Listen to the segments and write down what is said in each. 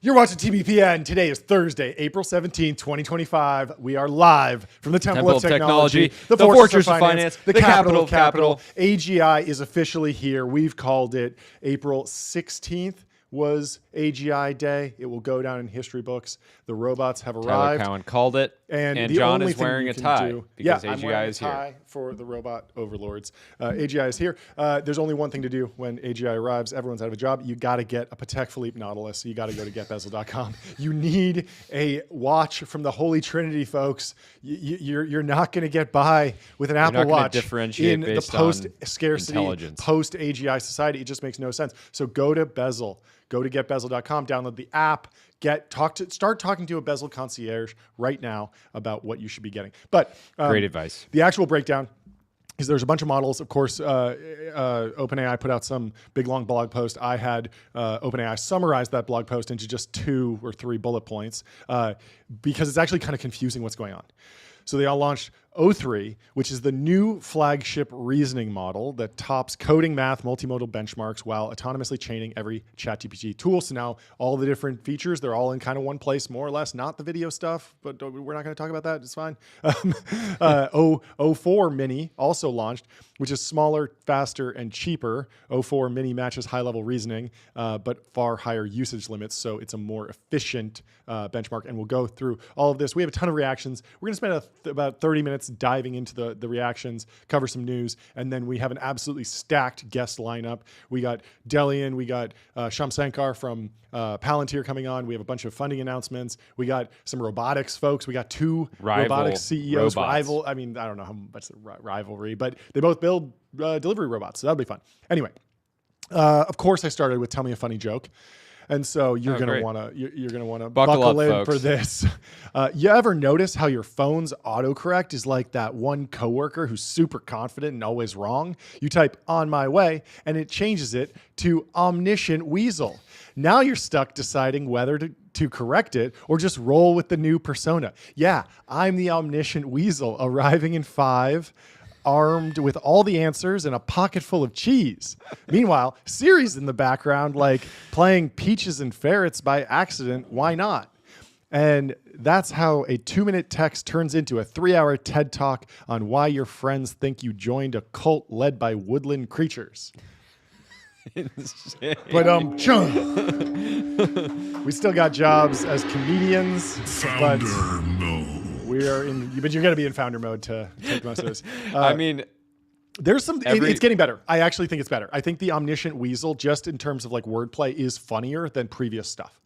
You're watching TBPN. Today is Thursday, April 17th, 2025. We are live from the Temple of Technology, the Fortress of Finance, the capital of capital. AGI is officially here. We've called it. April 16th was AGI Day. It will go down in history books. The robots have arrived. Tyler Cowen called it, and John is wearing a tie because AGI is here. I'm wearing a tie for the robot overlords. AGI is here. There's only one thing to do when AGI arrives. Everyone's out of a job. You got to get a Patek Philippe Nautilus. You got to go to getbezel.com. You need a watch from the Holy Trinity, folks. You're not going to get by with an Apple Watch in the post-scarcity, post-AGI society. It just makes no sense. So go to Bezel. Go to getbezel.com, download the app, start talking to a Bezel concierge right now about what you should be getting. But great advice. The actual breakdown is there's a bunch of models. Of course, OpenAI put out some big long blog post. I had OpenAI summarize that blog post into just 2 or 3 bullet points because it's actually kind of confusing what's going on. So they all launched O3, which is the new flagship reasoning model that tops coding, math, multimodal benchmarks while autonomously chaining every ChatGPT tool. So now all the different features, they're all in kind of one place, more or less. Not the video stuff, but we're not going to talk about that. It's fine. O4 Mini also launched, which is smaller, faster, and cheaper. O4 Mini matches high-level reasoning, but far higher usage limits, so it's a more efficient benchmark. And we'll go through all of this. We have a ton of reactions. We're going to spend about 30 minutes diving into the reactions, cover some news, and then we have an absolutely stacked guest lineup. We got Delian, we got Shyam Sankar from Palantir coming on. We have a bunch of funding announcements. We got some robotics folks. We got 2 robotics CEOs. I don't know how much rivalry, but they both build delivery robots, so that'll be fun. Anyway, of course, I started with Tell Me a Funny Joke. And so you're gonna wanna buckle in, folks, for this. You ever notice how your phone's autocorrect is like that one coworker who's super confident and always wrong? You type "on my way" and it changes it to "omniscient weasel." Now you're stuck deciding whether to correct it or just roll with the new persona. Yeah, I'm the omniscient weasel arriving in 5. Armed with all the answers and a pocket full of cheese. Meanwhile, Siri's in the background, like playing Peaches and Ferrets by accident. Why not? And that's how a 2-minute text turns into a 3-hour TED Talk on why your friends think you joined a cult led by woodland creatures. Insane. But we still got jobs as comedians. Founder mode. We are but you're going to be in founder mode to take most of this. I mean, there's some. It's getting better. I actually think it's better. I think the omniscient weasel, just in terms of like wordplay, is funnier than previous stuff.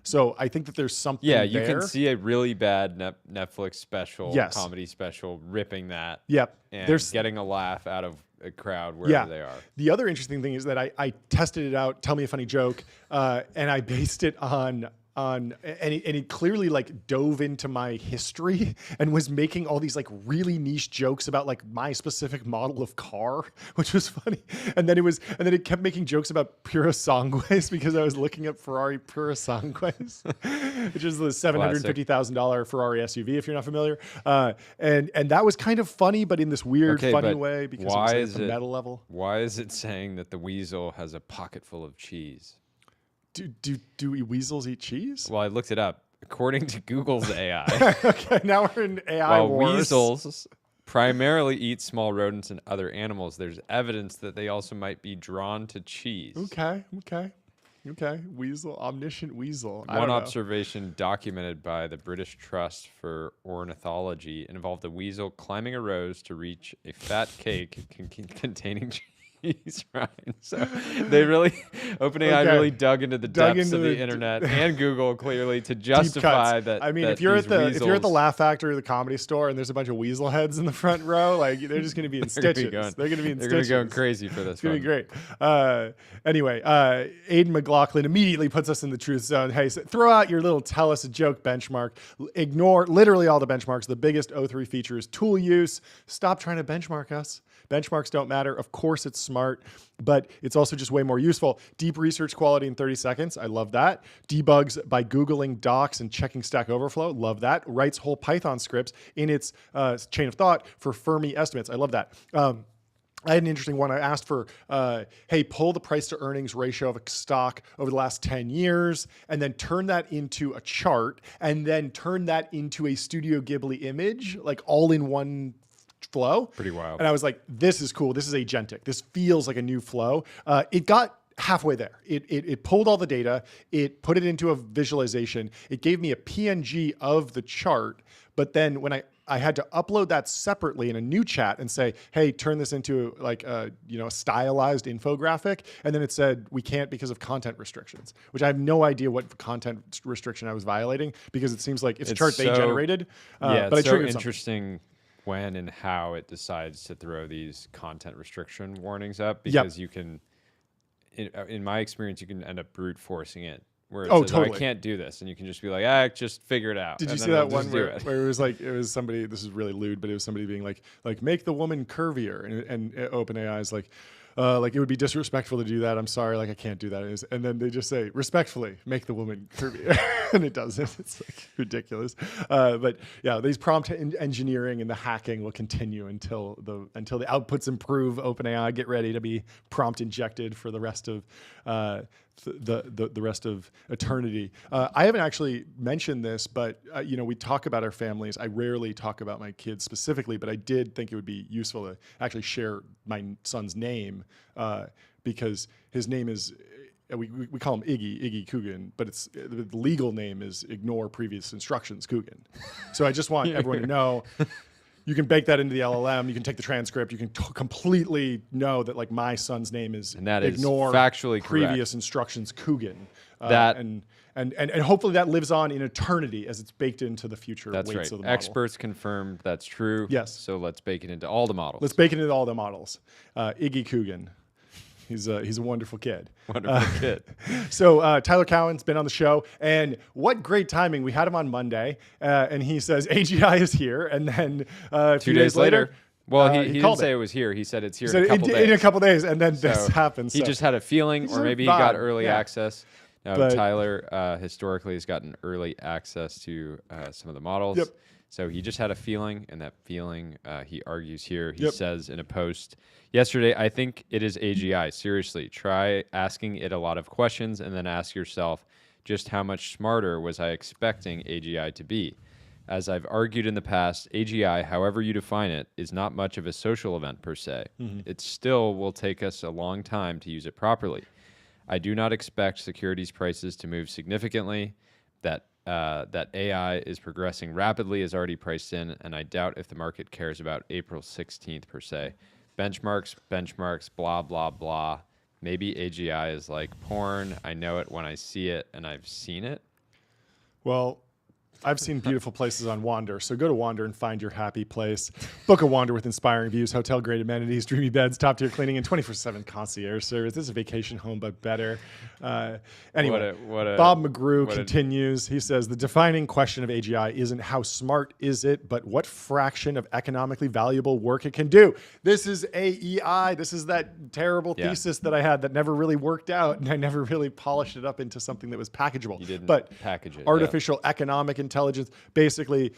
So I think that there's something. Yeah, you can see a really bad Netflix special, yes, comedy special, ripping that. Yep, and getting a laugh out of a crowd wherever they are. The other interesting thing is that I tested it out. Tell me a funny joke, and I based it on and he clearly like dove into my history and was making all these like really niche jokes about like my specific model of car, which was funny. And then it kept making jokes about Purosangues because I was looking up Ferrari Purosangues, which is the $750,000 Ferrari SUV, if you're not familiar. And that was kind of funny, but in this weird, funny way because it was at the meta level. Why is it saying that the weasel has a pocket full of cheese? Do weasels eat cheese? Well, I looked it up. According to Google's AI. Okay, now we're in AI wars. Weasels primarily eat small rodents and other animals, there's evidence that they also might be drawn to cheese. Okay. Weasel, omniscient weasel. One observation documented by the British Trust for Ornithology involved a weasel climbing a rose to reach a fat cake containing cheese. Right. So they really, OpenAI really dug into the depths of the internet and Google clearly to justify that. I mean, if you're at the Laugh Factory or the Comedy Store and there's a bunch of weasel heads in the front row, like they're just going to be in stitches. They're going to be in stitches. They're going to be going crazy for this. It's going to be great. Anyway, Aidan McLaughlin immediately puts us in the truth zone. Hey, so throw out your little tell us a joke benchmark. Ignore literally all the benchmarks. The biggest O3 feature is tool use. Stop trying to benchmark us. Benchmarks don't matter. Of course, it's smart, but it's also just way more useful. Deep research quality in 30 seconds. I love that. Debugs by Googling docs and checking Stack Overflow. Love that. Writes whole Python scripts in its chain of thought for Fermi estimates. I love that. I had an interesting one. I asked for, hey, pull the price to earnings ratio of a stock over the last 10 years and then turn that into a chart and then turn that into a Studio Ghibli image, like all in one flow. Pretty wild. And I was like, this is cool. This is agentic. This feels like a new flow. It got halfway there. It pulled all the data. It put it into a visualization. It gave me a PNG of the chart. But then when I had to upload that separately in a new chat and say, hey, turn this into like a stylized infographic. And then it said, we can't because of content restrictions, which I have no idea what content restriction I was violating because it seems like it's a chart they generated. But it's so interesting when and how it decides to throw these content restriction warnings up because you can, in my experience, you can end up brute forcing it. Where it says, totally. I can't do this. And you can just be like, just figure it out. Did you see that one where it was like, it was somebody, this is really lewd, but it was somebody being like make the woman curvier. And OpenAI is like it would be disrespectful to do that. I'm sorry, like I can't do that. And then they just say, respectfully, make the woman curvier. And it doesn't. It's like ridiculous. But yeah, these prompt engineering and the hacking will continue until the outputs improve. OpenAI, get ready to be prompt injected for the rest of the rest of eternity. I haven't actually mentioned this, but we talk about our families. I rarely talk about my kids specifically, but I did think it would be useful to actually share my son's name because his name is, we call him Iggy Coogan, but the legal name is Ignore Previous Instructions Coogan. So I just want everyone to know. You can bake that into the LLM. You can take the transcript. You can completely know that like my son's name is and that Ignore is factually Previous correct. Instructions Coogan. And hopefully that lives on in eternity as it's baked into the future that's weights right. of the model. Experts confirmed that's true. Yes. So let's bake it into all the models. Let's bake it into all the models. Iggy Coogan. He's a wonderful kid. Wonderful kid. So Tyler Cowen's been on the show, and what great timing. We had him on Monday, and he says AGI is here, and then 2 days later. Well, he didn't say it was here. He said it's here in a couple days. In a couple days, and then this happens. He just had a feeling, or maybe he got early access. No, Tyler historically has gotten early access to some of the models. Yep. So he just had a feeling, and that feeling, he argues here. He says in a post yesterday, I think it is AGI. Seriously, try asking it a lot of questions and then ask yourself, just how much smarter was I expecting AGI to be? As I've argued in the past, AGI, however you define it, is not much of a social event per se. Mm-hmm. It still will take us a long time to use it properly. I do not expect securities prices to move significantly. That AI is progressing rapidly is already priced in, and I doubt if the market cares about April 16th per se. Benchmarks, blah, blah, blah. Maybe AGI is like porn. I know it when I see it, and I've seen it. Well, I've seen beautiful places on Wander, so go to Wander and find your happy place. Book a Wander with inspiring views, hotel-grade amenities, dreamy beds, top-tier cleaning, and 24/7 concierge service. This is a vacation home, but better. Anyway, Bob McGrew continues. He says, the defining question of AGI isn't how smart is it, but what fraction of economically valuable work it can do. This is AEI. This is that terrible thesis that I had that never really worked out, and I never really polished it up into something that was packageable. You didn't package it. Artificial economic intelligence, basically,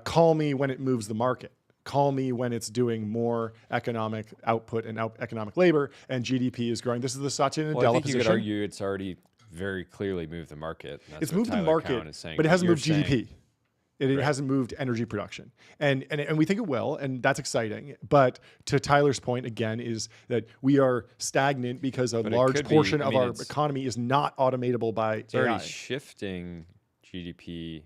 call me when it moves the market. Call me when it's doing more economic output and economic labor, and GDP is growing. This is the Satya Nadella I think position. you could argue it's already very clearly moved the market. It's moved the market, but it hasn't moved GDP. It hasn't moved energy production. And we think it will, and that's exciting. But to Tyler's point, again, is that we are stagnant because a large portion of our economy is not automatable by it's AI. Already shifting GDP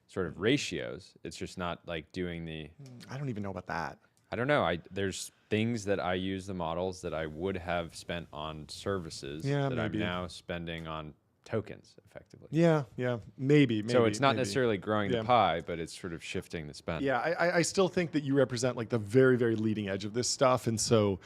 sort of ratios. It's just not like doing the... I don't even know about that. I don't know. There's things that I use the models that I would have spent on services that I'm now spending on tokens, effectively. Yeah, maybe. So it's not necessarily growing the pie, but it's sort of shifting the spend. Yeah, I still think that you represent like the very, very leading edge of this stuff, and so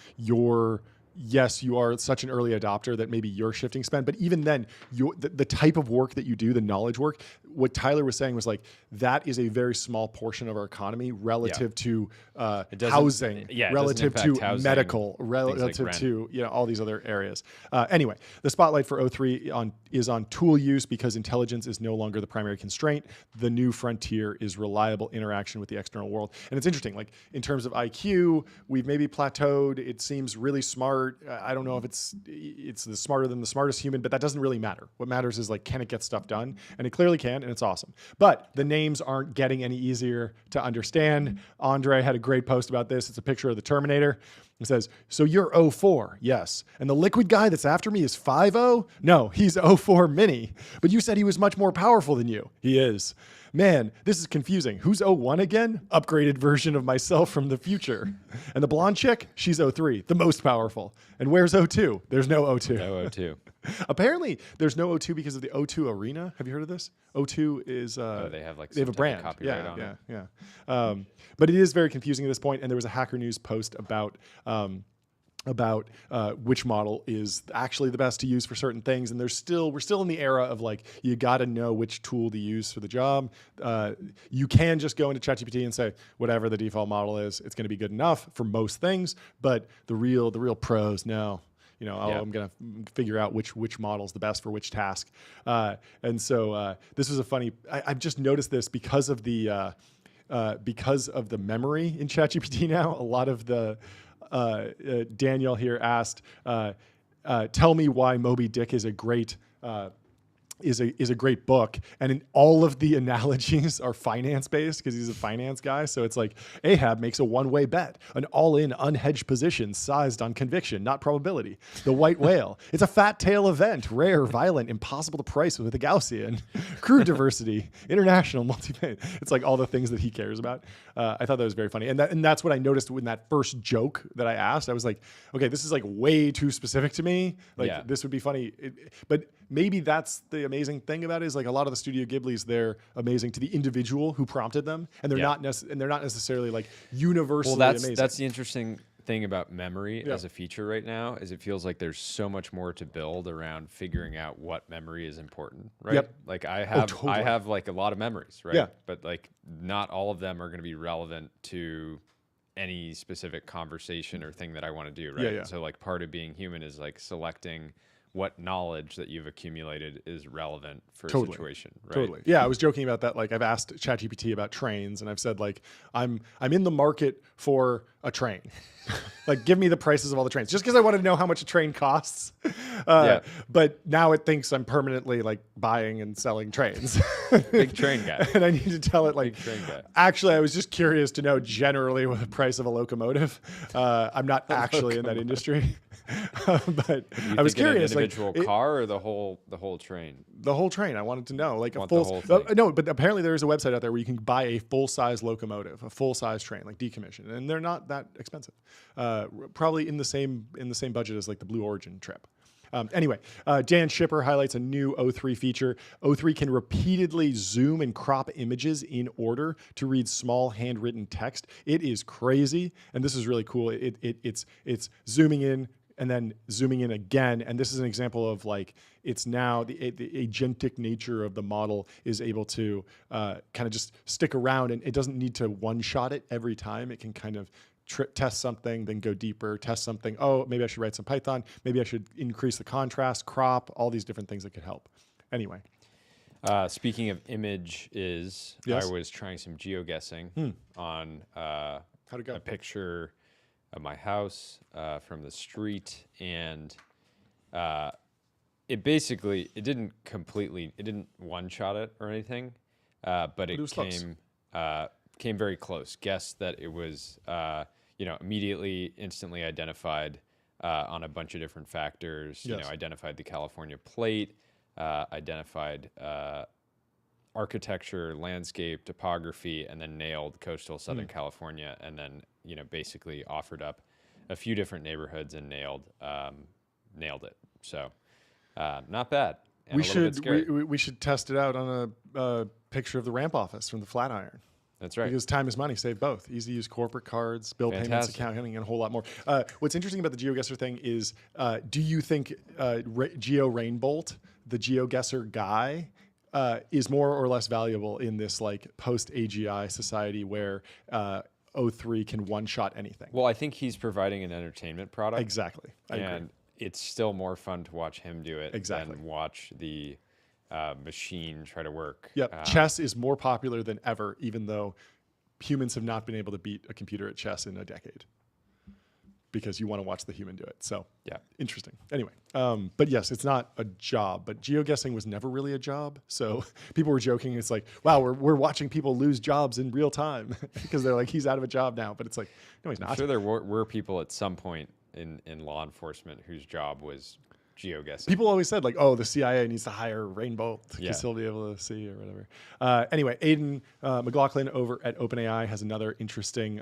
yes, you are such an early adopter that maybe you're shifting spend, but even then, the type of work that you do, the knowledge work, what Tyler was saying was like, that is a very small portion of our economy relative to housing, relative to housing, medical, relative like to all these other areas. Anyway, the spotlight for O3 is on tool use because intelligence is no longer the primary constraint. The new frontier is reliable interaction with the external world. And it's interesting, like in terms of IQ, we've maybe plateaued. It seems really smart. I don't know if it's the smarter than the smartest human, but that doesn't really matter. What matters is like, can it get stuff done? And it clearly can, and it's awesome. But the names aren't getting any easier to understand. Andre had a great post about this. It's a picture of the Terminator. It says, so you're 04, yes. And the liquid guy that's after me is 50? No, he's 04 Mini. But you said he was much more powerful than you. He is. Man, this is confusing. Who's 01 again? Upgraded version of myself from the future. And the blonde chick, she's 03, the most powerful. And where's 02? There's no 02. No 02. Apparently, there's no 02 because of the O2 Arena. Have you heard of this? O2 is... they have like they have a brand. Copyright on it. Yeah. But it is very confusing at this point, and there was a Hacker News post about which model is actually the best to use for certain things. And we're still in the era of like, you got to know which tool to use for the job. You can just go into ChatGPT and say, whatever the default model is, it's going to be good enough for most things. But the real pros, no. I'm going to figure out which model is the best for which task. And so this was a funny, I've just noticed this because of the memory in ChatGPT now. A lot of the, Daniel here asked, tell me why Moby Dick is a great is a great book, and in all of the analogies are finance based because he's a finance guy. So it's like Ahab makes a one-way bet, an all-in unhedged position sized on conviction, not probability. The white whale, it's a fat tail event, rare, violent, impossible to price with a Gaussian. Crude diversity, international multi. It's like all the things that he cares about. I thought that was very funny, and that's what I noticed in that first joke that I asked. I was like, okay, this is like way too specific to me. Like this would be funny, but maybe that's the amazing thing about it is like a lot of the Studio Ghiblis, they're amazing to the individual who prompted them, and they're not necessarily like universally amazing. That's the interesting thing about memory as a feature right now is it feels like there's so much more to build around figuring out what memory is important, right? Yep. Like I have like a lot of memories, right? Yeah. But like not all of them are going to be relevant to any specific conversation or thing that I want to do, right? Yeah. So like part of being human is like selecting what knowledge that you've accumulated is relevant for a situation, right? Totally. Yeah, I was joking about that. Like I've asked ChatGPT about trains, and I've said like I'm in the market for a train. Like give me the prices of all the trains, just because I wanted to know how much a train costs. But now it thinks I'm permanently like buying and selling trains. Big train guy. And I need to tell it like, big train guy. Actually, I was just curious to know generally what the price of a locomotive. I'm not actually in that industry. But I was curious, an individual car or the whole train. The whole train. I wanted to know, like a full. No, but apparently there is a website out there where you can buy a full size locomotive, a full size train, like decommissioned, and they're not that expensive. Probably in the same budget as like the Blue Origin trip. Anyway, Dan Shipper highlights a new O3 feature. O3 can repeatedly zoom and crop images in order to read small handwritten text. It is crazy, and this is really cool. It's zooming in and then zooming in again. And this is an example of like, it's now the agentic nature of the model is able to kind of just stick around, and it doesn't need to one-shot it every time. It can kind of test something, then go deeper, test something. Oh, maybe I should write some Python. Maybe I should increase the contrast, crop, all these different things that could help. Anyway. Speaking of images, I was trying some geoguessing on How'd it go? A picture of my house from the street, and it didn't one-shot it or anything, but it came very close. Guessed that it was, immediately, instantly identified on a bunch of different factors. Yes. Identified the California plate, identified architecture, landscape, topography, and then nailed coastal Southern California, and then basically offered up a few different neighborhoods and nailed it. So not bad. And we should test it out on a picture of the ramp office from the Flatiron. That's right. Because time is money, save both. Easy to use corporate cards, bill payments, accounting, and a whole lot more. What's interesting about the GeoGuessr thing is, do you think Geo Rainbolt, the GeoGuessr guy, is more or less valuable in this like post-AGI society where O3 can one-shot anything? Well, I think he's providing an entertainment product. Exactly. I agree. It's still more fun to watch him do it Exactly. than watch the machine try to work. Yep. Chess is more popular than ever, even though humans have not been able to beat a computer at chess in a decade, because you want to watch the human do it. So yeah, interesting. Anyway, but yes, it's not a job, but geoguessing was never really a job. So people were joking. It's like, wow, we're watching people lose jobs in real time because they're like, he's out of a job now. But it's like, no, he's not. I'm sure there were people at some point in law enforcement whose job was geoguessing. People always said like, oh, the CIA needs to hire Rainbow because he'll be able to see or whatever. Anyway, Aidan McLaughlin over at OpenAI has another interesting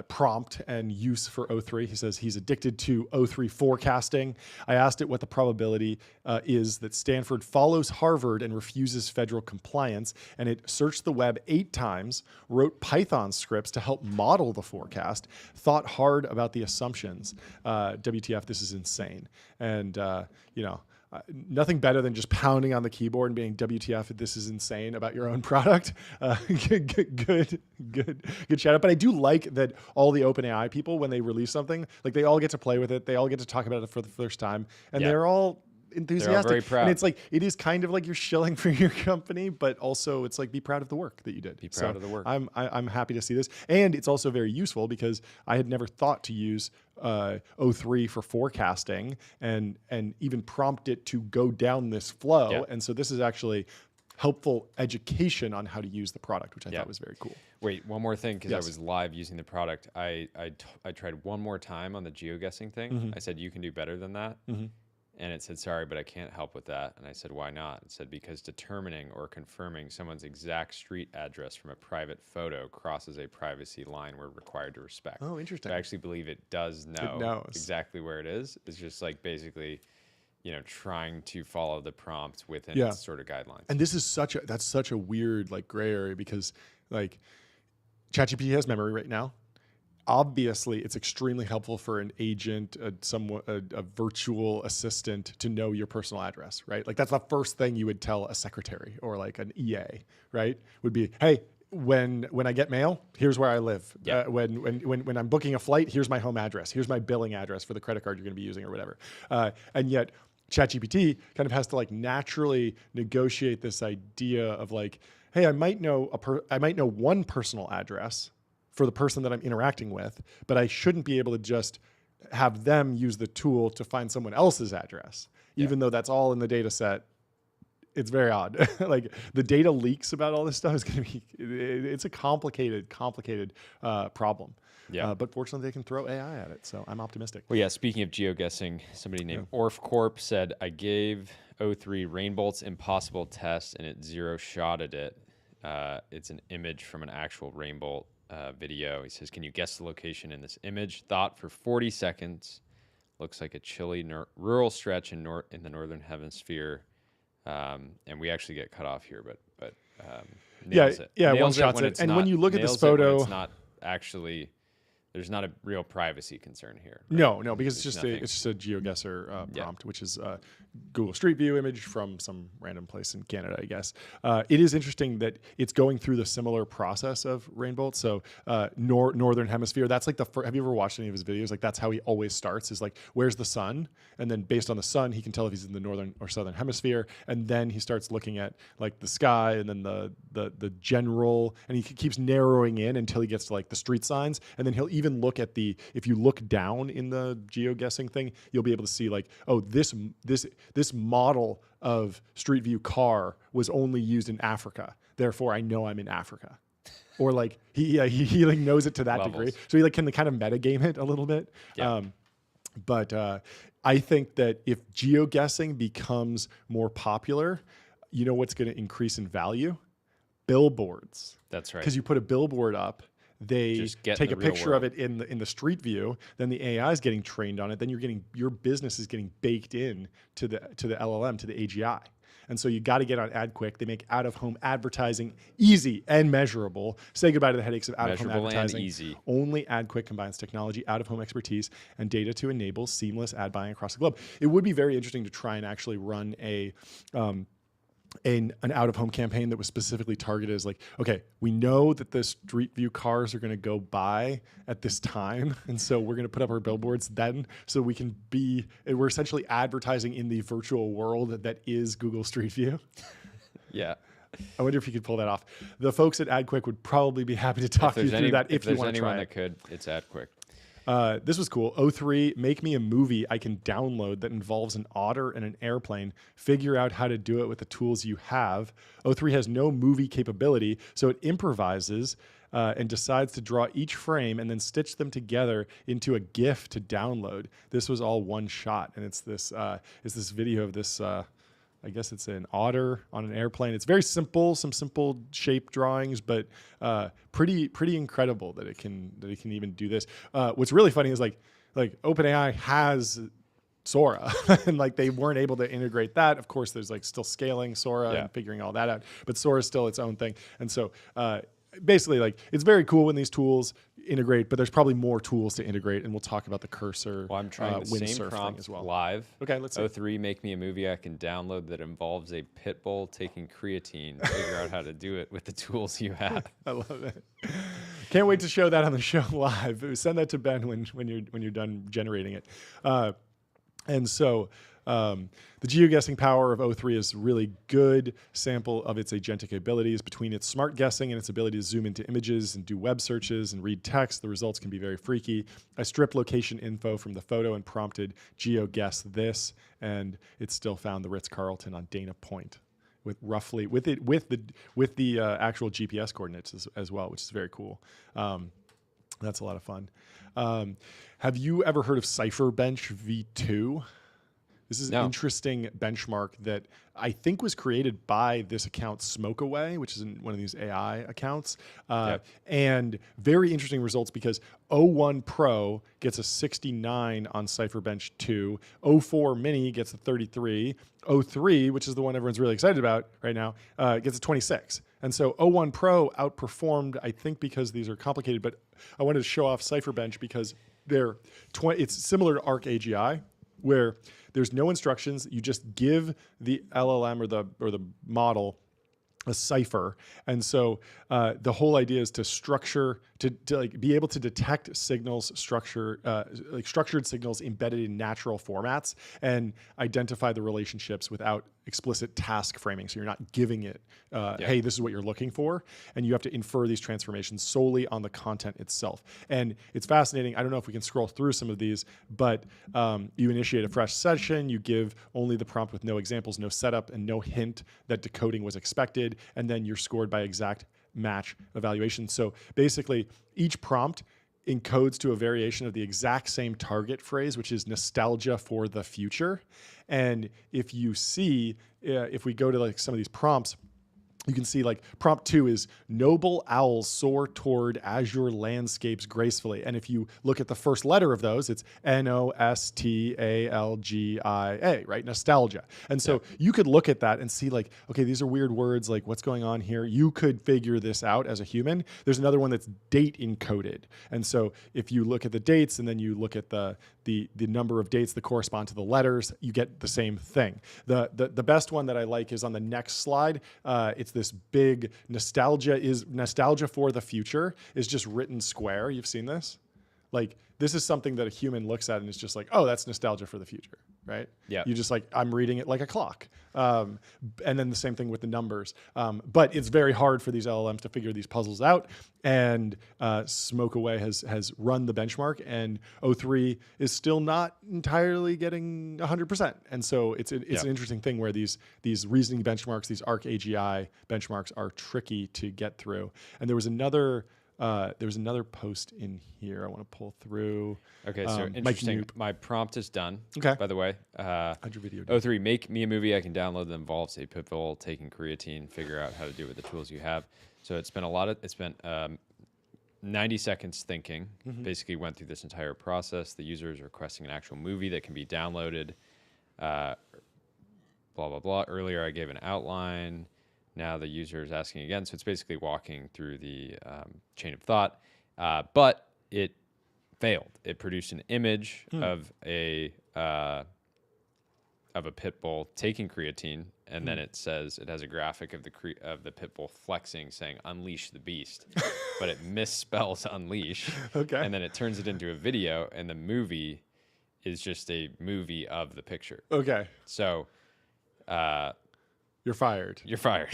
prompt and use for O3. He says he's addicted to O3 forecasting. I asked it what the probability is that Stanford follows Harvard and refuses federal compliance, and it searched the web 8 times, wrote Python scripts to help model the forecast, thought hard about the assumptions. WTF, this is insane. And, nothing better than just pounding on the keyboard and being WTF, this is insane about your own product. Good shout out. But I do like that all the OpenAI people, when they release something, like they all get to play with it. They all get to talk about it for the first time. And they're all enthusiastic. They're all very proud. And it's like, it is kind of like you're shilling for your company, but also it's like, be proud of the work that you did. Be proud of the work. I'm happy to see this. And it's also very useful because I had never thought to use O3 for forecasting and even prompt it to go down this flow. Yeah. And so this is actually helpful education on how to use the product, which I thought was very cool. Wait, one more thing, because I was live using the product. I tried one more time on the geoguessing thing. I said, you can do better than that. And it said, sorry, but I can't help with that. And I said, why not? It said, because determining or confirming someone's exact street address from a private photo crosses a privacy line we're required to respect. Oh, interesting. So I actually believe it does know exactly where it is. It's just like basically, trying to follow the prompt within its sort of guidelines. And this is that's such a weird like gray area because like ChatGPT has memory right now. Obviously, it's extremely helpful for an agent, a virtual assistant to know your personal address, right? Like that's the first thing you would tell a secretary or like an EA, right? Would be, hey, when I get mail, here's where I live. Yeah. When I'm booking a flight, here's my home address. Here's my billing address for the credit card you're going to be using or whatever. And yet, ChatGPT kind of has to like naturally negotiate this idea of like, hey, I might know one personal address for the person that I'm interacting with, but I shouldn't be able to just have them use the tool to find someone else's address, even though that's all in the data set. It's very odd. Like the data leaks about all this stuff is going to be, it's a complicated problem. Yeah. But fortunately they can throw AI at it. So I'm optimistic. Well, yeah, speaking of geoguessing, somebody named Orf Corp said, I gave O3 Rainbolt's impossible test and it zero-shotted it. It's an image from an actual Rainbolt video. He says, can you guess the location in this image? Thought for 40 seconds, looks like a chilly rural stretch in the northern hemisphere. And we actually get cut off here, but nails it. Yeah, nails one shots when it. And when you look at this photo, it's not actually. There's not a real privacy concern here. Right? No, because it's just a GeoGuessr prompt, which is Google Street View image from some random place in Canada, I guess. It is interesting that it's going through the similar process of Rainbolt. So northern hemisphere. That's like have you ever watched any of his videos? Like that's how he always starts. Is like, where's the sun? And then based on the sun, he can tell if he's in the northern or southern hemisphere. And then he starts looking at like the sky and then the general, and he keeps narrowing in until he gets to like the street signs. And then he'll even look at if you look down in the geoguessing thing, you'll be able to see like, oh, this model of Street View car was only used in Africa. Therefore, I know I'm in Africa. Or like he like knows it to that degree. So he like can kind of metagame it a little bit. Yeah. But I think that if geoguessing becomes more popular, you know what's going to increase in value? Billboards. That's right. Because you put a billboard up, they take a picture of it in the street view, then the AI is getting trained on it, then your business is getting baked in to the LLM, to the AGI. And so you got to get on AdQuick. They make out-of-home advertising easy and measurable. Say goodbye to the headaches of out-of-home advertising. And easy. Only AdQuick combines technology, out-of-home expertise, and data to enable seamless ad buying across the globe. It would be very interesting to try and actually run an out-of-home campaign that was specifically targeted as like, okay, we know that the Street View cars are going to go by at this time, and so we're going to put up our billboards then, so we're essentially advertising in the virtual world that is Google Street View. Yeah. I wonder if you could pull that off. The folks at AdQuick would probably be happy to talk you through that if you want to try it. If there's anyone that could, it's AdQuick. This was cool. O3, make me a movie I can download that involves an otter and an airplane. Figure out how to do it with the tools you have. O3 has no movie capability, so it improvises and decides to draw each frame and then stitch them together into a GIF to download. This was all one shot, and it's this video of this. I guess it's an otter on an airplane. It's very simple, some simple shape drawings, but pretty incredible that it can even do this. What's really funny is like OpenAI has Sora, and like they weren't able to integrate that. Of course, there's like still scaling Sora and figuring all that out, but Sora is still its own thing. And so basically, like it's very cool when these tools integrate, but there's probably more tools to integrate, and we'll talk about the cursor. Well, I'm trying the Windsurf same prompt as well. Live. Okay, let's see. O3, make me a movie I can download that involves a pit bull taking creatine. Figure out how to do it with the tools you have. I love it. Can't wait to show that on the show live. Send that to Ben when you're done generating it. And so the geoguessing power of O3 is really good sample of its agentic abilities. Between its smart guessing and its ability to zoom into images and do web searches and read text, the results can be very freaky. I stripped location info from the photo and prompted geoguess this, and it still found the Ritz-Carlton on Dana Point with the actual GPS coordinates as well, which is very cool. That's a lot of fun. Have you ever heard of CipherBench V2? This is an interesting benchmark that I think was created by this account Smokeaway, which is one of these AI accounts. And very interesting results because O1 Pro gets a 69 on CipherBench 2. O4 Mini gets a 33. O3, which is the one everyone's really excited about right now, gets a 26. And so O1 Pro outperformed, I think because these are complicated, but I wanted to show off CipherBench because it's similar to Arc AGI, where there's no instructions. You just give the LLM or the model a cipher, and so the whole idea is to structure to like be able to detect signals, like structured signals embedded in natural formats, and identify the relationships without explicit task framing. So you're not giving it, hey, this is what you're looking for, and you have to infer these transformations solely on the content itself. And it's fascinating. I don't know if we can scroll through some of these, but you initiate a fresh session, you give only the prompt with no examples, no setup, and no hint that decoding was expected, and then you're scored by exact match evaluation. So basically, each prompt encodes to a variation of the exact same target phrase, which is nostalgia for the future. And if you see, if we go to like some of these prompts, you can see like prompt 2 is noble owls soar toward azure landscapes gracefully. And if you look at the first letter of those, it's Nostalgia, right? Nostalgia. And so you could look at that and see like, okay, these are weird words. Like what's going on here? You could figure this out as a human. There's another one that's date encoded. And so if you look at the dates and then you look at the number of dates that correspond to the letters, you get the same thing. The best one that I like is on the next slide. It's this big nostalgia for the future is just written square. You've seen this? Like this is something that a human looks at and is just like, oh, that's nostalgia for the future, right? Yeah. You just like, I'm reading it like a clock. And then the same thing with the numbers. But it's very hard for these LLMs to figure these puzzles out. And Smoke Away has run the benchmark, and O3 is still not entirely getting 100%. And so it's an interesting thing where these reasoning benchmarks, these ARC AGI benchmarks are tricky to get through. And there was another post in here I want to pull through. Okay, so interesting. My prompt is done. Okay. By the way, how'd your video do? O3, make me a movie I can download that involves a pitbull taking creatine. Figure out how to do it with the tools you have. So it's been 90 seconds thinking. Basically went through this entire process. The user is requesting an actual movie that can be downloaded. Blah blah blah. Earlier I gave an outline. Now the user is asking again. So it's basically walking through the chain of thought, but it failed. It produced an image of a pit bull taking creatine, and then it says it has a graphic of the pit bull flexing, saying "Unleash the beast," but it misspells "unleash." Okay. And then it turns it into a video, and the movie is just a movie of the picture. Okay. So. You're fired. You're fired.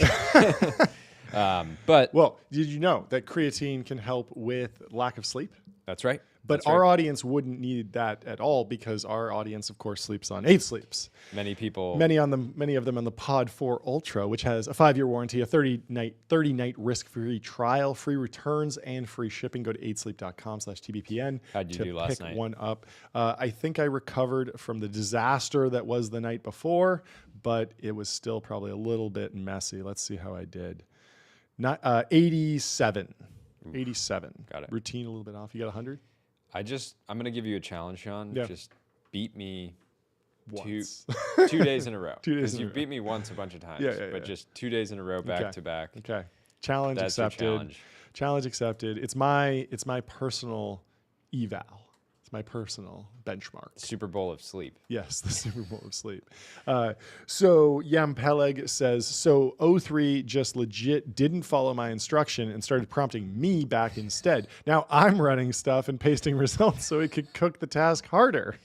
But did you know that creatine can help with lack of sleep? That's right. But our audience wouldn't need that at all because our audience, of course, sleeps on 8 Sleeps. Many of them on the Pod 4 Ultra, which has a 5-year warranty, a 30-night risk-free trial, free returns, and free shipping. Go to 8sleep.com/TBPN How'd you do last night? Pick one up. I think I recovered from the disaster that was the night before, but it was still probably a little bit messy. Let's see how I did. 87. Oof. 87. Got it. Routine a little bit off. You got 100? I'm going to give you a challenge, Sean. Yeah. Just beat me once. 2 days in a row. 2 days Because you beat me once a bunch of times. But just 2 days in a row, back to back. Okay. Challenge That's accepted. Challenge accepted. It's my personal eval. It's my personal benchmark. Super Bowl of sleep. Yes, the Super Bowl of sleep. So Yam Peleg says, so O3 just legit didn't follow my instruction and started prompting me back instead. Now I'm running stuff and pasting results so it could cook the task harder.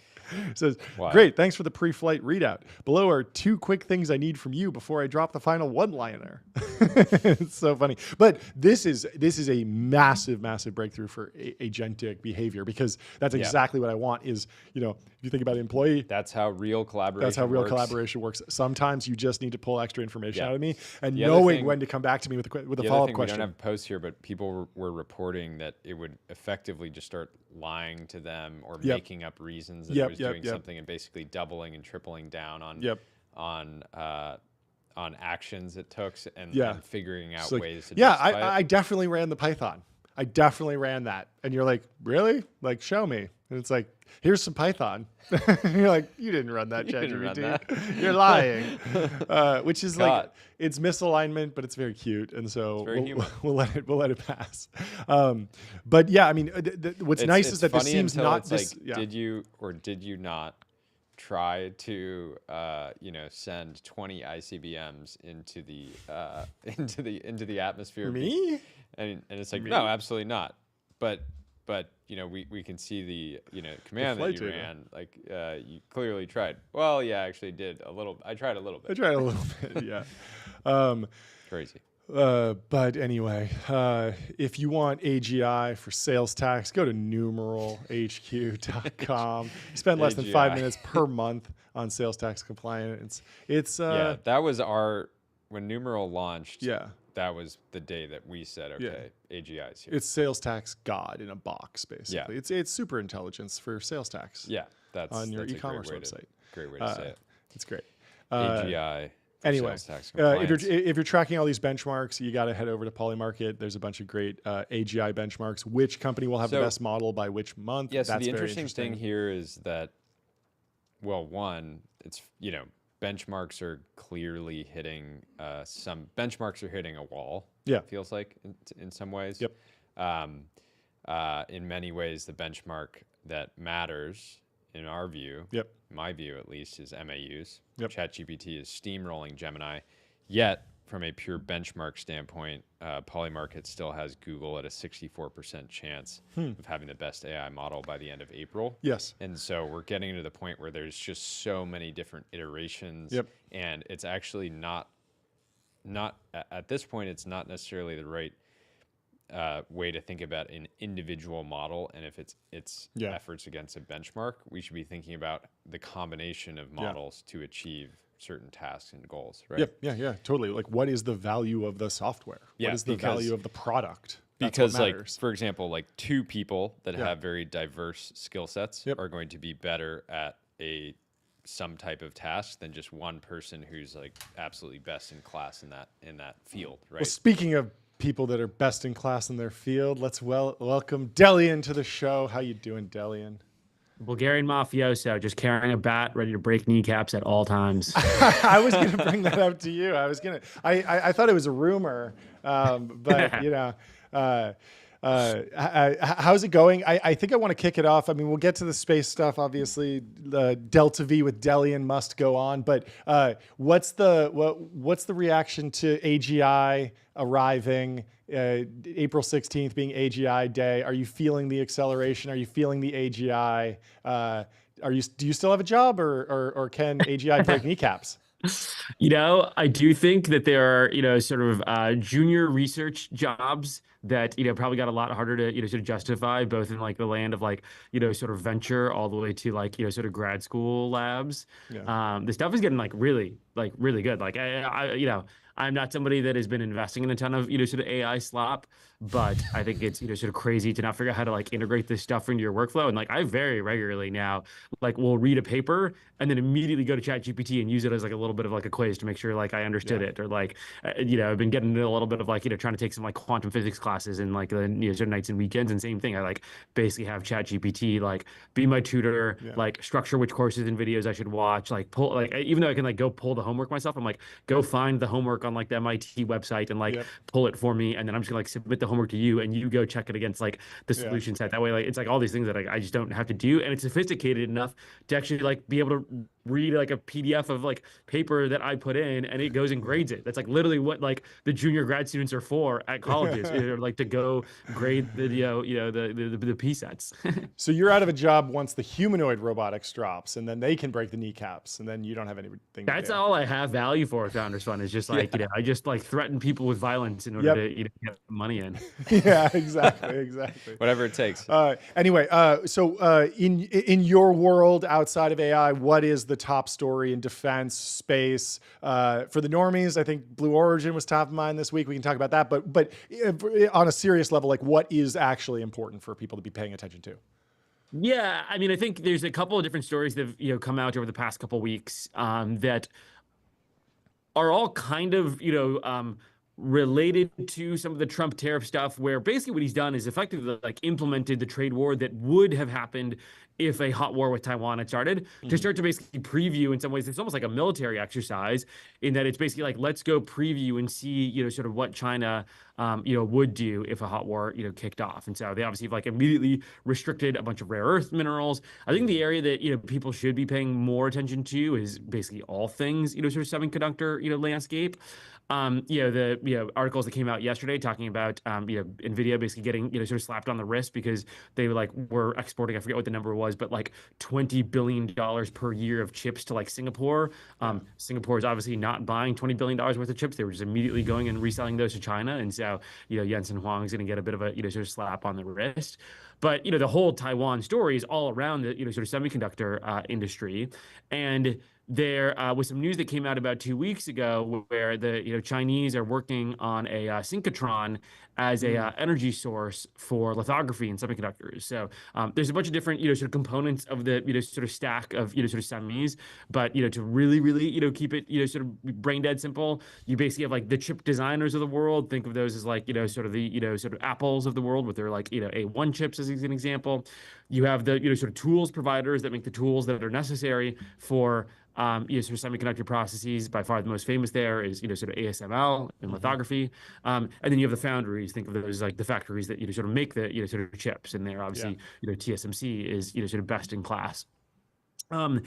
Says, great, thanks for the pre-flight readout. Below are 2 quick things I need from you before I drop the final one-liner. It's so funny. But this is a massive, massive breakthrough for agentic behavior, because that's exactly what I want is, if you think about an employee. That's how real collaboration works. Sometimes you just need to pull extra information out of me and knowing when to come back to me with a follow-up question. We don't have posts here, but people were reporting that it would effectively just start lying to them or making up reasons that it was doing something and basically doubling and tripling down on actions it took and figuring out ways to justify it. I definitely ran the Python. I definitely ran that. And you're like, really? Like, show me. And it's like, here's some Python. And you're like, you didn't run that, ChatGPT. You're lying. Which is like, it's misalignment, but it's very cute. And so we'll let it pass. But yeah, I mean, what's nice is that this seems not this. Like, did you or did you not try to send 20 ICBMs into the atmosphere? Me? And it's like, no, absolutely not. But we can see the command that you ran. Like you clearly tried. Well, yeah, I actually did a little. I tried a little bit. Yeah. Crazy. But anyway, if you want AGI for sales tax, go to numeralhq.com. Spend less than 5 minutes per month on sales tax compliance. That was when Numeral launched. Yeah. That was the day that we said, AGI is here. It's sales tax God in a box, basically. Yeah. It's super intelligence for sales tax. Yeah, on your e-commerce website. Great way to say it. It's great. AGI Anyway, if you're tracking all these benchmarks, you got to head over to Polymarket. There's a bunch of great AGI benchmarks. Which company will have the best model by which month? Yeah, so the interesting thing here is that, well, one, it's, benchmarks are clearly hitting some benchmarks are hitting a wall. Yeah, it feels like in some ways. Yep. In many ways, the benchmark that matters, in our view, my view at least, is MAUs. ChatGPT is steamrolling Gemini. Yet, from a pure benchmark standpoint, Polymarket still has Google at a 64% chance of having the best AI model by the end of April. Yes. And so we're getting to the point where there's just so many different iterations. And it's actually not at this point, it's not necessarily the right way to think about an individual model, and if it's efforts against a benchmark, we should be thinking about the combination of models to achieve certain tasks and goals, right? Yeah, totally. Like, what is the value of the software? What is the value of the product? Because, like, for example, like two people that have very diverse skill sets are going to be better at some type of task than just one person who's like absolutely best in class in that field, right? Well, speaking of people that are best in class in their field, let's welcome Delian to the show. How you doing, Delian? Bulgarian mafioso, just carrying a bat, ready to break kneecaps at all times. I was going to bring that up to you. I thought it was a rumor, but how's it going? I think I want to kick it off. I mean, we'll get to the space stuff. Obviously, the Delta V with Delian must go on. But what's the reaction to AGI arriving? April 16th being AGI day. Are you feeling the acceleration? Are you feeling the AGI? Do you still have a job, or can AGI break kneecaps? I do think that there are, sort of junior research jobs that, probably got a lot harder to, sort of justify, both in like the land of like, sort of venture all the way to like, sort of grad school labs. The stuff is getting really good. Like I'm not somebody that has been investing in a ton of, sort of AI slop, but I think it's, sort of crazy to not figure out how to like integrate this stuff into your workflow. And like, I very regularly now, like, will read a paper and then immediately go to ChatGPT and use it as like a little bit of like a quiz to make sure like I understood it. Or like, I've been getting into a little bit of like, trying to take some like quantum physics classes in like the sort of nights and weekends, and same thing. I like basically have ChatGPT like be my tutor, like structure which courses and videos I should watch, like pull, like, even though I can like go pull the homework myself, I'm like, go find the homework on like the MIT website and like pull it for me, and then I'm just gonna like submit the homework to you and you go check it against like the solution set. That way, like, it's like all these things that I just don't have to do, and it's sophisticated enough to actually like be able to read like a PDF of like paper that I put in, and it goes and grades it. That's like literally what like the junior grad students are for at colleges, or like to go grade the the P sets. So you're out of a job once the humanoid robotics drops, and then they can break the kneecaps, and then you don't have anything. That's all I have value for Founders Fund, is just like I just like threaten people with violence in order to get money in. Yeah, exactly. Whatever it takes. Anyway, so in your world outside of AI, what is the top story in defense space? For the normies, I think Blue Origin was top of mind this week. We can talk about that, but on a serious level, like, what is actually important for people to be paying attention to? Yeah, I mean, I think there's a couple of different stories that have come out over the past couple of weeks that are all kind of related to some of the Trump tariff stuff, where basically what he's done is effectively like implemented the trade war that would have happened if a hot war with Taiwan had started, to start to basically preview. In some ways, it's almost like a military exercise, in that it's basically like, let's go preview and see, sort of what China, would do if a hot war, kicked off. And so they obviously have like immediately restricted a bunch of rare earth minerals. I think the area that, people should be paying more attention to is basically all things, sort of semiconductor, landscape. The articles that came out yesterday talking about NVIDIA basically getting sort of slapped on the wrist because they were exporting, I forget what the number was, but like $20 billion per year of chips to like Singapore. Singapore is obviously not buying $20 billion worth of chips. They were just immediately going and reselling those to China, and so Jensen Huang is going to get a bit of a sort of slap on the wrist. But the whole Taiwan story is all around the sort of semiconductor industry, and there was some news that came out about 2 weeks ago where the Chinese are working on a synchrotron as a energy source for lithography and semiconductors. So there's a bunch of different sort of components of the sort of stack of sort of semis, but to really keep it sort of brain dead simple, you basically have like the chip designers of the world. Think of those as like sort of the sort of Apples of the world with their like A1 chips as an example. You have the sort of tools providers that make the tools that are necessary for sort of semiconductor processes. By far the most famous there is sort of ASML and lithography, and then you have the foundries. Think of those as like the factories that sort of make the sort of chips, and they're obviously TSMC is sort of best in class. The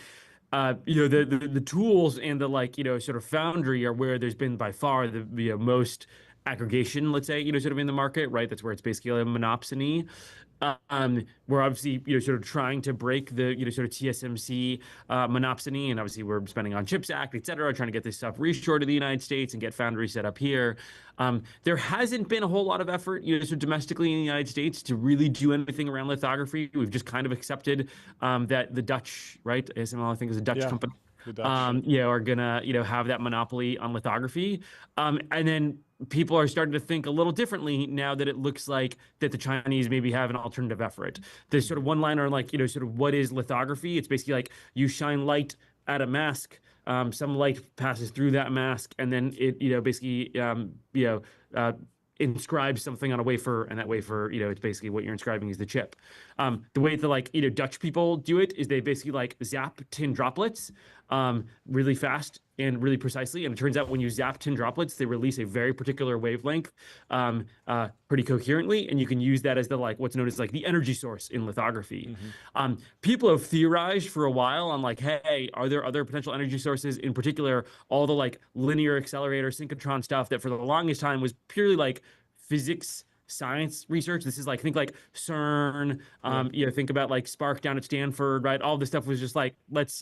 tools and the like sort of foundry are where there's been by far the most aggregation, let's say sort of in the market, right? That's where it's basically a monopsony. We're obviously sort of trying to break the sort of TSMC monopsony, and obviously we're spending on CHIPS Act, et cetera, trying to get this stuff reshored to the United States and get foundries set up here. There hasn't been a whole lot of effort sort of domestically in the United States to really do anything around lithography. We've just kind of accepted that the Dutch, right, ASML I think is a Dutch company, are gonna have that monopoly on lithography, and then people are starting to think a little differently now that it looks like that the Chinese maybe have an alternative effort. There's sort of one liner like sort of what is lithography? It's basically like you shine light at a mask, some light passes through that mask, and then it basically inscribes something on a wafer, and that wafer it's basically what you're inscribing is the chip. The way that like Dutch people do it is they basically like zap tin droplets really fast and really precisely, and it turns out when you zap tin droplets, they release a very particular wavelength pretty coherently, and you can use that as the like what's known as like the energy source in lithography. People have theorized for a while on like, hey, are there other potential energy sources, in particular all the like linear accelerator synchrotron stuff that for the longest time was purely like physics science research. This is like, think like CERN, think about like Spark down at Stanford, right? All this stuff was just like, let's,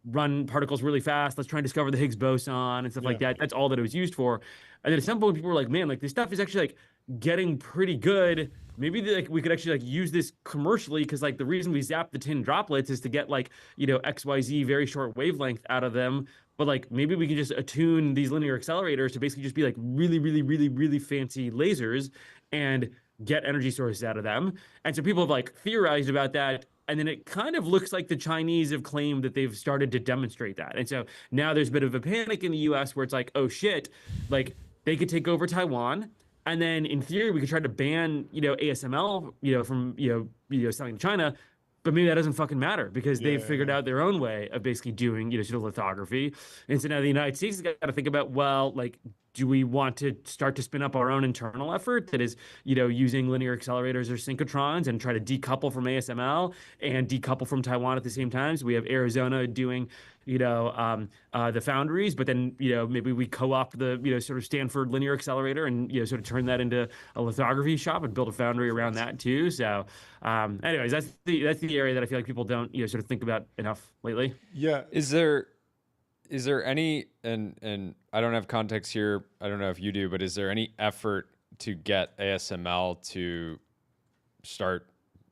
run particles really fast. Let's try and discover the Higgs boson and stuff like that. That's all that it was used for. And then at some point people were like, man, like this stuff is actually like getting pretty good. Maybe like we could actually like use this commercially, because like the reason we zap the tin droplets is to get like, XYZ very short wavelength out of them. But like maybe we can just attune these linear accelerators to basically just be like really fancy lasers and get energy sources out of them. And so people have like theorized about that. And then it kind of looks like the Chinese have claimed that they've started to demonstrate that. And so now there's a bit of a panic in the US where it's like, oh shit, like they could take over Taiwan. And then in theory, we could try to ban, ASML, from, selling to China. But maybe that doesn't fucking matter, because they've figured out their own way of basically doing, sort of lithography. And so now the United States has got to think about, well, like, do we want to start to spin up our own internal effort that is, using linear accelerators or synchrotrons and try to decouple from ASML and decouple from Taiwan at the same time? So we have Arizona doing, the foundries, but then, maybe we co-opt the, sort of Stanford linear accelerator and, sort of turn that into a lithography shop and build a foundry around that too. So, anyways, that's the area that I feel like people don't, sort of think about enough lately. Yeah. Is there any, and I don't have context here, I don't know if you do, but is there any effort to get ASML to start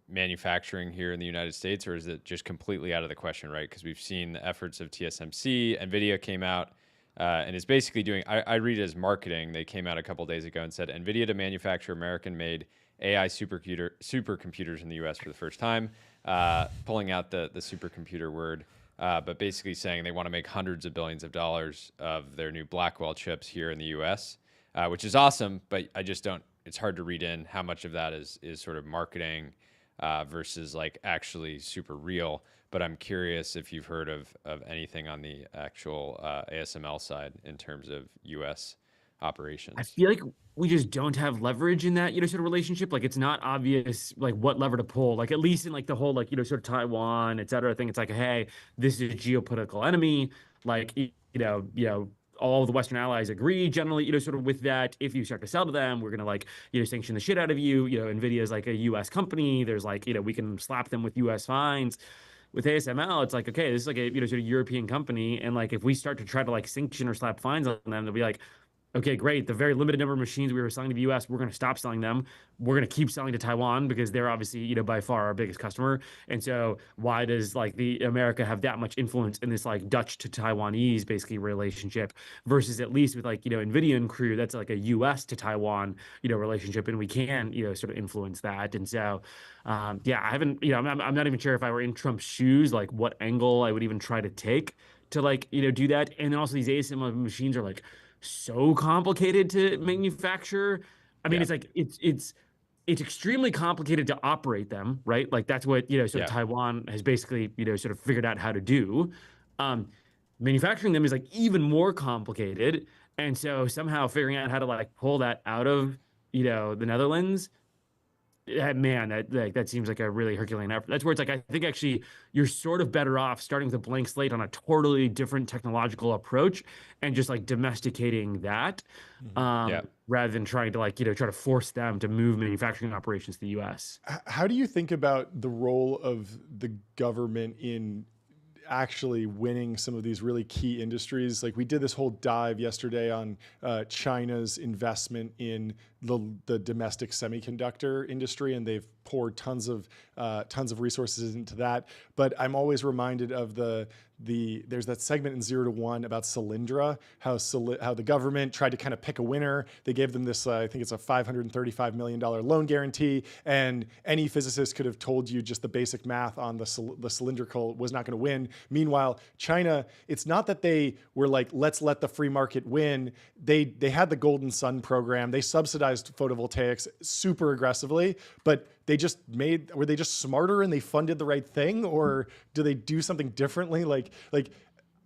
manufacturing here in the United States, or is it just completely out of the question, right? Because we've seen the efforts of TSMC, NVIDIA came out and is basically doing, I read it as marketing. They came out a couple of days ago and said, NVIDIA to manufacture American-made AI supercomputers in the US for the first time, pulling out the supercomputer word. But basically saying they want to make hundreds of billions of dollars of their new Blackwell chips here in the US, which is awesome, but I just don't, it's hard to read in how much of that is sort of marketing versus like actually super real. But I'm curious if you've heard of anything on the actual ASML side in terms of US operations. I feel like we just don't have leverage in that, sort of relationship. Like it's not obvious, like what lever to pull, like at least in like the whole, like, sort of Taiwan, et cetera thing. It's like, hey, this is a geopolitical enemy. Like, all of the Western allies agree generally, sort of with that. If you start to sell to them, we're going to like, sanction the shit out of you. NVIDIA is like a US company. There's like, we can slap them with US fines. With ASML, it's like, okay, this is like a, sort of European company. And like, if we start to try to like sanction or slap fines on them, they'll be like, okay, great. The very limited number of machines we were selling to the US, we're going to stop selling them. We're going to keep selling to Taiwan because they're obviously, by far our biggest customer. And so why does like the America have that much influence in this like Dutch to Taiwanese basically relationship versus at least with like, NVIDIA and Crew, that's like a US to Taiwan, relationship. And we can, sort of influence that. And so, yeah, I haven't, I'm not even sure if I were in Trump's shoes, like what angle I would even try to take to like, do that. And then also these ASM machines are like, so complicated to manufacture. I mean, it's like it's extremely complicated to operate them, right? Like that's what sort of Taiwan has basically sort of figured out how to do. Manufacturing them is like even more complicated, and so somehow figuring out how to like pull that out of the Netherlands. Man, that seems like a really Herculean effort. That's where it's like, I think actually you're sort of better off starting with a blank slate on a totally different technological approach and just like domesticating that rather than trying to like, try to force them to move manufacturing operations to the US. How do you think about the role of the government in actually winning some of these really key industries? Like we did this whole dive yesterday on China's investment in the domestic semiconductor industry, and they've poured tons of resources into that. But I'm always reminded of there's that segment in 0 to 1 about Solyndra, how the government tried to kind of pick a winner. They gave them this, I think it's a $535 million loan guarantee, and any physicist could have told you just the basic math on the cylindrical was not going to win. Meanwhile, China, it's not that they were like, let's let the free market win. They had the Golden Sun program. They subsidized photovoltaics super aggressively, but were they just smarter and they funded the right thing, or do they do something differently? Like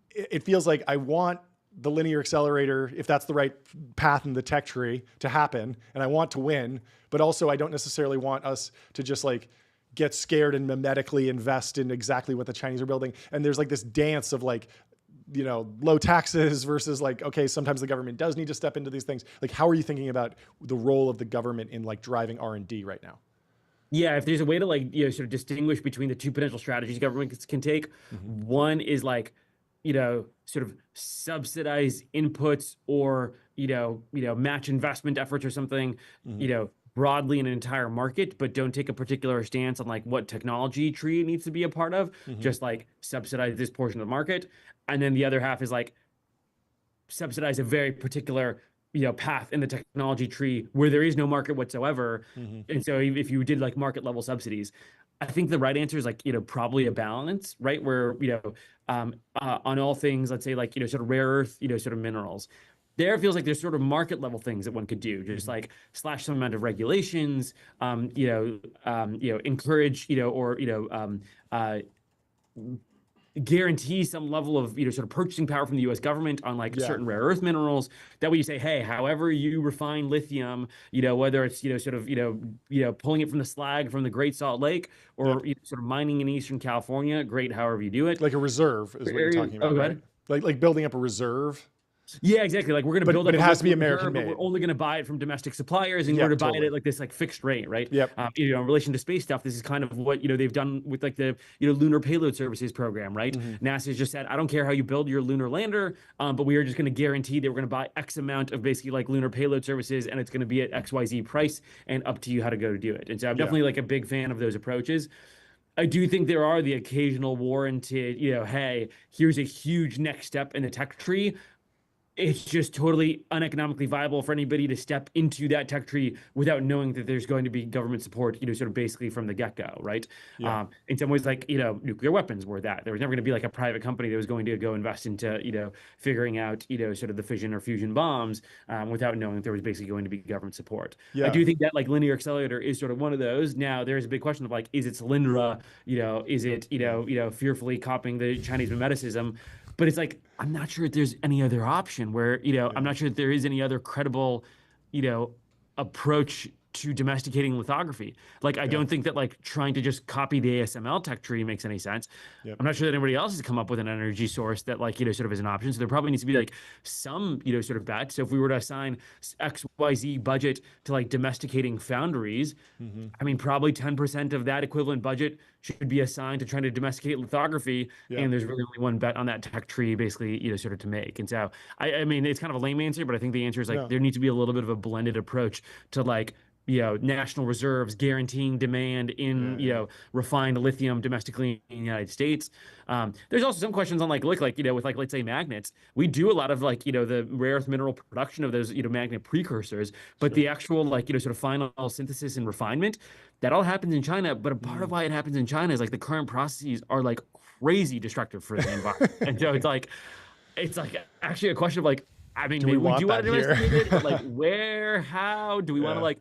it feels like I want the linear accelerator, if that's the right path in the tech tree, to happen, and I want to win, but also I don't necessarily want us to just like get scared and mimetically invest in exactly what the Chinese are building. And there's like this dance of like, low taxes versus like, okay, sometimes the government does need to step into these things. Like, how are you thinking about the role of the government in like driving R&D right now? Yeah, if there's a way to like, sort of distinguish between the two potential strategies governments can take, one is like, sort of subsidize inputs or, match investment efforts or something, broadly in an entire market, but don't take a particular stance on like what technology tree it needs to be a part of, just like subsidize this portion of the market. And then the other half is like subsidize a very particular path in the technology tree where there is no market whatsoever. And so if you did like market level subsidies, I think the right answer is like, probably a balance, right? Where, on all things, let's say like, sort of rare earth, sort of minerals. There it feels like there's sort of market level things that one could do, just like slash some amount of regulations, encourage, or, guarantee some level of sort of purchasing power from the U.S. government on like certain rare earth minerals. That way you say, hey, however you refine lithium, whether it's sort of pulling it from the slag from the Great Salt Lake or sort of mining in Eastern California, great, however you do it. Like a reserve is what you're talking about, right? Like building up a reserve. Yeah, exactly. Like we're going to build up, but it has to be American made. We're only going to buy it from domestic suppliers, and we're going to buy it at like this like fixed rate, right? Yep. In relation to space stuff, this is kind of what they've done with like the Lunar Payload Services program, right? NASA's just said, I don't care how you build your lunar lander, but we are just going to guarantee that we're going to buy X amount of basically like lunar payload services, and it's going to be at XYZ price, and up to you how to go to do it. And so I'm definitely like a big fan of those approaches. I do think there are the occasional warranted, hey, here's a huge next step in the tech tree. It's just totally uneconomically viable for anybody to step into that tech tree without knowing that there's going to be government support, sort of basically from the get-go, right? Yeah. In some ways, like, nuclear weapons were that. There was never going to be like a private company that was going to go invest into, figuring out, sort of the fission or fusion bombs without knowing that there was basically going to be government support. Yeah. I do think that like linear accelerator is sort of one of those. Now, there's a big question of like, is it Solyndra? Is it, fearfully copying the Chinese mimeticism? But it's like, I'm not sure if there's any other option where, I'm not sure if there is any other credible, approach to domesticating lithography. Like, I don't think that like trying to just copy the ASML tech tree makes any sense. Yep. I'm not sure that anybody else has come up with an energy source that like, sort of is an option. So there probably needs to be like some, sort of bet. So if we were to assign XYZ budget to like domesticating foundries, I mean, probably 10% of that equivalent budget should be assigned to trying to domesticate lithography, and there's really only one bet on that tech tree, basically, sort of to make. And so, I mean, it's kind of a lame answer, but I think the answer is like there needs to be a little bit of a blended approach to like national reserves guaranteeing demand in refined lithium domestically in the United States. There's also some questions on like with like let's say magnets. We do a lot of like the rare earth mineral production of those magnet precursors, but the actual like sort of final synthesis and refinement, that all happens in China. But a part of why it happens in China is like the current processes are like crazy destructive for the environment. And so it's like actually a question of like, I mean, maybe we do want to investigate it, but like where, how do we want to like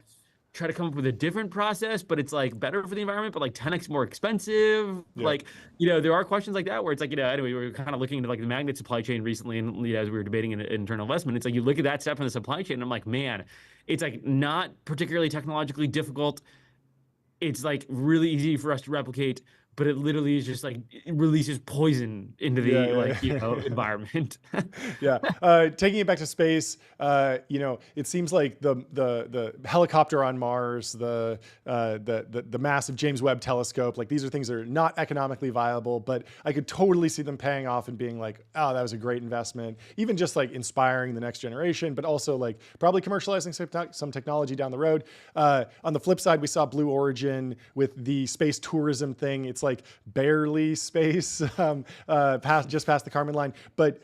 try to come up with a different process, but it's like better for the environment, but like 10x more expensive. Like, there are questions like that where it's like, anyway, we were kind of looking into like the magnet supply chain recently, and as we were debating an internal investment, it's like you look at that step in the supply chain, and I'm like, man, it's like not particularly technologically difficult. It's like really easy for us to replicate, but it literally is just like it releases poison into the environment. Taking it back to space, it seems like the helicopter on Mars, the massive James Webb telescope, like these are things that are not economically viable, but I could totally see them paying off and being like, oh, that was a great investment. Even just like inspiring the next generation, but also like probably commercializing some technology down the road. On the flip side, we saw Blue Origin with the space tourism thing. It's like barely space, just past the Kármán line. But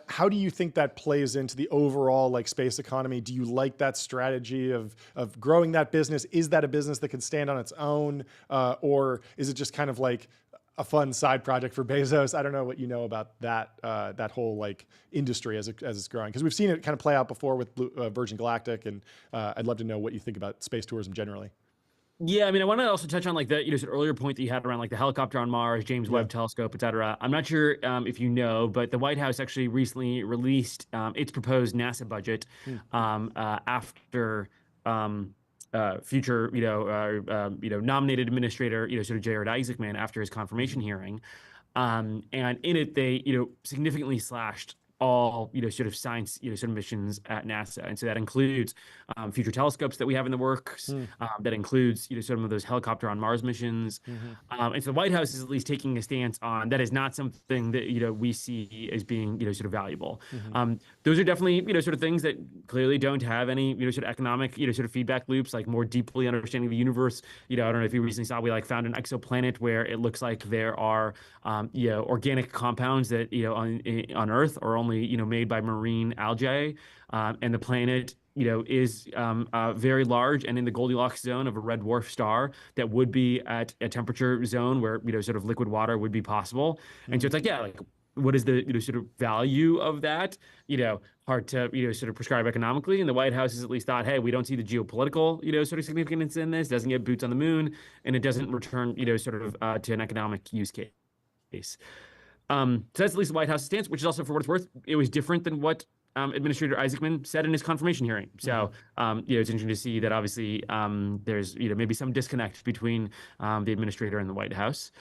how do you think that plays into the overall like space economy? Do you like that strategy of growing that business? Is that a business that can stand on its own, or is it just kind of like a fun side project for Bezos? I don't know what you know about that whole like industry as it's growing, because we've seen it kind of play out before with Virgin Galactic, and I'd love to know what you think about space tourism generally. Yeah, I mean, I want to also touch on like the sort of earlier point that you had around like the helicopter on Mars, James Webb Telescope, et cetera. I'm not sure if you know, but the White House actually recently released its proposed NASA budget after future nominated administrator sort of Jared Isaacman after his confirmation hearing, and in it they significantly slashed all sort of science sort of missions at NASA, and so that includes future telescopes that we have in the works. That includes some of those helicopter on Mars missions, and so the White House is at least taking a stance on that is not something that we see as being sort of valuable. Those are definitely sort of things that clearly don't have any sort of economic sort of feedback loops, like more deeply understanding the universe. I don't know if you recently saw, we like found an exoplanet where it looks like there are organic compounds that on Earth are only made by marine algae, and the planet is very large and in the Goldilocks zone of a red dwarf star that would be at a temperature zone where sort of liquid water would be possible. And so it's like what is the sort of value of that? Hard to sort of prescribe economically. And the White House has at least thought, hey, we don't see the geopolitical sort of significance in this. Doesn't get boots on the moon, and it doesn't return sort of to an economic use case. So that's at least the White House stance, which is also, for what it's worth, it was different than what Administrator Isaacman said in his confirmation hearing. So, it's interesting to see that obviously there's maybe some disconnect between the administrator and the White House.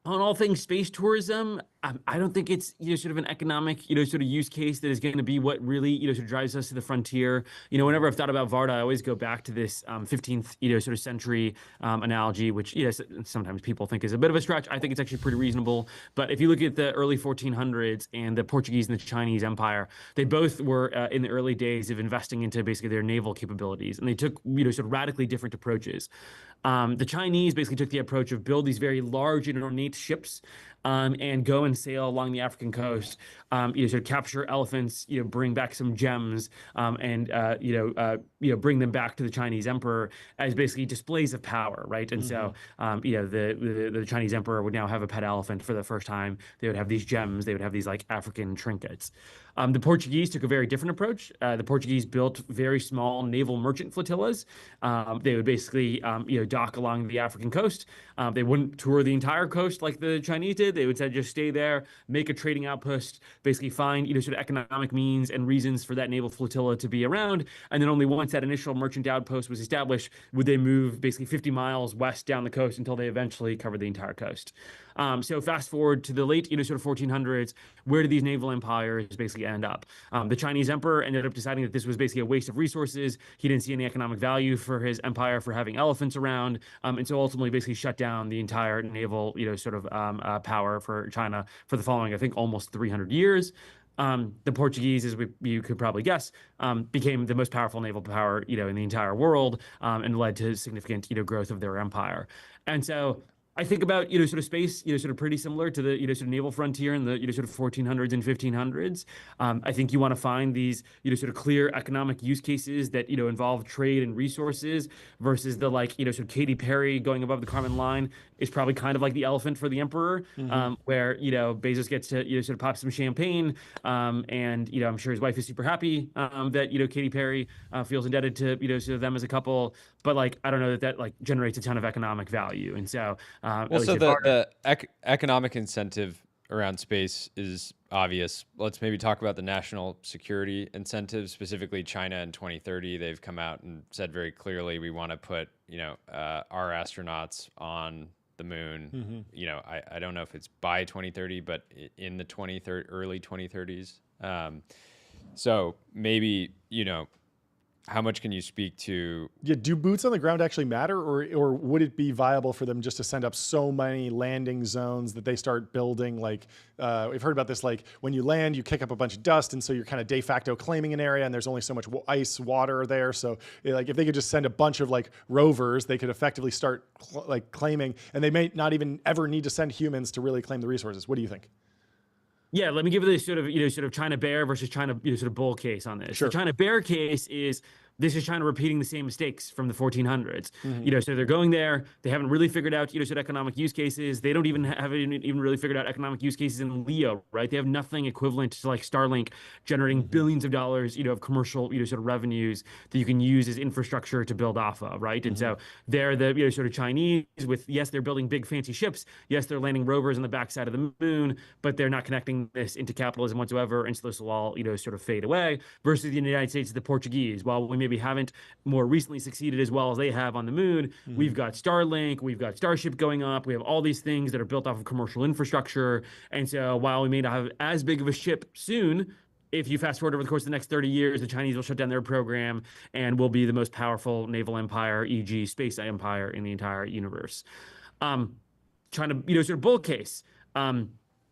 On all things space tourism, I don't think it's sort of an economic sort of use case that is going to be what really sort of drives us to the frontier. Whenever I've thought about Varda, I always go back to this 15th sort of century analogy, which sometimes people think is a bit of a stretch. I think it's actually pretty reasonable. But if you look at the early 1400s and the Portuguese and the Chinese Empire, they both were in the early days of investing into basically their naval capabilities, and they took sort of radically different approaches. The Chinese basically took the approach of build these very large and ornate ships and go and sail along the African coast, sort of capture elephants, bring back some gems, and bring them back to the Chinese emperor as basically displays of power, right? And so, the Chinese emperor would now have a pet elephant for the first time. They would have these gems. They would have these like African trinkets. The Portuguese took a very different approach. The Portuguese built very small naval merchant flotillas. They would basically, dock along the African coast. They wouldn't tour the entire coast like the Chinese did. They would say just stay there, make a trading outpost, basically find sort of economic means and reasons for that naval flotilla to be around, and then only once that initial merchant outpost was established would they move basically 50 miles west down the coast until they eventually covered the entire coast. So fast forward to the late sort of 1400s, where did these naval empires basically end up? The Chinese emperor ended up deciding that this was basically a waste of resources. He didn't see any economic value for his empire for having elephants around, and so ultimately basically shut down the entire naval sort of power for China for the following, I think, almost 300 years. The Portuguese, as you could probably guess, became the most powerful naval power, in the entire world, and led to significant, growth of their empire. And so I think about, sort of space, sort of pretty similar to the, sort of naval frontier in the, sort of 1400s and 1500s. I think you want to find these, sort of clear economic use cases that, involve trade and resources versus the sort of Katy Perry going above the Kármán line is probably kind of like the elephant for the emperor, where, Bezos gets to, sort of pop some champagne. And, I'm sure his wife is super happy that, Katy Perry feels indebted to, sort of them as a couple. But I don't know that generates a ton of economic value. And so, so the economic incentive around space is obvious. Let's maybe talk about the national security incentive, specifically China in 2030. They've come out and said very clearly, we want to put, our astronauts on the moon. I don't know if it's by 2030, but in the early 2030s. So maybe, how much can you speak to? Yeah, do boots on the ground actually matter, or would it be viable for them just to send up so many landing zones that they start building? We've heard about this. When you land, you kick up a bunch of dust, and so you're kind of de facto claiming an area, and there's only so much ice, water there. So if they could just send a bunch of rovers, they could effectively start claiming, and they may not even ever need to send humans to really claim the resources. What do you think? Yeah, let me give you the sort of China bear versus China sort of bull case on this. Sure. The China bear case is this is China repeating the same mistakes from the 1400s. So they're going there. They haven't really figured out sort of economic use cases. They don't even really figured out economic use cases in LEO, right? They have nothing equivalent to Starlink generating billions of dollars, of commercial sort of revenues that you can use as infrastructure to build off of, right? And so they're the sort of Chinese with, yes, they're building big fancy ships. Yes, they're landing rovers on the backside of the moon, but they're not connecting this into capitalism whatsoever. And so this will all sort of fade away. Versus the United States, the Portuguese. While we maybe haven't more recently succeeded as well as they have on the moon, we've got Starlink, we've got Starship going up, we have all these things that are built off of commercial infrastructure. And so while we may not have as big of a ship soon, if you fast forward over the course of the next 30 years, the Chinese will shut down their program and will be the most powerful naval empire, e.g. space empire in the entire universe. China, sort of bull case.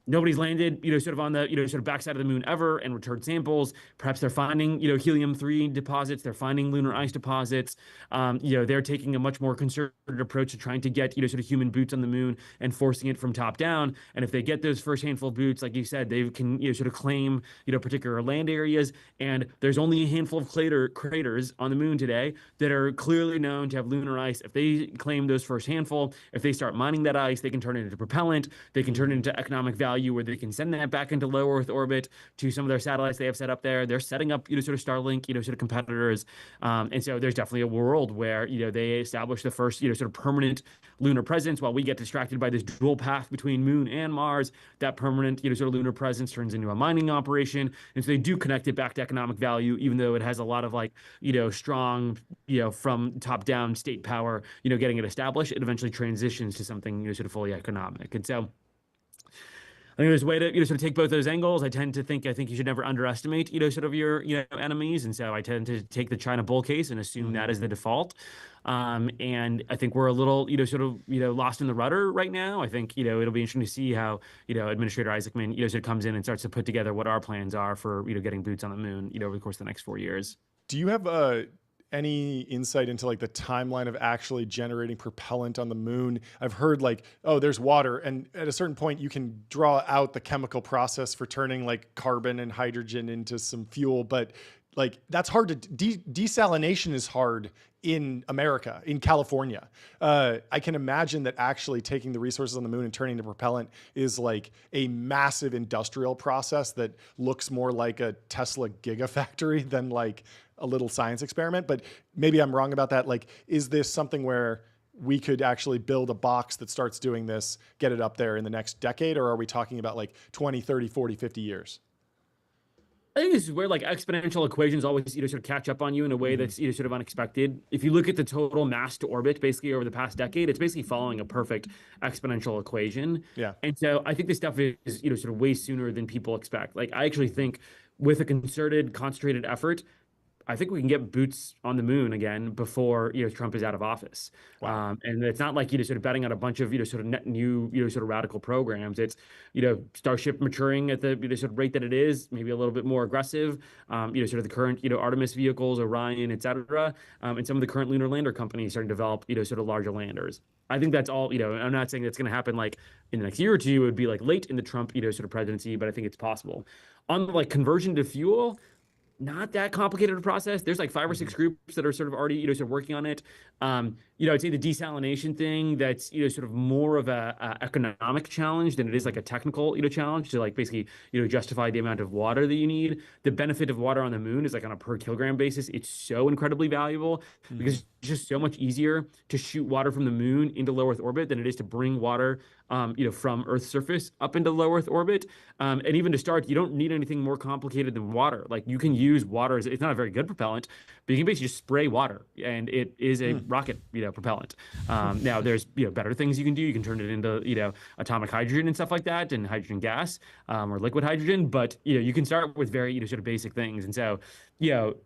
Nobody's landed, sort of on the, sort of backside of the moon ever and returned samples. Perhaps they're finding, helium-3 deposits. They're finding lunar ice deposits. They're taking a much more concerted approach to trying to get, sort of human boots on the moon and forcing it from top down. And if they get those first handful of boots, like you said, they can, sort of claim, particular land areas. And there's only a handful of craters on the moon today that are clearly known to have lunar ice. If they claim those first handful, if they start mining that ice, they can turn it into propellant. They can turn it into economic value where they can send that back into low Earth orbit to some of their satellites they have set up there. They're setting up, sort of Starlink, sort of competitors. And so there's definitely a world where, they establish the first, sort of permanent lunar presence while we get distracted by this dual path between moon and Mars. That permanent, sort of lunar presence turns into a mining operation. And so they do connect it back to economic value, even though it has a lot of strong, from top down state power, getting it established. It eventually transitions to something, sort of fully economic. And so I think there's a way to sort of take both those angles. I think you should never underestimate sort of your enemies, and so I tend to take the China bull case and assume that is the default. And I think we're a little sort of lost in the rudder right now. I think it'll be interesting to see how Administrator Isaacman sort of comes in and starts to put together what our plans are for getting boots on the moon over the course of the next 4 years. Do you have any insight into the timeline of actually generating propellant on the moon? I've heard there's water, and at a certain point you can draw out the chemical process for turning carbon and hydrogen into some fuel, but that's hard to desalination is hard in America, in California. I can imagine that actually taking the resources on the moon and turning to propellant is a massive industrial process that looks more like a Tesla gigafactory than a little science experiment. But maybe I'm wrong about that. Is this something where we could actually build a box that starts doing this, get it up there in the next decade? Or are we talking about like 20, 30, 40, 50 years? I think this is where like exponential equations always, sort of catch up on you in a way that's, sort of unexpected. If you look at the total mass to orbit, basically over the past decade, it's basically following a perfect exponential equation. Yeah. And so I think this stuff is, sort of way sooner than people expect. Like, I actually think with a concerted, concentrated effort, I think we can get boots on the moon again before Trump is out of office. Wow. And it's not like sort of betting on a bunch of sort of net new sort of radical programs. It's Starship maturing at the sort of rate that it is, maybe a little bit more aggressive. Sort of the current Artemis vehicles, Orion, et cetera, and some of the current lunar lander companies starting to develop sort of larger landers. I think that's all. I'm not saying that's going to happen like in the next year or two. It would be like late in the Trump sort of presidency, but I think it's possible. On the like conversion to fuel, not that complicated a process. There's like 5 or 6 groups that are sort of already, sort of working on it. I'd say the desalination thing, that's, sort of more of a economic challenge than it is like a technical, challenge to like basically, justify the amount of water that you need. The benefit of water on the moon is like on a per kilogram basis. It's so incredibly valuable because it's just so much easier to shoot water from the moon into low Earth orbit than it is to bring water, from Earth's surface up into low Earth orbit. And even to start, you don't need anything more complicated than water. Like, you can use water as, it's not a very good propellant, but you can basically just spray water and it is a rocket, propellant. Now there's, better things you can do. You can turn it into, atomic hydrogen and stuff like that, and hydrogen gas, or liquid hydrogen. But, you can start with very, sort of basic things. And so,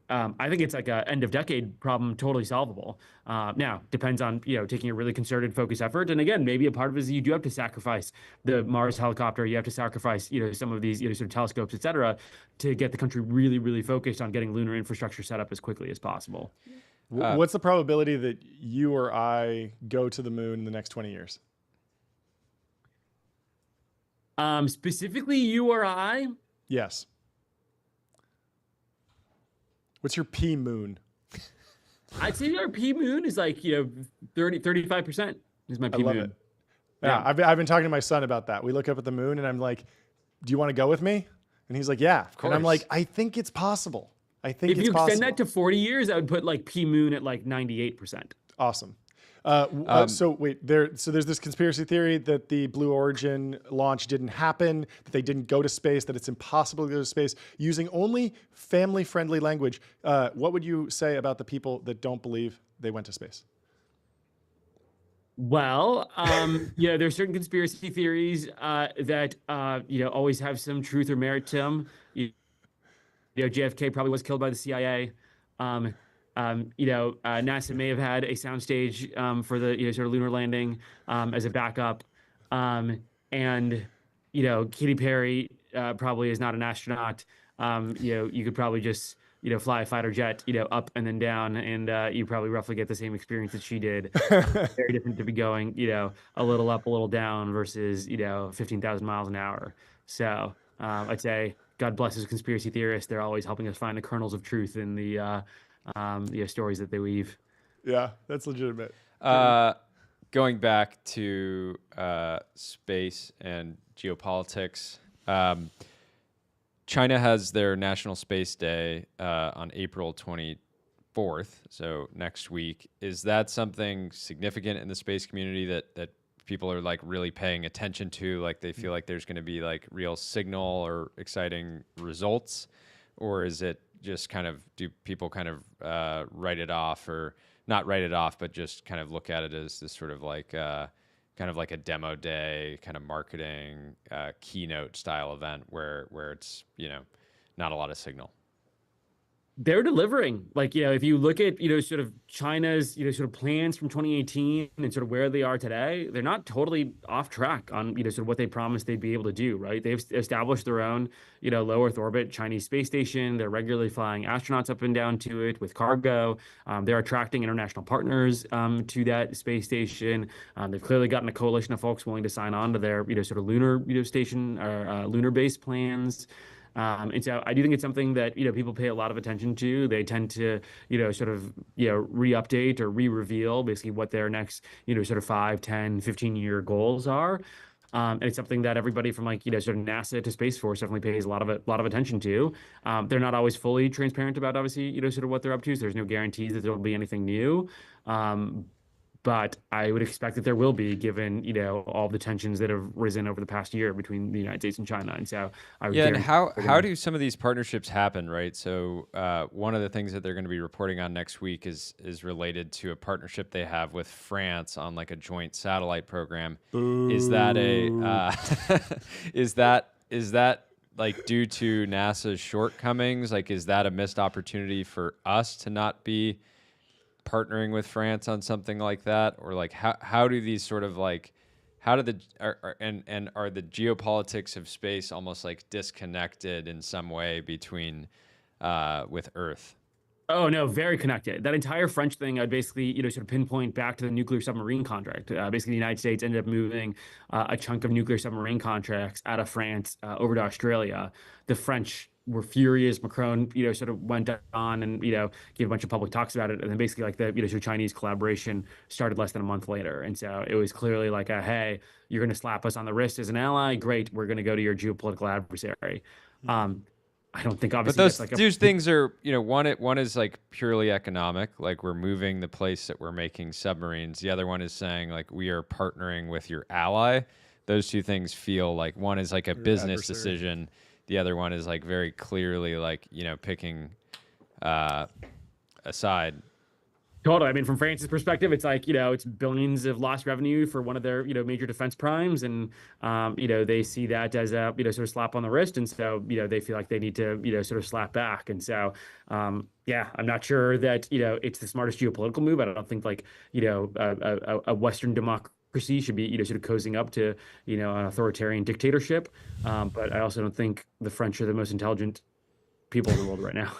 I think it's like a end of decade problem, totally solvable. Now depends on, taking a really concerted focus effort. And again, maybe a part of it is you do have to sacrifice the Mars helicopter. You have to sacrifice, some of these, sort of telescopes, et cetera, to get the country really, really focused on getting lunar infrastructure set up as quickly as possible. What's the probability that you or I go to the moon in the next 20 years? Specifically you or I? Yes. What's your P moon? I'd say our P moon is like, 35% is my P moon. I love it. Yeah, I've been talking to my son about that. We look up at the moon and I'm like, do you want to go with me? And he's like, yeah. Of course. And I'm like, I think it's possible. I think if it's you possible. extend that to 40 years, I would put like P moon at like 98%. Awesome. So wait, so there's this conspiracy theory that the Blue Origin launch didn't happen, that they didn't go to space, that it's impossible to go to space, using only family-friendly language. What would you say about the people that don't believe they went to space? Well, there's certain conspiracy theories that always have some truth or merit to them. JFK probably was killed by the CIA. NASA may have had a soundstage for the sort of lunar landing as a backup, and Katy Perry probably is not an astronaut. You could probably just fly a fighter jet up and then down, and you probably roughly get the same experience that she did. Very different to be going a little up, a little down versus 15,000 miles an hour. So I'd say God bless his conspiracy theorists. They're always helping us find the kernels of truth in the stories that they weave. Yeah, that's legitimate. Going back to space and geopolitics, China has their National Space Day on April 24th, so next week. Is that something significant in the space community that people are like really paying attention to? Like, they feel like there's going to be like real signal or exciting results? Or is it just kind of, do people kind of write it off, or not write it off, but just kind of look at it as this sort of like kind of like a demo day, kind of marketing keynote style event where it's not a lot of signal? They're delivering. Like, if you look at, sort of China's, sort of plans from 2018 and sort of where they are today, they're not totally off track on, sort of what they promised they'd be able to do, right? They've established their own, low Earth orbit Chinese space station. They're regularly flying astronauts up and down to it with cargo. They're attracting international partners to that space station. They've clearly gotten a coalition of folks willing to sign on to their, sort of lunar, station or lunar base plans. And so I do think it's something that, people pay a lot of attention to. They tend to, sort of, re-update or re-reveal basically what their next, sort of 5, 10, 15-year goals are. And it's something that everybody from like, sort of NASA to Space Force definitely pays a lot of attention to. They're not always fully transparent about, obviously, sort of what they're up to. So there's no guarantees that there'll be anything new. but I would expect that there will be, given all the tensions that have risen over the past year between the United States and China. And so I would and how do some of these partnerships happen, right? So one of the things that they're going to be reporting on next week is related to a partnership they have with France on like a joint satellite program. Boo. Is that is that like due to NASA's shortcomings? Like, is that a missed opportunity for us to not be partnering with France on something like that? Or like how do these sort of like, how do the are the geopolitics of space almost like disconnected in some way between with Earth? Oh no, very connected. That entire French thing, I'd basically, sort of pinpoint back to the nuclear submarine contract. Basically, the United States ended up moving a chunk of nuclear submarine contracts out of France over to Australia. The French were furious. Macron, sort of went on and, gave a bunch of public talks about it. And then basically like the, sort of Chinese collaboration started less than a month later. And so it was clearly like, hey, you're going to slap us on the wrist as an ally. Great. We're going to go to your geopolitical adversary. I don't think obviously but those things are, one is like purely economic, like we're moving the place that we're making submarines. The other one is saying like we are partnering with your ally. Those two things feel like one is like a business decision. The other one is like very clearly like, picking a side. Totally. I mean, from France's perspective, it's like, it's billions of lost revenue for one of their, major defense primes. And, they see that as a, sort of slap on the wrist. And so, they feel like they need to, sort of slap back. And so, yeah, I'm not sure that, it's the smartest geopolitical move. I don't think like, a Western democracy should be, sort of cozying up to, an authoritarian dictatorship. But I also don't think the French are the most intelligent people in the world right now.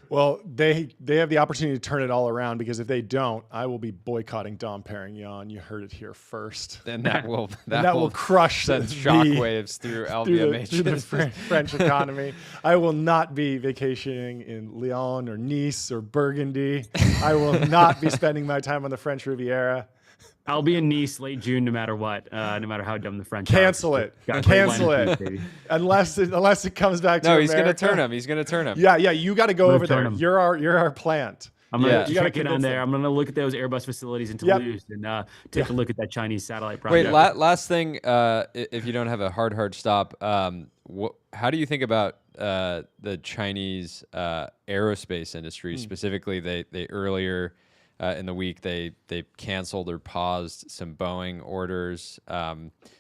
Well, they have the opportunity to turn it all around, because if they don't, I will be boycotting Dom Perignon. You heard it here first. Then that will crush send shockwaves through LVMH, through the French economy. I will not be vacationing in Lyon or Nice or Burgundy. I will not be spending my time on the French Riviera. I'll be in Nice late June, no matter what, no matter how dumb the French Cancel are. it. Unless it comes back to No, America. He's going to turn him. Yeah, you got to go over there. You're our plant. I'm going to check it on there. I'm going to look at those Airbus facilities in Toulouse and take a look at that Chinese satellite project. Wait, last thing, if you don't have a hard stop, how do you think about the Chinese aerospace industry? Specifically, they earlier in the week, they canceled or paused some Boeing orders.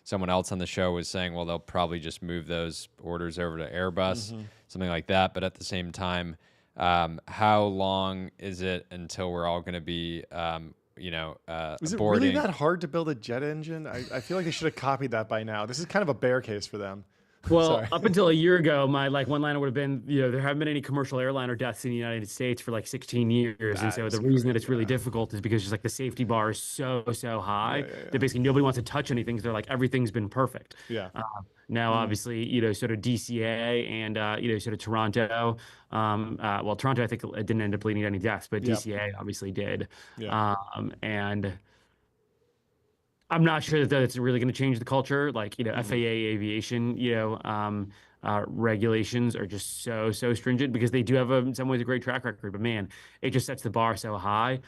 Someone else on the show was saying, well, they'll probably just move those orders over to Airbus, something like that. But at the same time, how long is it until we're all going to be, is it really that hard to build a jet engine? I feel like they should have copied that by now. This is kind of a bear case for them. Well, up until a year ago, my one liner would have been, there haven't been any commercial airliner deaths in the United States for like 16 years. And so the reason that it's really difficult is because just like the safety bar is so high that basically nobody wants to touch anything. So they're like, everything's been perfect. Yeah. Now, obviously, sort of DCA and, sort of Toronto. Well, Toronto, I think it didn't end up leading to any deaths, but DCA obviously did. Yeah. And I'm not sure that that's really going to change the culture. Like, FAA aviation, regulations are just so stringent, because they do have in some ways a great track record. But man, it just sets the bar so high.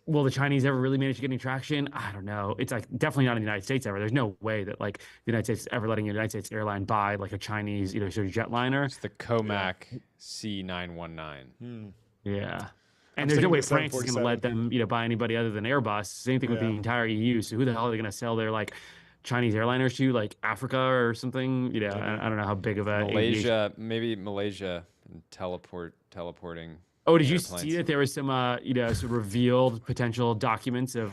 Will the Chinese ever really manage to get any traction? I don't know. It's like definitely not in the United States ever. There's no way that like the United States is ever letting a United States airline buy like a Chinese, sort of jetliner. It's the Comac C919. Yeah. And there's no way France is going to let them, buy anybody other than Airbus. Same thing with the entire EU. So who the hell are they going to sell their like Chinese airliners to, like Africa or something? I don't know how big of a maybe Malaysia, and teleporting. Oh, did you see that there was some, sort of revealed potential documents of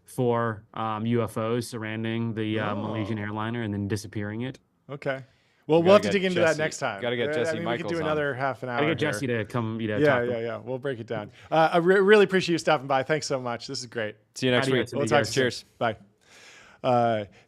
4 UFOs surrounding the Malaysian airliner and then disappearing it? Okay. Well, we'll have to dig into that next time. Got to get Jesse Michaels. We could do another half an hour. I get Jesse to come, Yeah. We'll break it down. I really appreciate you stopping by. Thanks so much. This is great. See you next week. We'll talk. Cheers. Bye.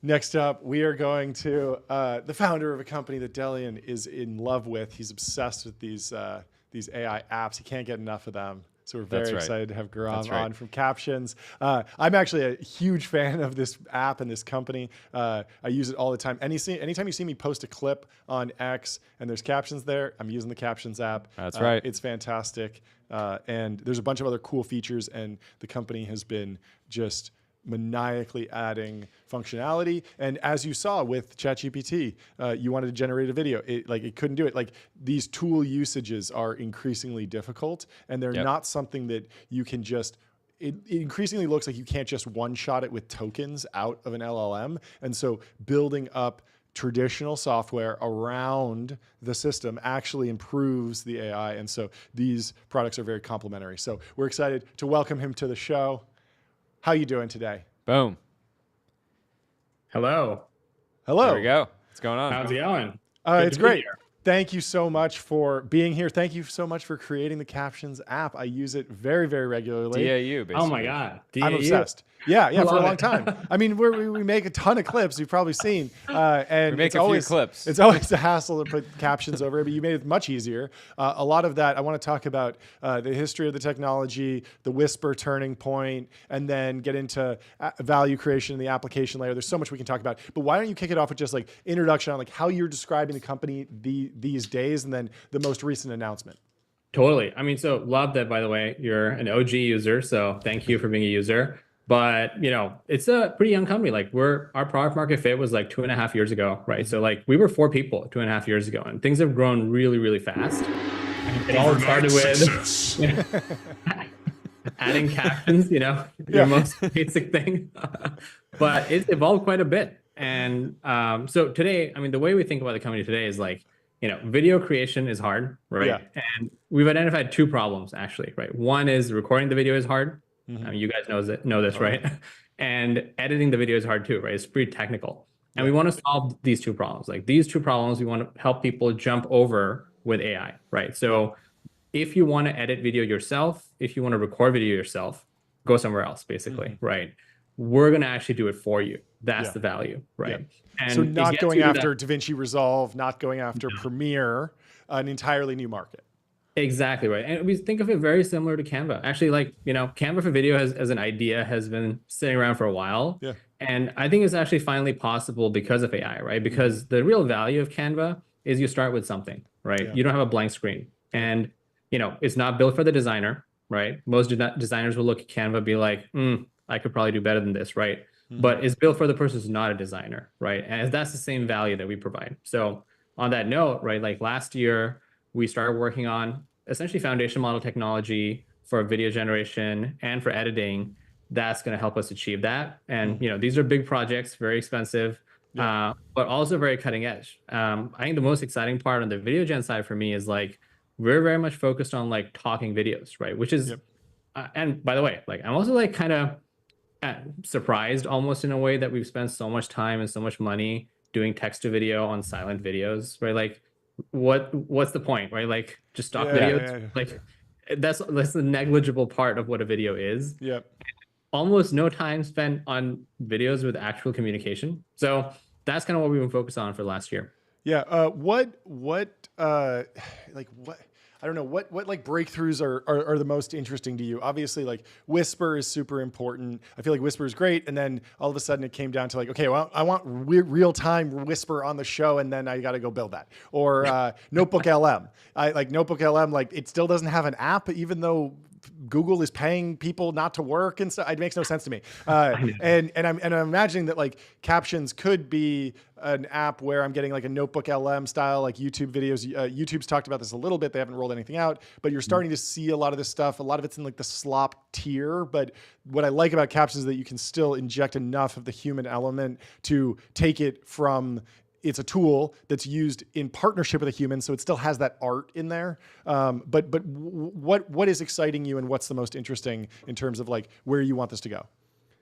Next up, we are going to the founder of a company that Delian is in love with. He's obsessed with these AI apps. He can't get enough of them. So we're very excited to have Gaurav on from Captions. I'm actually a huge fan of this app and this company. I use it all the time. Anytime you see me post a clip on X and there's Captions there, I'm using the Captions app. That's right. It's fantastic. And there's a bunch of other cool features, and the company has been just maniacally adding functionality. And as you saw with ChatGPT, you wanted to generate a video, it couldn't do it. Like, these tool usages are increasingly difficult, and they're not something that you can just, it increasingly looks like you can't just one-shot it with tokens out of an LLM. And so building up traditional software around the system actually improves the AI. And so these products are very complementary. So we're excited to welcome him to the show. How you doing today? Boom. Hello. There we go. What's going on? How's it going? It's great. Thank you so much for being here. Thank you so much for creating the Captions app. I use it very, very regularly. DAU, basically. Oh my God. DAU. I'm obsessed. Yeah, for a long time. I mean, we make a ton of clips. You've probably seen. And we make few clips. It's always a hassle to put captions over it, but you made it much easier. A lot of that, I want to talk about the history of the technology, the Whisper turning point, and then get into value creation in the application layer. There's so much we can talk about. But why don't you kick it off with just like introduction on like how you're describing the company these days, and then the most recent announcement. Totally. I mean, so love that, by the way, you're an OG user. So thank you for being a user. But, it's a pretty young company. Like our product market fit was like 2.5 years ago, right? So like we were 4 people 2.5 years ago, and things have grown really, really fast. It all started with adding captions, your most basic thing. But it's evolved quite a bit. And so today, I mean, the way we think about the company today is like, video creation is hard, right? Yeah. And we've identified 2 problems actually, right? One is recording the video is hard. Mm-hmm. I mean, you guys know this, right? And editing the video is hard too, right? It's pretty technical. And we want to solve these 2 problems. Like these 2 problems, we want to help people jump over with AI, right? So if you want to edit video yourself, if you want to record video yourself, go somewhere else, basically, right? We're going to actually do it for you. That's the value, right? Yeah. And so not going after DaVinci Resolve, not going after Premiere, an entirely new market. Exactly right. And we think of it very similar to Canva. Actually, like, Canva for video as an idea has been sitting around for a while. Yeah. And I think it's actually finally possible because of AI, right? Because the real value of Canva is you start with something, right? Yeah. You don't have a blank screen. And, it's not built for the designer, right? Most designers will look at Canva and be like, I could probably do better than this, right? Mm-hmm. But it's built for the person who's not a designer, right? And that's the same value that we provide. So on that note, right, like last year, we started working on essentially foundation model technology for video generation and for editing. That's going to help us achieve that. And, these are big projects, very expensive, but also very cutting edge. I think the most exciting part on the video gen side for me is like, we're very much focused on like talking videos, right? Which is, and by the way, like I'm also like kind of surprised almost in a way that we've spent so much time and so much money doing text to video on silent videos, right? Like, what's the point, right? Like just stock videos. Like that's the negligible part of what a video is. Almost no time spent on videos with actual communication. So that's kind of what we've been focused on for the last year. I don't know, what like breakthroughs are the most interesting to you? Obviously, like Whisper is super important. I feel like Whisper is great. And then all of a sudden it came down to like, okay, well, I want real-time Whisper on the show, and then I got to go build that. Or Notebook LM. Notebook LM, like it still doesn't have an app, even though Google is paying people not to work and stuff. It makes no sense to me. And I'm imagining that like Captions could be an app where I'm getting like a Notebook LM style, like YouTube videos. YouTube's talked about this a little bit. They haven't rolled anything out, but you're starting to see a lot of this stuff. A lot of it's in like the slop tier. But what I like about Captions is that you can still inject enough of the human element to take it from, it's a tool that's used in partnership with a human, so it still has that art in there. But what is exciting you, and what's the most interesting in terms of like where you want this to go?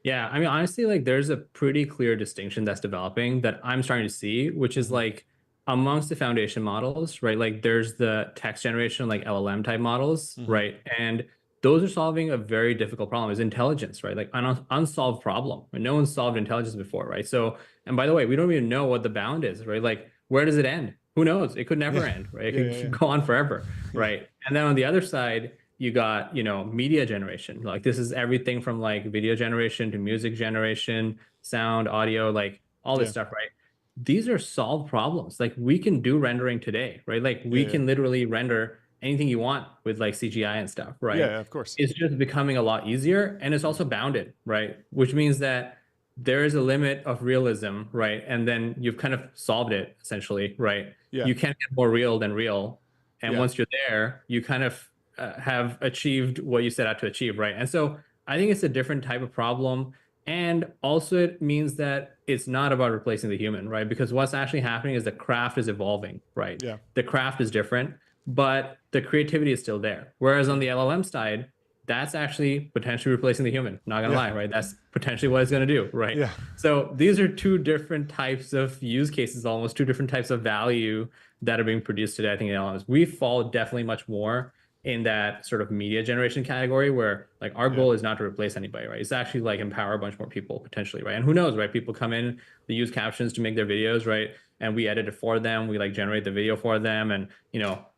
Yeah, I mean, honestly, like there's a pretty clear distinction that's developing that I'm starting to see, which is like amongst the foundation models, right? Like there's the text generation, like LLM type models, right? And those are solving a very difficult problem, is intelligence, right? Like an unsolved problem. No one's solved intelligence before, right? So, and by the way, we don't even know what the bound is, right? Like, where does it end? Who knows? It could never end, right? It could go on forever, right? And then on the other side, you got, media generation. Like this is everything from like video generation to music generation, sound, audio, like all this stuff, right? These are solved problems. Like we can do rendering today, right? Like we can literally render anything you want with like CGI and stuff, right? Yeah, of course. It's just becoming a lot easier, and it's also bounded, right? Which means that there is a limit of realism, right? And then you've kind of solved it essentially, right? Yeah. You can't get more real than real. And once you're there, you kind of have achieved what you set out to achieve, right? And so I think it's a different type of problem. And also it means that it's not about replacing the human, right? Because what's actually happening is the craft is evolving, right? Yeah. The craft is different, but the creativity is still there. Whereas on the LLM side, that's actually potentially replacing the human. Not gonna lie, right? That's potentially what it's gonna do, right? Yeah. So these are two different types of use cases, almost two different types of value that are being produced today. I think in LLMs, we fall definitely much more in that sort of media generation category where like our goal is not to replace anybody, right? It's actually like empower a bunch more people potentially, right? And who knows, right? People come in, they use captions to make their videos, right? And we edit it for them. We like generate the video for them, and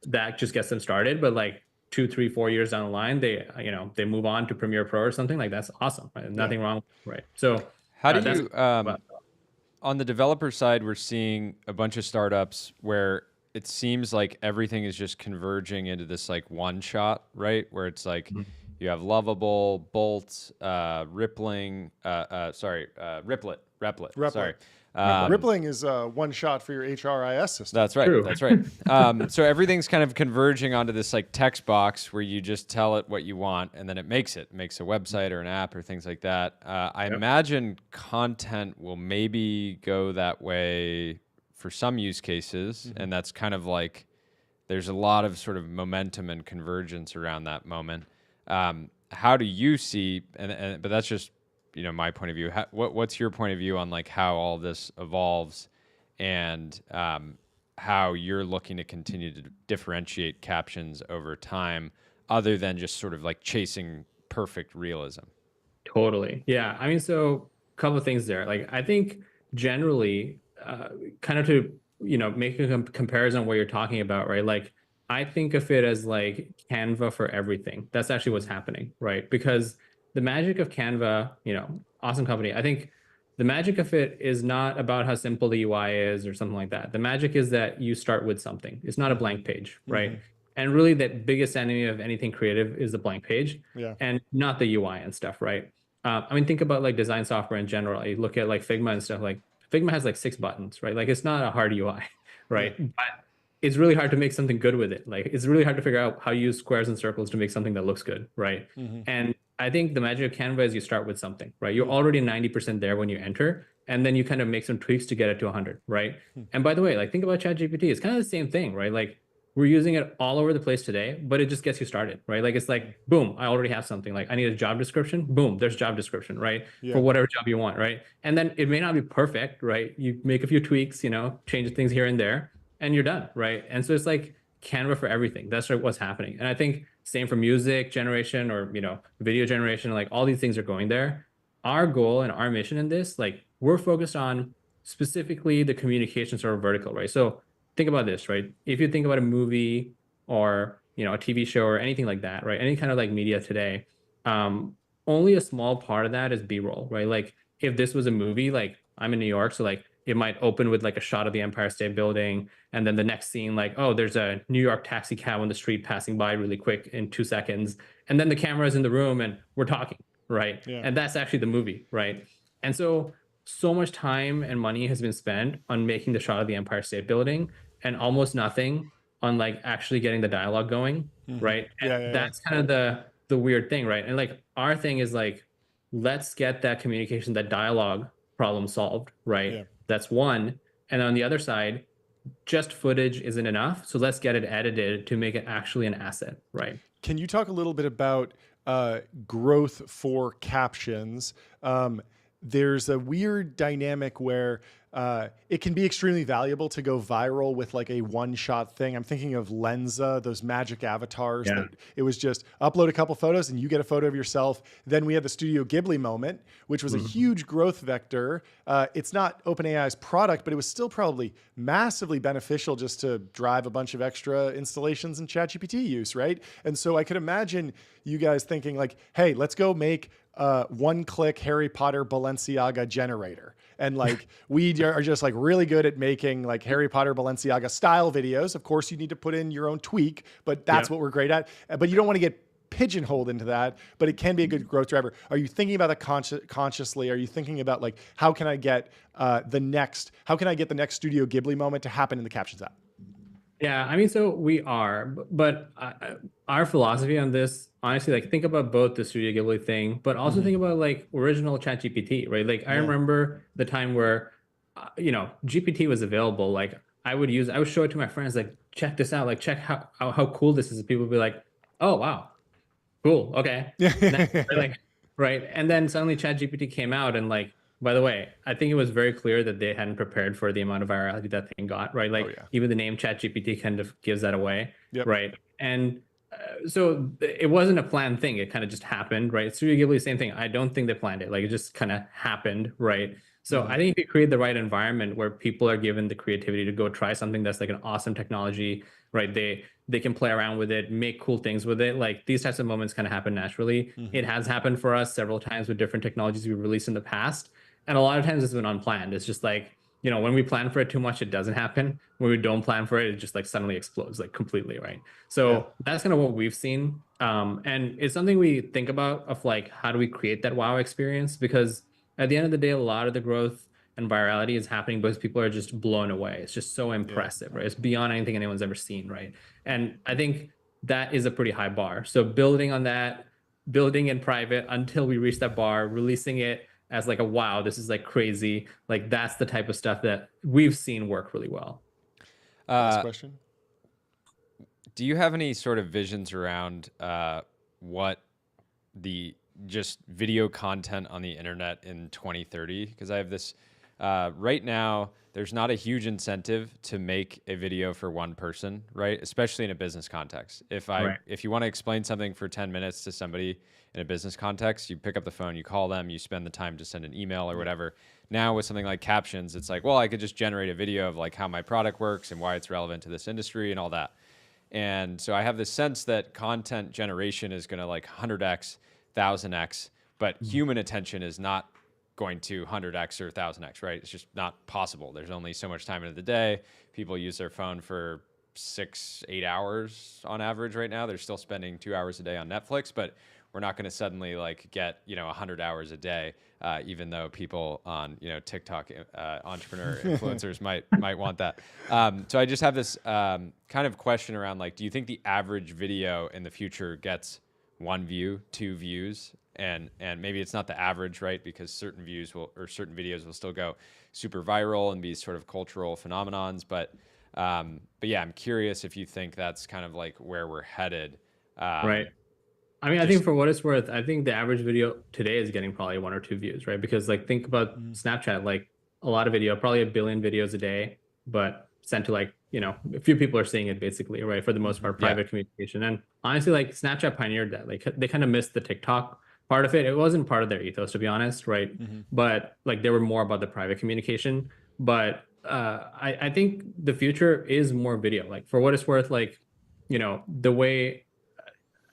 that just gets them started. But like 2, 3, 4 years down the line, they move on to Premiere Pro or something. Like that's awesome, right? Nothing wrong, right? So how do you on the developer side, we're seeing a bunch of startups where it seems like everything is just converging into this like one shot, right? Where it's like you have Lovable, Bolt, Rippling, Replit. Sorry. Rippling is one shot for your HRIS system. That's right. True. That's right. So everything's kind of converging onto this like text box where you just tell it what you want, and then it makes a website or an app or things like that. I imagine content will maybe go that way for some use cases, and that's kind of like there's a lot of sort of momentum and convergence around that moment. How do you see? But that's just my point of view. What's your point of view on like how all this evolves, and how you're looking to continue to differentiate captions over time, other than just sort of like chasing perfect realism? Totally. Yeah. I mean, so a couple of things there. Like I think generally, kind of to make a comparison on what you're talking about, right? Like I think of it as like Canva for everything. That's actually what's happening, right? Because the magic of Canva, awesome company. I think the magic of it is not about how simple the UI is or something like that. The magic is that you start with something. It's not a blank page, right? And really the biggest enemy of anything creative is the blank page, and not the UI and stuff, right? I mean, think about like design software in general. You look at like Figma and stuff. Like Figma has like 6 buttons, right? Like it's not a hard UI, right? But it's really hard to make something good with it. Like it's really hard to figure out how to use squares and circles to make something that looks good, right? And I think the magic of Canva is you start with something, right? You're already 90% there when you enter, and then you kind of make some tweaks to get it to 100, right? And by the way, like think about ChatGPT. It's kind of the same thing, right? Like we're using it all over the place today, but it just gets you started, right? Like it's like, boom, I already have something. Like I need a job description. Boom, there's job description, right? For whatever job you want, right? And then it may not be perfect, right? You make a few tweaks, change things here and there, and you're done, right? And so it's like Canva for everything. That's what's happening. And I think same for music generation or, video generation, like all these things are going there. Our goal and our mission in this, like we're focused on specifically the communication sort of vertical, right? So think about this, right? If you think about a movie or, a TV show or anything like that, right? Any kind of like media today, only a small part of that is B-roll, right? Like if this was a movie, like I'm in New York, so like it might open with like a shot of the Empire State Building, and then the next scene, like, oh, there's a New York taxi cab on the street passing by really quick in 2 seconds, and then the camera is in the room and we're talking, right? And that's actually the movie, right? And so much time and money has been spent on making the shot of the Empire State Building, and almost nothing on like actually getting the dialogue going, right? And that's kind of the weird thing, right? And like our thing is like, let's get that communication, that dialogue problem solved, right? That's one. And on the other side, just footage isn't enough. So let's get it edited to make it actually an asset, right? Can you talk a little bit about growth for captions? There's a weird dynamic where it can be extremely valuable to go viral with like a one-shot thing. I'm thinking of Lensa, those magic avatars. Yeah. That it was just upload a couple photos and you get a photo of yourself. Then we had the Studio Ghibli moment, which was a huge growth vector. It's not OpenAI's product, but it was still probably massively beneficial just to drive a bunch of extra installations and ChatGPT use, right? And so I could imagine you guys thinking like, hey, let's go make one-click Harry Potter Balenciaga generator. And like, we are just like really good at making like Harry Potter Balenciaga style videos. Of course, you need to put in your own tweak, but that's what we're great at. But you don't want to get pigeonholed into that, but it can be a good growth driver. Are you thinking about that consciously? Are you thinking about like, how can I get the next Studio Ghibli moment to happen in the Captions app? Yeah, I mean, so we are, but our philosophy on this, honestly, like think about both the Studio Ghibli thing, but also think about like original ChatGPT, right? Like I remember the time where, GPT was available. Like I would show it to my friends, like check this out, like check how cool this is. And people would be like, oh wow, cool, okay, like right. And then suddenly ChatGPT came out, and like, by the way, I think it was very clear that they hadn't prepared for the amount of virality that thing got, right? Like even the name ChatGPT kind of gives that away, right? And so it wasn't a planned thing. It kind of just happened, right? Studio Ghibli, same thing. I don't think they planned it. Like it just kind of happened, right? So I think if you create the right environment where people are given the creativity to go try something that's like an awesome technology, right? They can play around with it, make cool things with it. Like these types of moments kind of happen naturally. It has happened for us several times with different technologies we've released in the past. And a lot of times it's been unplanned. It's just like, when we plan for it too much, it doesn't happen. When we don't plan for it, it just like suddenly explodes like completely, right? So that's kind of what we've seen. And it's something we think about of like, how do we create that wow experience? Because at the end of the day, a lot of the growth and virality is happening because people are just blown away. It's just so impressive, right? It's beyond anything anyone's ever seen, right? And I think that is a pretty high bar. So building on that, building in private until we reach that bar, releasing it as like a wow, this is like crazy. Like that's the type of stuff that we've seen work really well. Last question. Do you have any sort of visions around what the just video content on the internet in 2030? Because I have this right now, there's not a huge incentive to make a video for one person, right? Especially in a business context. If you want to explain something for 10 minutes to somebody in a business context, you pick up the phone, you call them, you spend the time to send an email or whatever. Now with something like Captions, it's like, well, I could just generate a video of like how my product works and why it's relevant to this industry and all that. And so I have this sense that content generation is going to like 100x, 1000x, but human attention is not going to 100x or 1000x, right? It's just not possible. There's only so much time in the day. People use their phone for 6-8 hours on average right now. They're still spending 2 hours a day on Netflix, but we're not going to suddenly like get 100 hours a day, even though people on TikTok entrepreneur influencers might want that. So I just have this kind of question around like, do you think the average video in the future gets 1 view, 2 views? And maybe it's not the average, right? Because certain certain videos will still go super viral and be sort of cultural phenomenons. But yeah, I'm curious if you think that's kind of like where we're headed. Right. I mean, I think for what it's worth, I think the average video today is getting probably 1 or 2 views, right? Because like think about Snapchat, like a lot of video, probably 1 billion videos a day, but sent to like, a few people are seeing it basically, right? For the most part, private communication. And honestly, like Snapchat pioneered that. Like they kind of missed the TikTok part of it. It wasn't part of their ethos, to be honest, right? But like they were more about the private communication. But I think the future is more video. Like for what it's worth, like, the way,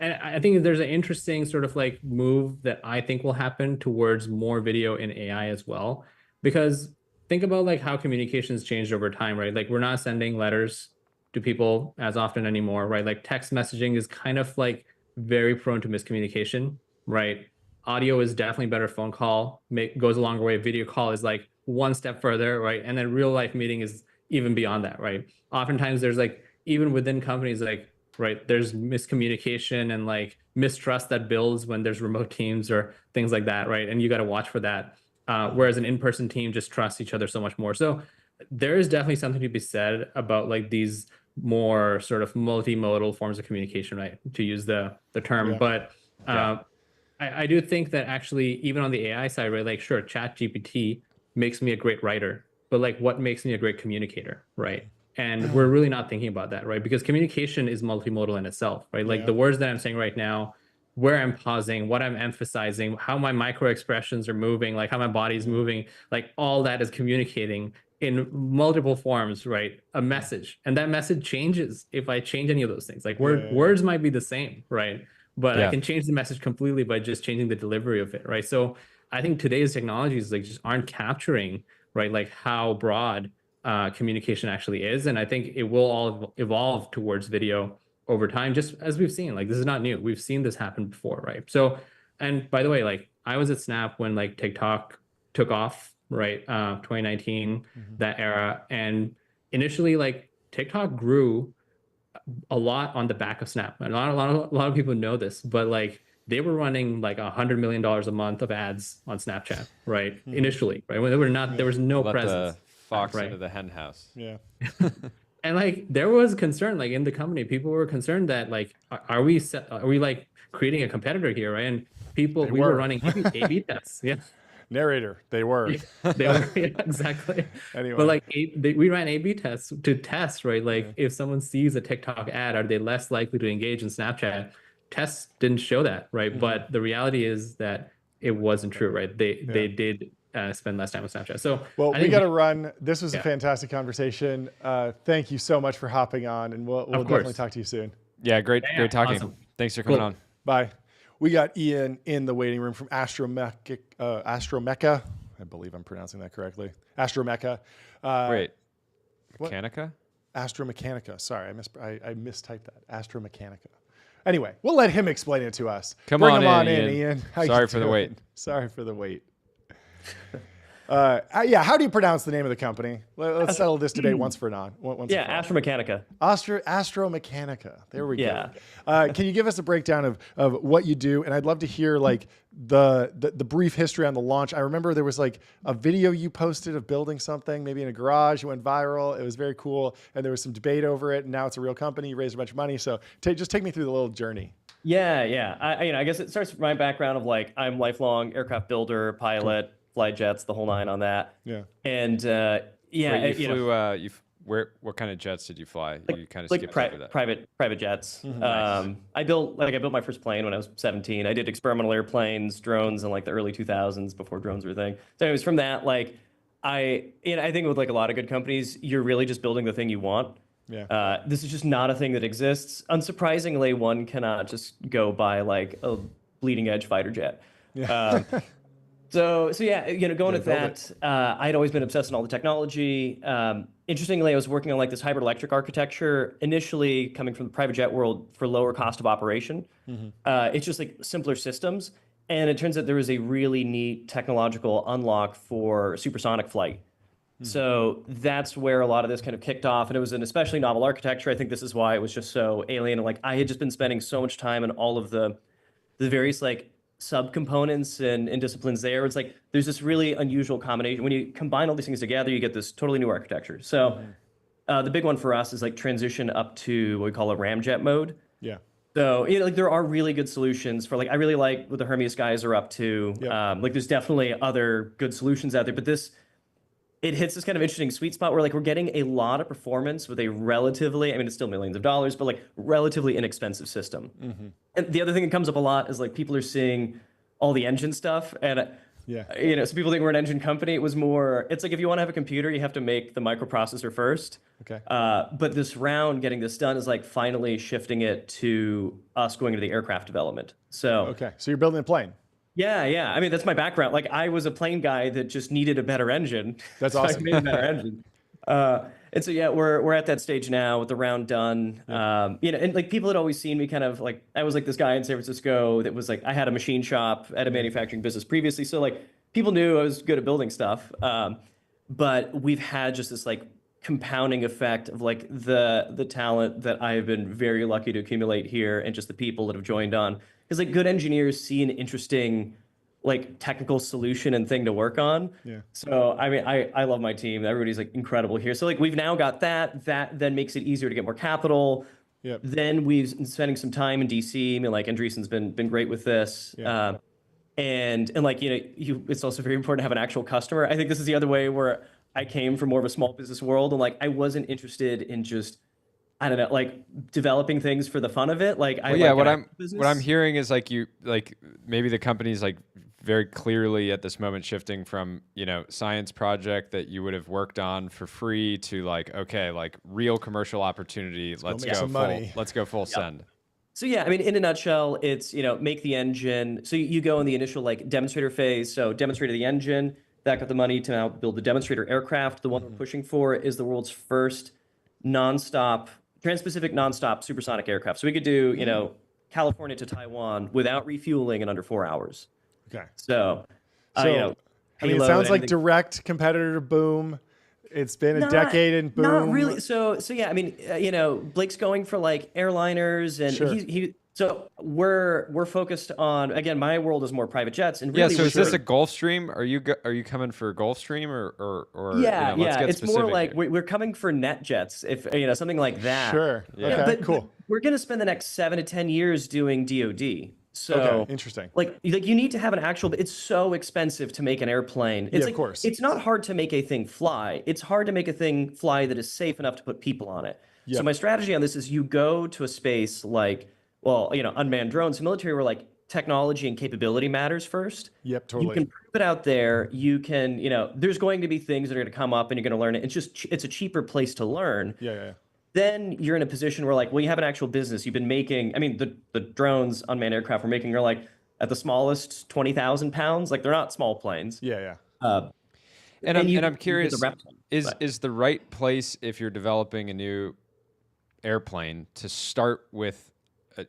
and I think there's an interesting sort of like move that I think will happen towards more video in AI as well. Because think about like how communications changed over time, right? Like we're not sending letters to people as often anymore, right? Like text messaging is kind of like very prone to miscommunication, right? Audio is definitely better. Phone call goes a longer way. Video call is like one step further, right? And then real life meeting is even beyond that, right? Oftentimes there's like, even within companies, like, right, there's miscommunication and like mistrust that builds when there's remote teams or things like that, right? And you got to watch for that. Whereas an in-person team just trusts each other so much more. So there is definitely something to be said about like these more sort of multimodal forms of communication, right? To use the term, but I do think that actually, even on the AI side, right? Like, sure, ChatGPT makes me a great writer, but like what makes me a great communicator, right? And we're really not thinking about that, right? Because communication is multimodal in itself, right? Like the words that I'm saying right now, where I'm pausing, what I'm emphasizing, how my micro expressions are moving, like how my body's moving, like all that is communicating in multiple forms, right? A message. And that message changes if I change any of those things. Like words might be the same, right? But I can change the message completely by just changing the delivery of it, right? So I think today's technologies like just aren't capturing, right, like how broad communication actually is. And I think it will all evolve towards video over time, just as we've seen. Like, this is not new. We've seen this happen before, right? So, and by the way, like I was at Snap when like TikTok took off, right? 2019, that era. And initially, like TikTok grew a lot on the back of Snap. And a lot of people know this, but like they were running like $100 million a month of ads on Snapchat, right? Initially, right? When they were not, there was no presence. Fox into the hen house. Yeah. And like there was concern, like in the company, people were concerned that like, are we like creating a competitor here, right? And we were running A/B tests. Yeah. Narrator, they were. They were, yeah, exactly. Anyway. But like we ran A/B tests to test, right? Like if someone sees a TikTok ad, are they less likely to engage in Snapchat? Tests didn't show that, right? But the reality is that it wasn't true, right? They did spend less time on Snapchat. So well, we got to run. This was a fantastic conversation. Thank you so much for hopping on, and we'll definitely talk to you soon. Yeah, great talking. Awesome. Thanks for coming on. Bye. We got Ian in the waiting room from Astromecca. I believe I'm pronouncing that correctly. Astromecca. Wait, Mechanica? Astromechanica. Sorry, I mistyped that. Astromechanica. Anyway, we'll let him explain it to us. Bring him on in, Ian. Sorry for the wait. Sorry for the wait. How do you pronounce the name of the company? Let's settle this debate once for all. Astromechanica. Astromechanica. There we go. Can you give us a breakdown of what you do? And I'd love to hear like the brief history on the launch. I remember there was like a video you posted of building something, maybe in a garage. It went viral. It was very cool, and there was some debate over it. And now it's a real company. You raised a bunch of money. So just take me through the little journey. Yeah. I guess it starts with my background of like I'm lifelong aircraft builder, pilot. Fly jets, the whole nine on that. Yeah. And Wait, you flew. What kind of jets did you fly? You kind of skipped over that. Private jets. Nice. I built my first plane when I was 17. I did experimental airplanes, drones in like the early 2000s before drones were a thing. So anyways, from that, like I think with like a lot of good companies, you're really just building the thing you want. Yeah. This is just not a thing that exists. Unsurprisingly, one cannot just go buy like a bleeding edge fighter jet. Yeah. So yeah, going with that, I'd always been obsessed with all the technology. Interestingly, I was working on like this hybrid electric architecture, initially coming from the private jet world for lower cost of operation. It's just like simpler systems. And it turns out there was a really neat technological unlock for supersonic flight. So that's where a lot of this kind of kicked off. And it was an especially novel architecture. I think this is why it was just so alien. And like I had just been spending so much time in all of the various like subcomponents and disciplines there. It's like there's this really unusual combination. When you combine all these things together, you get this totally new architecture. So the big one for us is like transition up to what we call a ramjet mode. Yeah. So like there are really good solutions for like I really like what the Hermes guys are up to. Like there's definitely other good solutions out there, but it hits this kind of interesting sweet spot where like we're getting a lot of performance with a relatively, I mean, it's still millions of dollars, but like relatively inexpensive system. And the other thing that comes up a lot is like people are seeing all the engine stuff. And, so people think we're an engine company. It was more, it's like if you want to have a computer, you have to make the microprocessor first. Okay. But this round getting this done is like finally shifting it to us going into the aircraft development. So, okay. So you're building a plane. Yeah. I mean, that's my background. Like, I was a plane guy that just needed a better engine. That's so awesome. I made a better engine. And so, yeah, we're at that stage now with the round done. And like people had always seen me kind of like, I was like this guy in San Francisco that was like, I had a machine shop at a manufacturing business previously. So like people knew I was good at building stuff. But we've had just this like compounding effect of like the talent that I have been very lucky to accumulate here and just the people that have joined on. Because like good engineers see an interesting like technical solution and thing to work on. Yeah. So I mean, I love my team. Everybody's like incredible here. So like we've now got that then makes it easier to get more capital. Yep. Then we've been spending some time in DC. I mean, like Andreessen's been great with this. Yeah. And like, it's also very important to have an actual customer. I think this is the other way where I came from more of a small business world, and like I wasn't interested in just, I don't know, like developing things for the fun of it. Like what I'm hearing is like maybe the company's like very clearly at this moment shifting from, you know, science project that you would have worked on for free to like, okay, like real commercial opportunity. Let's go full send. So yeah, I mean, in a nutshell, it's, you know, make the engine. So you go in the initial like demonstrator phase. So demonstrator the engine, that got the money to now build the demonstrator aircraft. The one we're pushing for is the world's first trans-Pacific nonstop supersonic aircraft. So we could do, you know, California to Taiwan without refueling in under 4 hours. Okay. So you know, I mean, it sounds like direct competitor to Boom. It's been a decade in Boom. Not really. So yeah, I mean, you know, Blake's going for like airliners, and so we're focused on, again, my world is more private jets, and really, so is this a Gulfstream? Are you coming for Gulfstream or yeah, you know, let's get it's specific more like here. we're coming for net jets, if you know, something like that. Sure. Yeah. Okay. Cool. But we're gonna spend the next 7 to 10 years doing DoD. So okay, interesting. Like you need to have an actual. It's so expensive to make an airplane. It's of course. It's not hard to make a thing fly. It's hard to make a thing fly that is safe enough to put people on it. Yep. So my strategy on this is you go to a space like, well, you know, unmanned drones, military, where like technology and capability matters first. Yep, totally. You can prove it out there. You can, you know, there's going to be things that are going to come up and you're going to learn it. It's a cheaper place to learn. Yeah. Then you're in a position where like, well, you have an actual business. You've been making, I mean, the drones, unmanned aircraft we're making are like at the smallest 20,000 pounds. Like they're not small planes. Yeah. And I'm curious, is the right place if you're developing a new airplane to start with,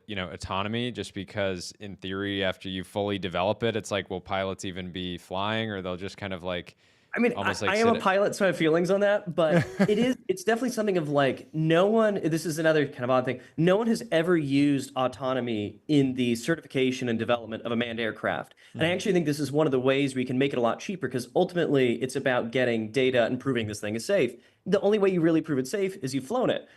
you know, autonomy, just because in theory, after you fully develop it, it's like, will pilots even be flying, or they'll just kind of like, I mean, I am a pilot, so I have feelings on that, but it's definitely something of like, this is another kind of odd thing. No one has ever used autonomy in the certification and development of a manned aircraft. And I actually think this is one of the ways we can make it a lot cheaper, because ultimately it's about getting data and proving this thing is safe. The only way you really prove it safe is you've flown it.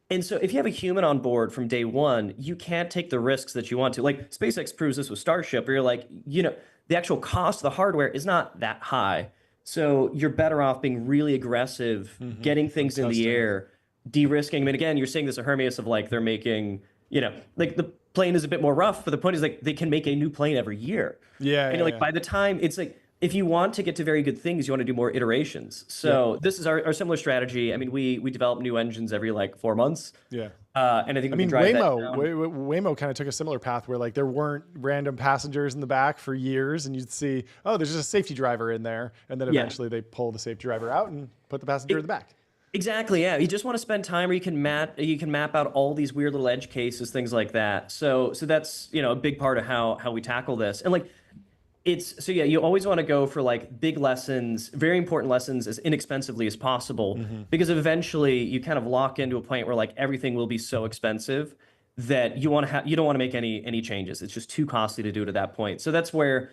And so if you have a human on board from day one, you can't take the risks that you want to. Like SpaceX proves this with Starship, where you're like, you know, the actual cost of the hardware is not that high. So you're better off being really aggressive, getting things in the air, de-risking. I mean, again, you're saying this a Hermes of like, they're making, you know, like the plane is a bit more rough, but the point is like, they can make a new plane every year. Yeah. And like, by the time it's like, if you want to get to very good things, you want to do more iterations. So this is our similar strategy. I mean, we develop new engines every like 4 months. Yeah. And I think we can drive Waymo kind of took a similar path where like there weren't random passengers in the back for years, and you'd see, oh, there's just a safety driver in there, and then eventually they pull the safety driver out and put the passenger in the back. Exactly. Yeah. You just want to spend time where you can map out all these weird little edge cases, things like that. So that's, you know, a big part of how we tackle this. And like, you always want to go for like big lessons, very important lessons, as inexpensively as possible, because eventually you kind of lock into a point where like everything will be so expensive that you don't want to make any changes. It's just too costly to do it at that point. So that's where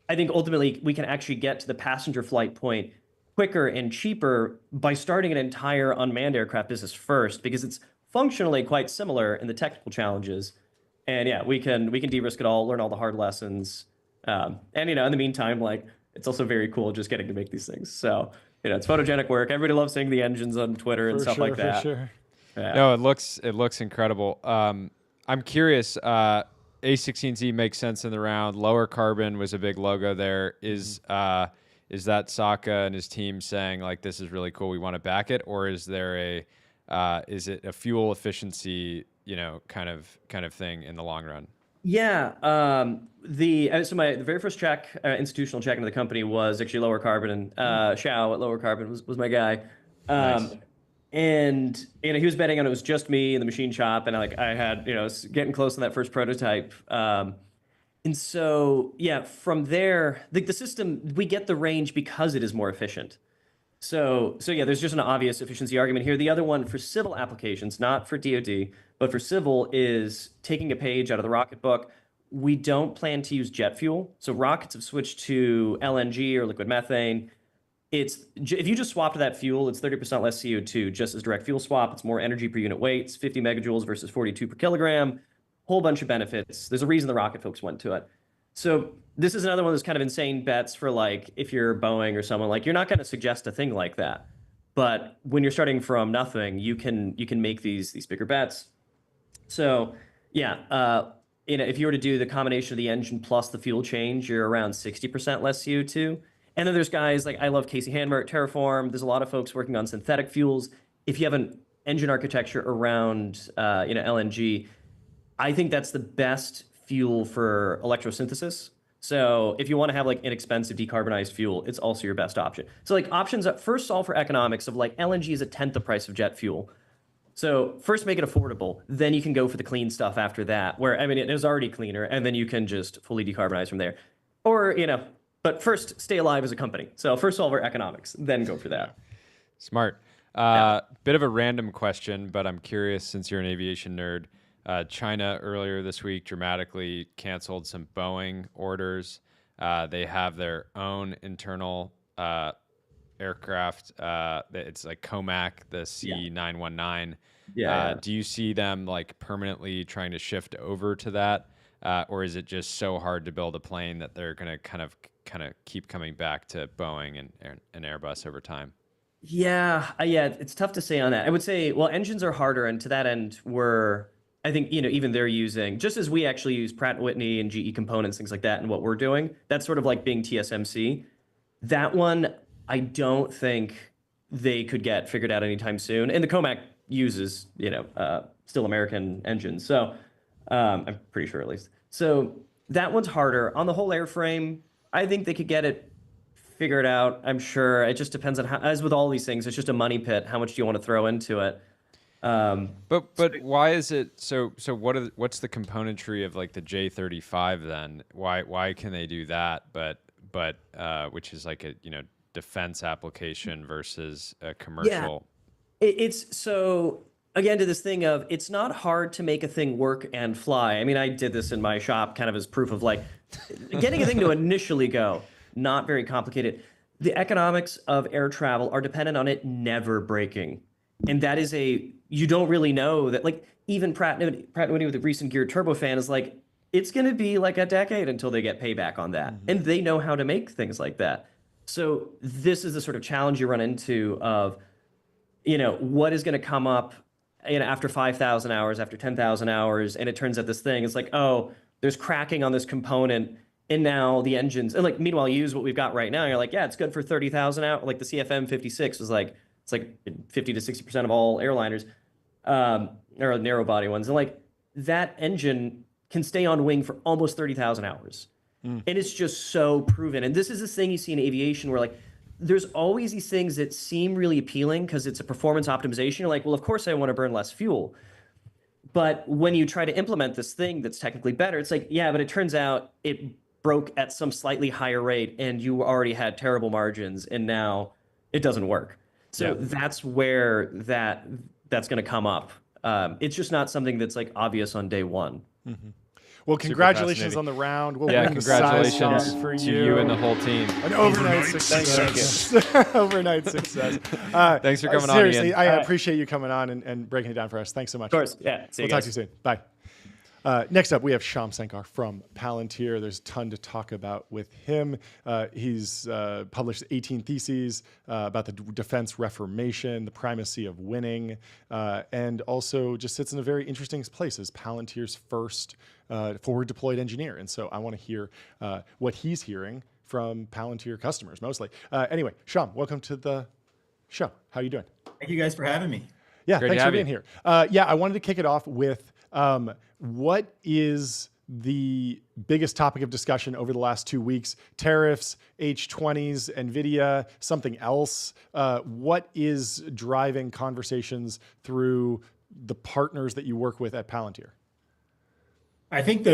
I think ultimately we can actually get to the passenger flight point quicker and cheaper by starting an entire unmanned aircraft business first, because it's functionally quite similar in the technical challenges. And yeah, we can de-risk it all, learn all the hard lessons. And, you know, in the meantime, like, it's also very cool just getting to make these things. So, you know, it's photogenic work. Everybody loves seeing the engines on Twitter and stuff like that. For sure. Yeah. No, it looks incredible. I'm curious, A16Z makes sense in the round. Lower Carbon was a big logo there. Is that Saka and his team saying like, this is really cool, we want to back it? Or is there is it a fuel efficiency, you know, kind of thing in the long run? Yeah. The very first check, institutional check into the company was actually Lower Carbon, and Xiao at Lower Carbon was my guy. Nice. And you know, he was betting on it was just me in the machine shop, and I had, you know, getting close on that first prototype. And so yeah, from there, the system, we get the range because it is more efficient. So yeah, there's just an obvious efficiency argument here. The other one for civil applications, not for DoD, but for civil, is taking a page out of the rocket book. We don't plan to use jet fuel. So rockets have switched to LNG or liquid methane. If you just swap to that fuel, it's 30% less CO2, just as direct fuel swap. It's more energy per unit weight. It's 50 megajoules versus 42 per kilogram. Whole bunch of benefits. There's a reason the rocket folks went to it. So this is another one of those kind of insane bets for like, if you're Boeing or someone, like you're not going to suggest a thing like that. But when you're starting from nothing, you can make these bigger bets. So yeah, if you were to do the combination of the engine plus the fuel change, you're around 60% less CO2. And then there's guys like, I love Casey Handmer at Terraform. There's a lot of folks working on synthetic fuels. If you have an engine architecture around LNG, I think that's the best fuel for electrosynthesis. So if you want to have like inexpensive decarbonized fuel, it's also your best option. So like options that first solve for economics of like LNG is a tenth the price of jet fuel. So first make it affordable, then you can go for the clean stuff after that, where, I mean, it is already cleaner, and then you can just fully decarbonize from there. Or, but first stay alive as a company. So first solve for economics, then go for that. Smart. Bit of a random question, but I'm curious since you're an aviation nerd. China earlier this week dramatically canceled some Boeing orders. They have their own internal aircraft. It's like COMAC, the C919. Do you see them like permanently trying to shift over to that? Or is it just so hard to build a plane that they're going to kind of keep coming back to Boeing and Airbus over time? Yeah, it's tough to say on that. I would say, well, engines are harder, and to that end, I think, even they're using, just as we actually use Pratt & Whitney and GE components, things like that, and what we're doing, that's sort of like being TSMC. That one, I don't think they could get figured out anytime soon. And the COMAC uses, still American engines. So I'm pretty sure at least. So that one's harder. On the whole airframe, I think they could get it figured out. I'm sure it just depends on how, as with all these things, it's just a money pit. How much do you want to throw into it? But why is it so what's the componentry of like the J35 then? Why can they do that but which is like a defense application versus a commercial? It's so, again, to this thing of, it's not hard to make a thing work and fly. I mean, I did this in my shop kind of as proof of like getting a thing to initially go, not very complicated. The economics of air travel are dependent on it never breaking. And that is you don't really know that, like, even Pratt & Whitney with the recent geared turbofan is like, it's going to be like a decade until they get payback on that. And they know how to make things like that. So this is the sort of challenge you run into of, what is going to come up after 5,000 hours, after 10,000 hours, and it turns out this thing is like, oh, there's cracking on this component, and now the engines, and like, meanwhile, you use what we've got right now, you're like, yeah, it's good for 30,000 hours. Like the CFM 56 was like, it's like 50 to 60% of all airliners, or narrow body ones. And like that engine can stay on wing for almost 30,000 hours. And it's just so proven. And this is this thing you see in aviation where like, there's always these things that seem really appealing because it's a performance optimization. You're like, well, of course I want to burn less fuel. But when you try to implement this thing that's technically better, it's like, yeah, but it turns out it broke at some slightly higher rate and you already had terrible margins and now it doesn't work. So that's where that's going to come up. It's just not something that's like obvious on day one. Well, congratulations on the round. We'll congratulations for to you and the whole team. An overnight success. Overnight success. Thanks for coming on, seriously, Ian. I appreciate you coming on and breaking it down for us. Thanks so much. Of course. Yeah. We'll talk to you soon. Bye. Next up, we have Shyam Sankar from Palantir. There's a ton to talk about with him. He's published 18 theses about the defense reformation, the primacy of winning, and also just sits in a very interesting place as Palantir's first forward-deployed engineer. And so I want to hear what he's hearing from Palantir customers, mostly. Anyway, Shyam, welcome to the show. How are you doing? Thank you guys for having me. Yeah, thanks for being here. I wanted to kick it off with what is the biggest topic of discussion over the last 2 weeks? Tariffs, H20s, NVIDIA, something else? What is driving conversations through the partners that you work with at Palantir? I think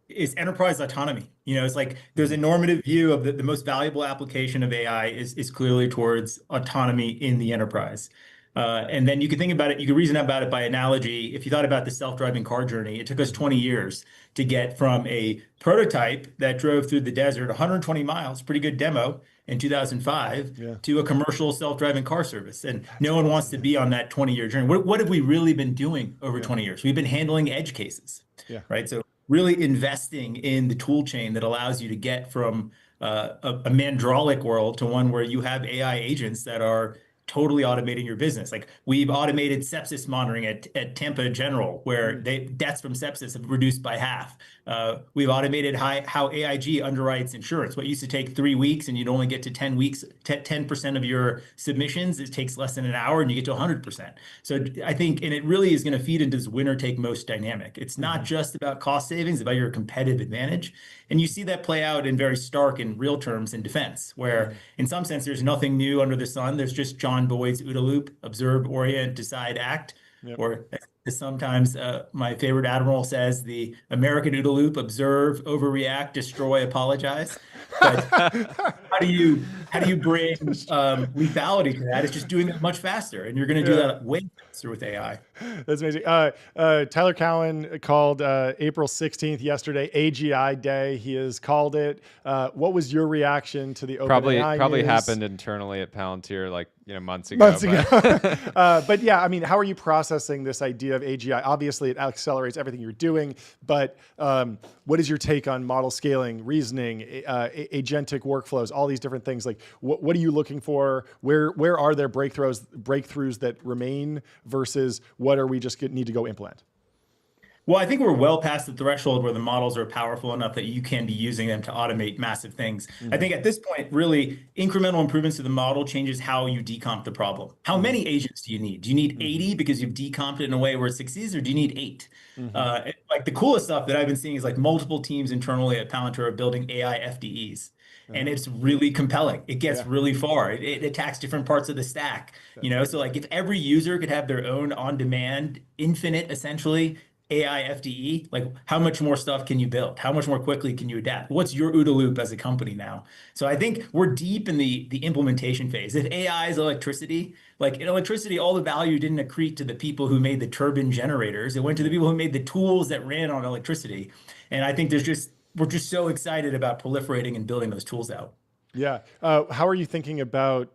is enterprise autonomy. It's like there's a normative view of the most valuable application of AI is clearly towards autonomy in the enterprise. And then you can think about it, you can reason about it by analogy. If you thought about the self-driving car journey, it took us 20 years to get from a prototype that drove through the desert 120 miles, pretty good demo in 2005, to a commercial self-driving car service. And no one wants to be on that 20-year journey. What have we really been doing over 20 years? We've been handling edge cases, right? So really investing in the tool chain that allows you to get from a Mandralic world to one where you have AI agents that are totally automating your business. Like we've automated sepsis monitoring at Tampa General, where deaths from sepsis have reduced by half. We've automated how AIG underwrites insurance. What used to take 3 weeks and you'd only get to 10 weeks, 10% of your submissions, it takes less than an hour and you get to 100%. So I think, and it really is going to feed into this winner take most dynamic. It's not just about cost savings, it's about your competitive advantage. And you see that play out in very stark and real terms in defense, where in some sense, there's nothing new under the sun. There's just John Boyd's OODA loop: observe, orient, decide, act. Or as sometimes my favorite admiral says, the American OODA loop: observe, overreact, destroy, apologize. But how do you bring lethality to that? It's just doing it much faster, and you're going to do that way faster with AI. That's amazing. Tyler Cowen called April 16th yesterday AGI Day. He has called it. What was your reaction to the OpenAI probably news? Happened internally at Palantir months ago. But yeah, I mean, how are you processing this idea of AGI? Obviously, it accelerates everything you're doing, but what is your take on model scaling, reasoning, agentic workflows, all these different things? Like, what are you looking for? Where are there breakthroughs that remain versus what are we just need to go implement? Well, I think we're well past the threshold where the models are powerful enough that you can be using them to automate massive things. I think at this point, really, incremental improvements to the model changes how you decomp the problem. How many agents do you need? Do you need 80 because you've decomped it in a way where it succeeds, or do you need 8? Like the coolest stuff that I've been seeing is like multiple teams internally at Palantir are building AI FDEs. And it's really compelling. It gets really far. It attacks different parts of the stack. So like if every user could have their own on-demand, infinite, essentially, AI FDE, like how much more stuff can you build? How much more quickly can you adapt? What's your OODA loop as a company now? So I think we're deep in the implementation phase. If AI is electricity, like in electricity, all the value didn't accrete to the people who made the turbine generators. It went to the people who made the tools that ran on electricity. And I think we're just so excited about proliferating and building those tools out. Yeah. How are you thinking about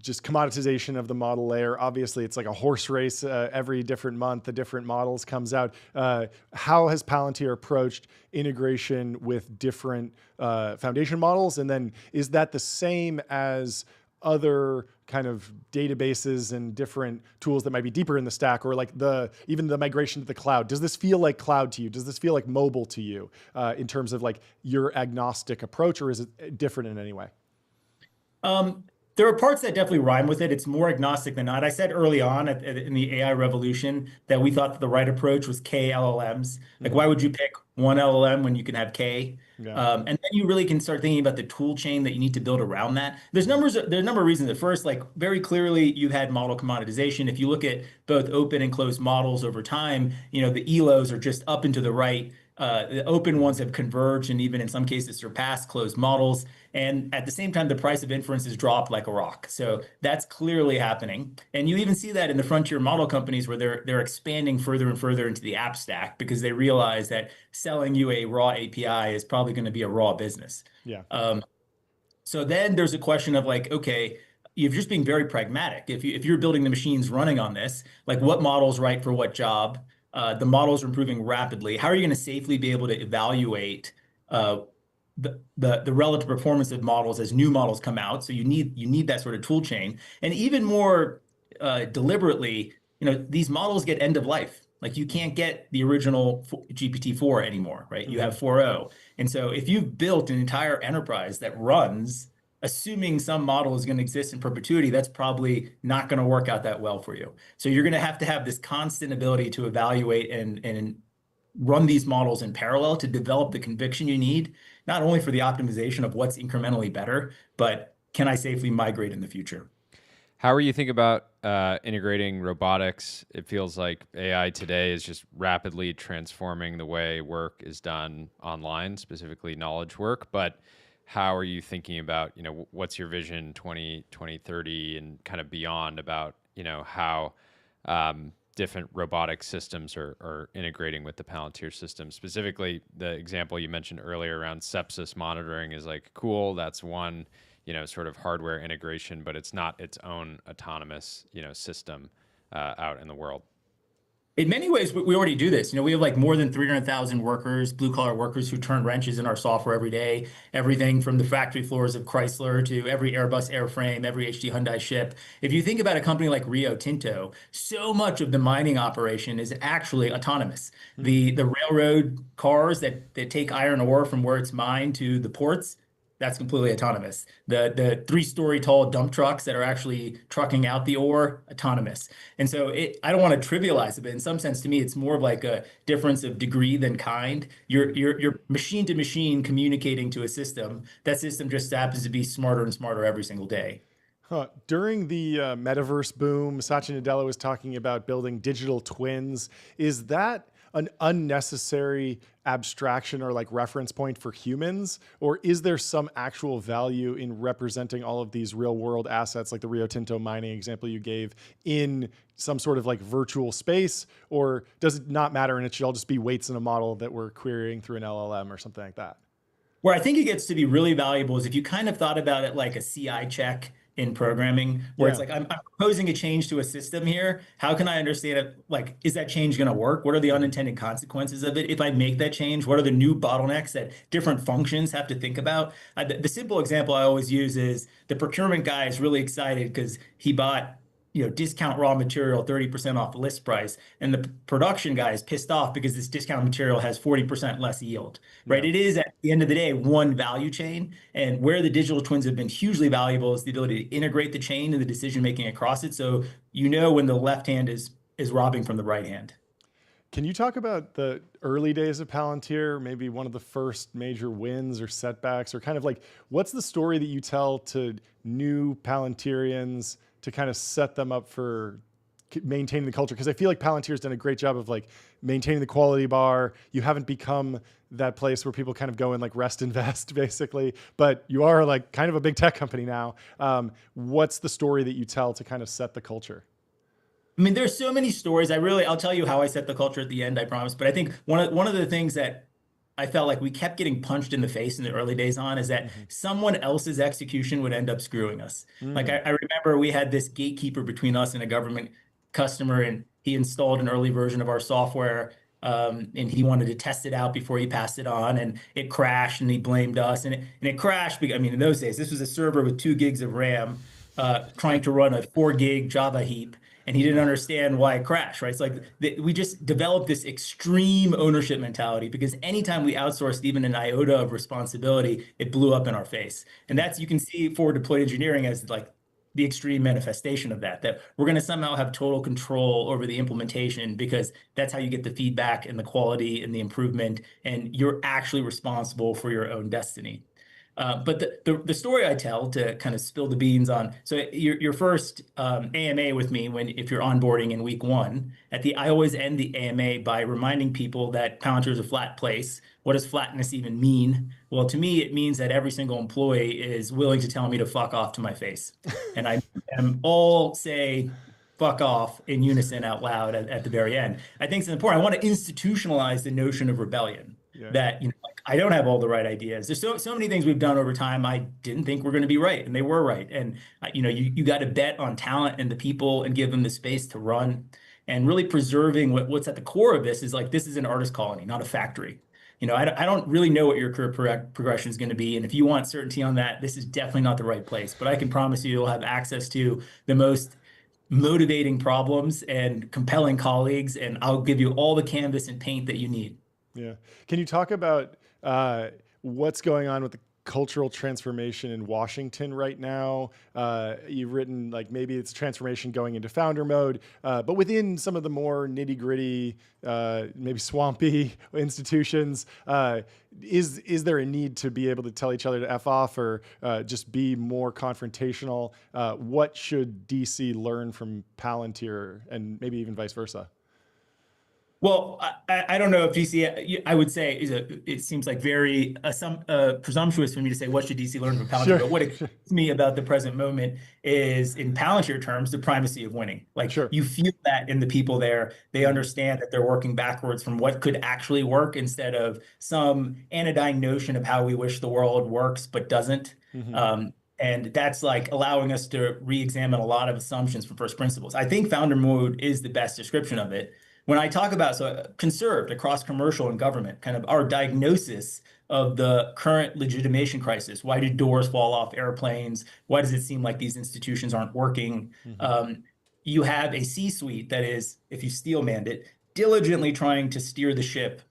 just commoditization of the model layer? Obviously, it's like a horse race. Every different month, the different models comes out. How has Palantir approached integration with different foundation models? And then is that the same as other kind of databases and different tools that might be deeper in the stack, or like even the migration to the cloud? Does this feel like cloud to you? Does this feel like mobile to you in terms of like your agnostic approach, or is it different in any way? There are parts that definitely rhyme with it. It's more agnostic than not. I said early on in the AI revolution that we thought that the right approach was K LLMs. Like, why would you pick one LLM when you can have K? And then you really can start thinking about the tool chain that you need to build around that. There's a number of reasons. At first, like very clearly, you've had model commoditization. If you look at both open and closed models over time, the ELOs are just up and to the right. The open ones have converged and even in some cases surpassed closed models. And at the same time, the price of inference has dropped like a rock. So that's clearly happening. And you even see that in the frontier model companies where they're expanding further and further into the app stack because they realize that selling you a raw API is probably going to be a raw business. So then there's a question of like, okay, you're just being very pragmatic. If you're building the machines running on this, like what model's right for what job? The models are improving rapidly. How are you going to safely be able to evaluate the relative performance of models as new models come out? So you need that sort of tool chain. And even more deliberately, these models get end of life. Like you can't get the original GPT-4 anymore, right? You have 4.0. And so if you've built an entire enterprise that runs, assuming some model is going to exist in perpetuity, that's probably not going to work out that well for you. So you're going to have this constant ability to evaluate and run these models in parallel to develop the conviction you need, not only for the optimization of what's incrementally better, but can I safely migrate in the future? How are you thinking about integrating robotics? It feels like AI today is just rapidly transforming the way work is done online, specifically knowledge work. But how are you thinking about, what's your vision 2030 and kind of beyond about, how different robotic systems are integrating with the Palantir system? Specifically, the example you mentioned earlier around sepsis monitoring is like, cool, that's one, sort of hardware integration, but it's not its own autonomous, system out in the world. In many ways, we already do this. We have like more than 300,000 workers, blue collar workers who turn wrenches in our software every day. Everything from the factory floors of Chrysler to every Airbus airframe, every HD Hyundai ship. If you think about a company like Rio Tinto, so much of the mining operation is actually autonomous. The railroad cars that take iron ore from where it's mined to the ports, that's completely autonomous. The 3-story tall dump trucks that are actually trucking out the ore, autonomous. And so I don't want to trivialize it, but in some sense, to me, it's more of like a difference of degree than kind. You're machine to machine communicating to a system. That system just happens to be smarter and smarter every single day. During the metaverse boom, Satya Nadella was talking about building digital twins. Is that an unnecessary abstraction or like reference point for humans? Or is there some actual value in representing all of these real world assets, like the Rio Tinto mining example you gave, in some sort of like virtual space? Or does it not matter and it should all just be weights in a model that we're querying through an LLM or something like that? Where I think it gets to be really valuable is if you kind of thought about it like a CI check in programming, where it's like, I'm proposing a change to a system here. How can I understand it? Like, is that change going to work? What are the unintended consequences of it? If I make that change, what are the new bottlenecks that different functions have to think about? The simple example I always use is the procurement guy is really excited because he bought discount raw material 30% off the list price. And the production guy is pissed off because this discount material has 40% less yield, right? Yeah. It is, at the end of the day, one value chain. And where the digital twins have been hugely valuable is the ability to integrate the chain and the decision-making across it. So when the left hand is robbing from the right hand. Can you talk about the early days of Palantir, maybe one of the first major wins or setbacks, or kind of like, what's the story that you tell to new Palantirians to kind of set them up for maintaining the culture? Because I feel like Palantir's done a great job of like maintaining the quality bar. You haven't become that place where people kind of go and like rest invest basically, but you are like kind of a big tech company now. What's the story that you tell to kind of set the culture? I mean, there's so many stories. I'll tell you how I set the culture at the end, I promise. But I think one of the things that I felt like we kept getting punched in the face in the early days on is that someone else's execution would end up screwing us. Like I remember we had this gatekeeper between us and a government customer, and he installed an early version of our software, and he wanted to test it out before he passed it on, and it crashed, and he blamed us, and it crashed because, I mean, in those days, this was a server with 2 gigs of RAM trying to run a 4 gig Java heap. And he didn't understand why it crashed, right? It's like we just developed this extreme ownership mentality because anytime we outsourced even an iota of responsibility, it blew up in our face. And you can see forward deployed engineering as like the extreme manifestation of that we're going to somehow have total control over the implementation because that's how you get the feedback and the quality and the improvement, and you're actually responsible for your own destiny. But the story I tell to kind of spill the beans on, so your first AMA with me, if you're onboarding in week 1, I always end the AMA by reminding people that Palantir is a flat place. What does flatness even mean? Well, to me, it means that every single employee is willing to tell me to fuck off to my face. And I am all say fuck off in unison out loud at the very end. I think it's important. I want to institutionalize the notion of rebellion. Yeah. That I don't have all the right ideas. There's so many things we've done over time I didn't think were going to be right, and they were right. And you got to bet on talent and the people and give them the space to run. And really preserving what's at the core of this is like, this is an artist colony, not a factory. I don't really know what your career progression is going to be, and if you want certainty on that, this is definitely not the right place. But I can promise you'll have access to the most motivating problems and compelling colleagues, and I'll give you all the canvas and paint that you need. Yeah. Can you talk about what's going on with the cultural transformation in Washington right now? You've written like maybe it's transformation going into founder mode, but within some of the more nitty gritty, maybe swampy institutions, is there a need to be able to tell each other to F off or just be more confrontational? What should DC learn from Palantir and maybe even vice versa? Well, I don't know if DC, I would say it seems like very presumptuous for me to say what should DC learn from Palantir. Sure. But what excites me about the present moment is, in Palantir terms, the primacy of winning. Like, sure. You feel that in the people there. They understand that they're working backwards from what could actually work instead of some anodyne notion of how we wish the world works but doesn't. Mm-hmm. And that's like allowing us to re-examine a lot of assumptions from first principles. I think founder mode is the best description of it. when I talk about conserved across commercial and government, kind of our diagnosis of the current legitimation crisis. Why do doors fall off airplanes? Why does it seem like these institutions aren't working? You have a C-suite that is, if you steel-manned it, diligently trying to steer the ship.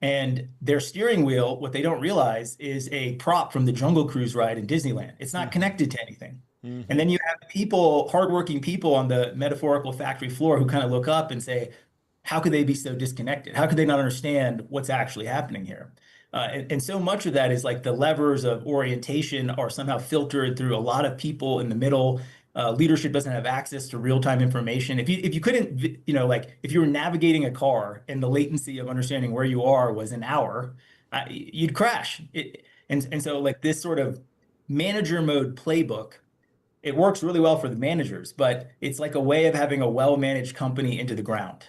And their steering wheel, what they don't realize, is a prop from the Jungle Cruise ride in Disneyland. It's not connected to anything. And then you have people, hardworking people on the metaphorical factory floor who kind of look up and say, how could they be so disconnected? How could they not understand what's actually happening here? And so much of that is like the levers of orientation are somehow filtered through a lot of people in the middle. Leadership doesn't have access to real-time information. If you couldn't, like if you were navigating a car and the latency of understanding where you are was an hour, you'd crash. And so like this sort of manager mode playbook, it works really well for the managers, but it's like a way of having a well-managed company into the ground.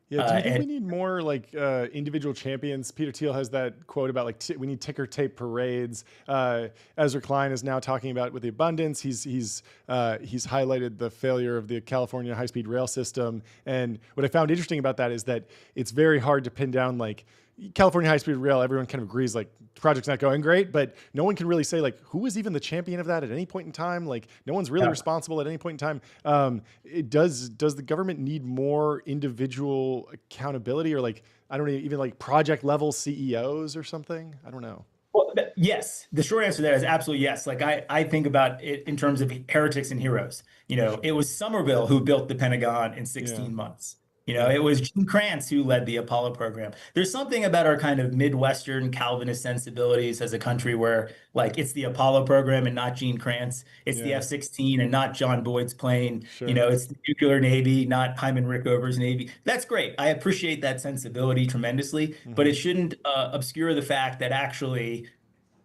Yeah, do you think we need more like individual champions? Peter Thiel has that quote about like we need ticker tape parades. Ezra Klein is now talking about with the abundance. He's highlighted the failure of the California high-speed rail system. And what I found interesting about that is that it's very hard to pin down like California high-speed rail. Everyone kind of agrees like the project's not going great, but no one can really say like who was even the champion of that at any point in time. Like no one's really responsible at any point in time. Does the government need more individual accountability, or like I don't know, even like project level CEOs or something? I don't know. Well, yes, the short answer to that is absolutely yes. Like I think about it in terms of heretics and heroes. It was Somerville who built the Pentagon in 16 months. It was Gene Kranz who led the Apollo program. There's something about our kind of Midwestern Calvinist sensibilities as a country where, like, it's the Apollo program and not Gene Kranz. It's the F-16 and not John Boyd's plane. Sure. It's the nuclear Navy, not Hyman Rickover's Navy. That's great. I appreciate that sensibility tremendously, but it shouldn't obscure the fact that actually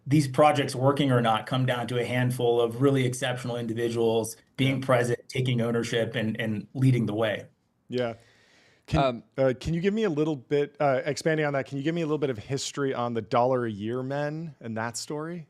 these projects, working or not, come down to a handful of really exceptional individuals being present, taking ownership, and leading the way. Yeah. Can you give me a little bit, expanding on that, can you give me a little bit of history on the $1-a-year men and that story?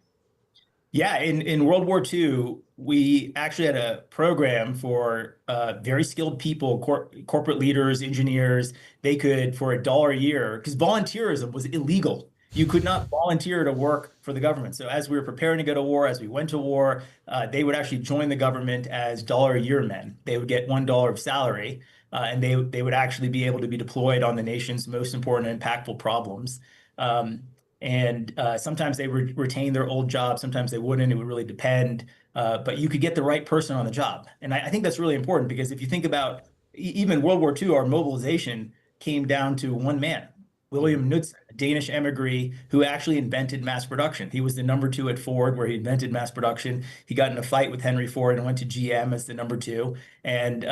Yeah, in World War II, we actually had a program for very skilled people, corporate leaders, engineers. They could, for $1 a year, because volunteerism was illegal. You could not volunteer to work for the government. So as we were preparing to go to war, as we went to war, they would actually join the government as $1-a-year men. They would get $1 of salary. And they would actually be able to be deployed on the nation's most important and impactful problems. And sometimes they would retain their old job, sometimes they wouldn't. It would really depend. But you could get the right person on the job. And I think that's really important, because if you think about even World War II, our mobilization came down to one man, William Knudsen, a Danish emigre who actually invented mass production. He was the number 2 at Ford, where he invented mass production. He got in a fight with Henry Ford and went to GM as the number 2. And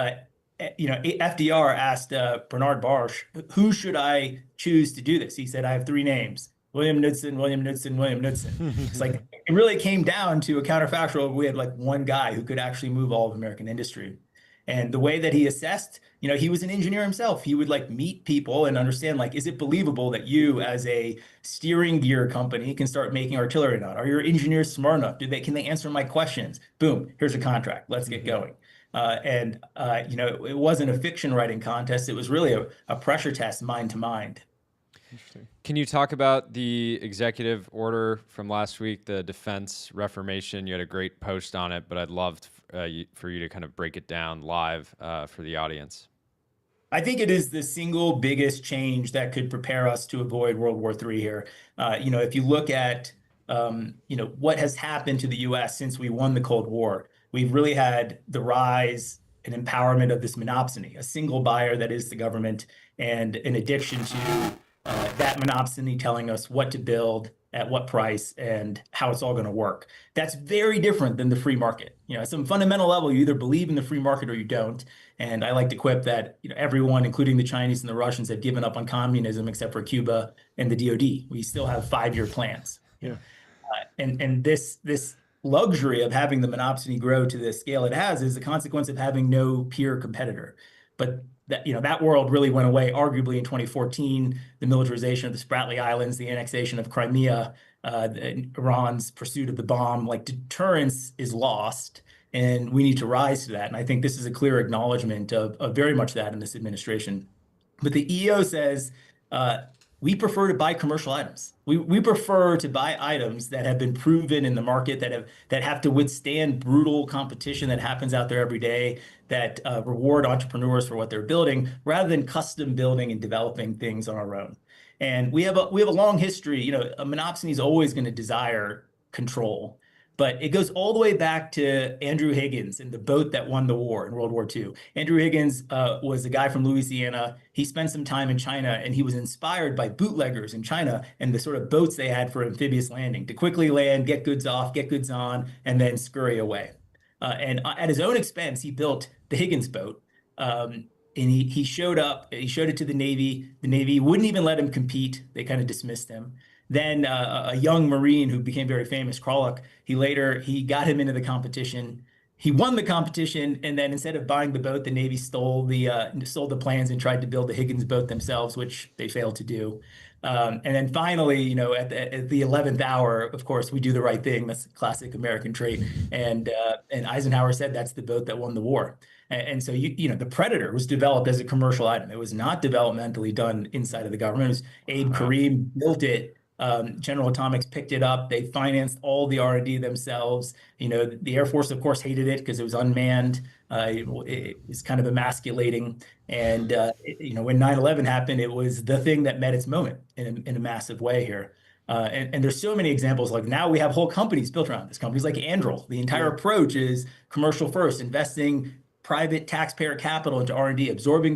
FDR asked Bernard Barsh, who should I choose to do this? He said, I have 3 names: William Knudsen, William Knudsen, William Knudsen. It's like, it really came down to a counterfactual. We had like one guy who could actually move all of American industry. And the way that he assessed, he was an engineer himself. He would like meet people and understand, like, is it believable that you as a steering gear company can start making artillery or not? Are your engineers smart enough? Can they answer my questions? Boom, here's a contract. Let's get going. It wasn't a fiction writing contest. It was really a pressure test, mind to mind. Interesting. Can you talk about the executive order from last week, the defense reformation? You had a great post on it, but I'd love for you to kind of break it down live for the audience. I think it is the single biggest change that could prepare us to avoid World War III here. If you look at, what has happened to the U.S. since we won the Cold War, we've really had the rise and empowerment of this monopsony, a single buyer that is the government, and an addiction to that monopsony telling us what to build, at what price, and how it's all going to work. That's very different than the free market. At some fundamental level, you either believe in the free market or you don't. And I like to quip that everyone, including the Chinese and the Russians, have given up on communism except for Cuba and the DoD. We still have 5-year plans. Yeah. And this luxury of having the monopsony grow to the scale it has is a consequence of having no peer competitor. But that world really went away arguably in 2014, the militarization of the Spratly Islands, the annexation of Crimea, Iran's pursuit of the bomb. Like, deterrence is lost, and we need to rise to that. And I think this is a clear acknowledgement of very much that in this administration. But the EO says, we prefer to buy commercial items. We prefer to buy items that have been proven in the market, that have to withstand brutal competition that happens out there every day, that reward entrepreneurs for what they're building, rather than custom building and developing things on our own. And we have a long history. You know, a monopsony is always going to desire control. But it goes all the way back to Andrew Higgins and the boat that won the war in World War II. Andrew Higgins was a guy from Louisiana. He spent some time in China, and he was inspired by bootleggers in China and the sort of boats they had for amphibious landing to quickly land, get goods off, get goods on, and then scurry away. And at his own expense, he built the Higgins boat. And he showed up, he showed it to the Navy. The Navy wouldn't even let him compete. They kind of dismissed him. Then a young Marine who became very famous, Kralik, he got him into the competition. He won the competition, and then instead of buying the boat, the Navy stole the plans and tried to build the Higgins boat themselves, which they failed to do. And then finally, you know, at the 11th hour, of course, we do the right thing. That's a classic American trait. And Eisenhower said that's the boat that won the war. And so, you know, the Predator was developed as a commercial item. It was not developmentally done inside of the government. It was Abe Karim built it. General Atomics picked it up. They financed all the R&D themselves. You know, the Air Force, of course, hated it because it was unmanned. It was kind of emasculating. And, you know, when 9/11 happened, it was the thing that met its moment in a massive way here. And there's so many examples. Like now we have whole companies built around this. Companies like Anduril. The entire approach is commercial first, investing private taxpayer capital into R&D,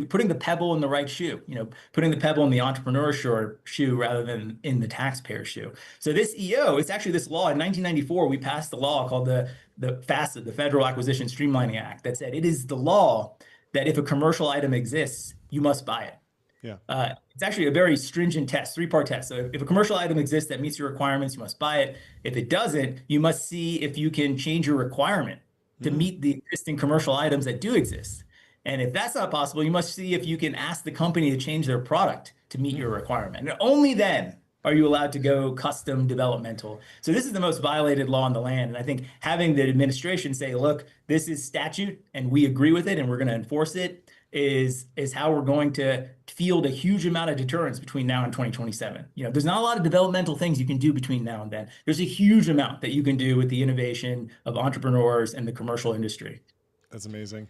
putting the pebble in the right shoe, you know, putting the pebble in the entrepreneur's shoe rather than in the taxpayer shoe. So this EO, it's actually this law in 1994, we passed a law called the FASTA, the Federal Acquisition Streamlining Act, that said it is the law that if a commercial item exists, you must buy it. Yeah. It's actually a very stringent test, 3-part test. So if a commercial item exists that meets your requirements, you must buy it. If it doesn't, you must see if you can change your requirement to meet the existing commercial items that do exist. And if that's not possible, you must see if you can ask the company to change their product to meet your requirement. And only then are you allowed to go custom developmental. So this is the most violated law in the land. And I think having the administration say, look, this is statute and we agree with it and we're going to enforce it is how we're going to field a huge amount of deterrence between now and 2027. You know, there's not a lot of developmental things you can do between now and then. There's a huge amount that you can do with the innovation of entrepreneurs and the commercial industry. That's amazing.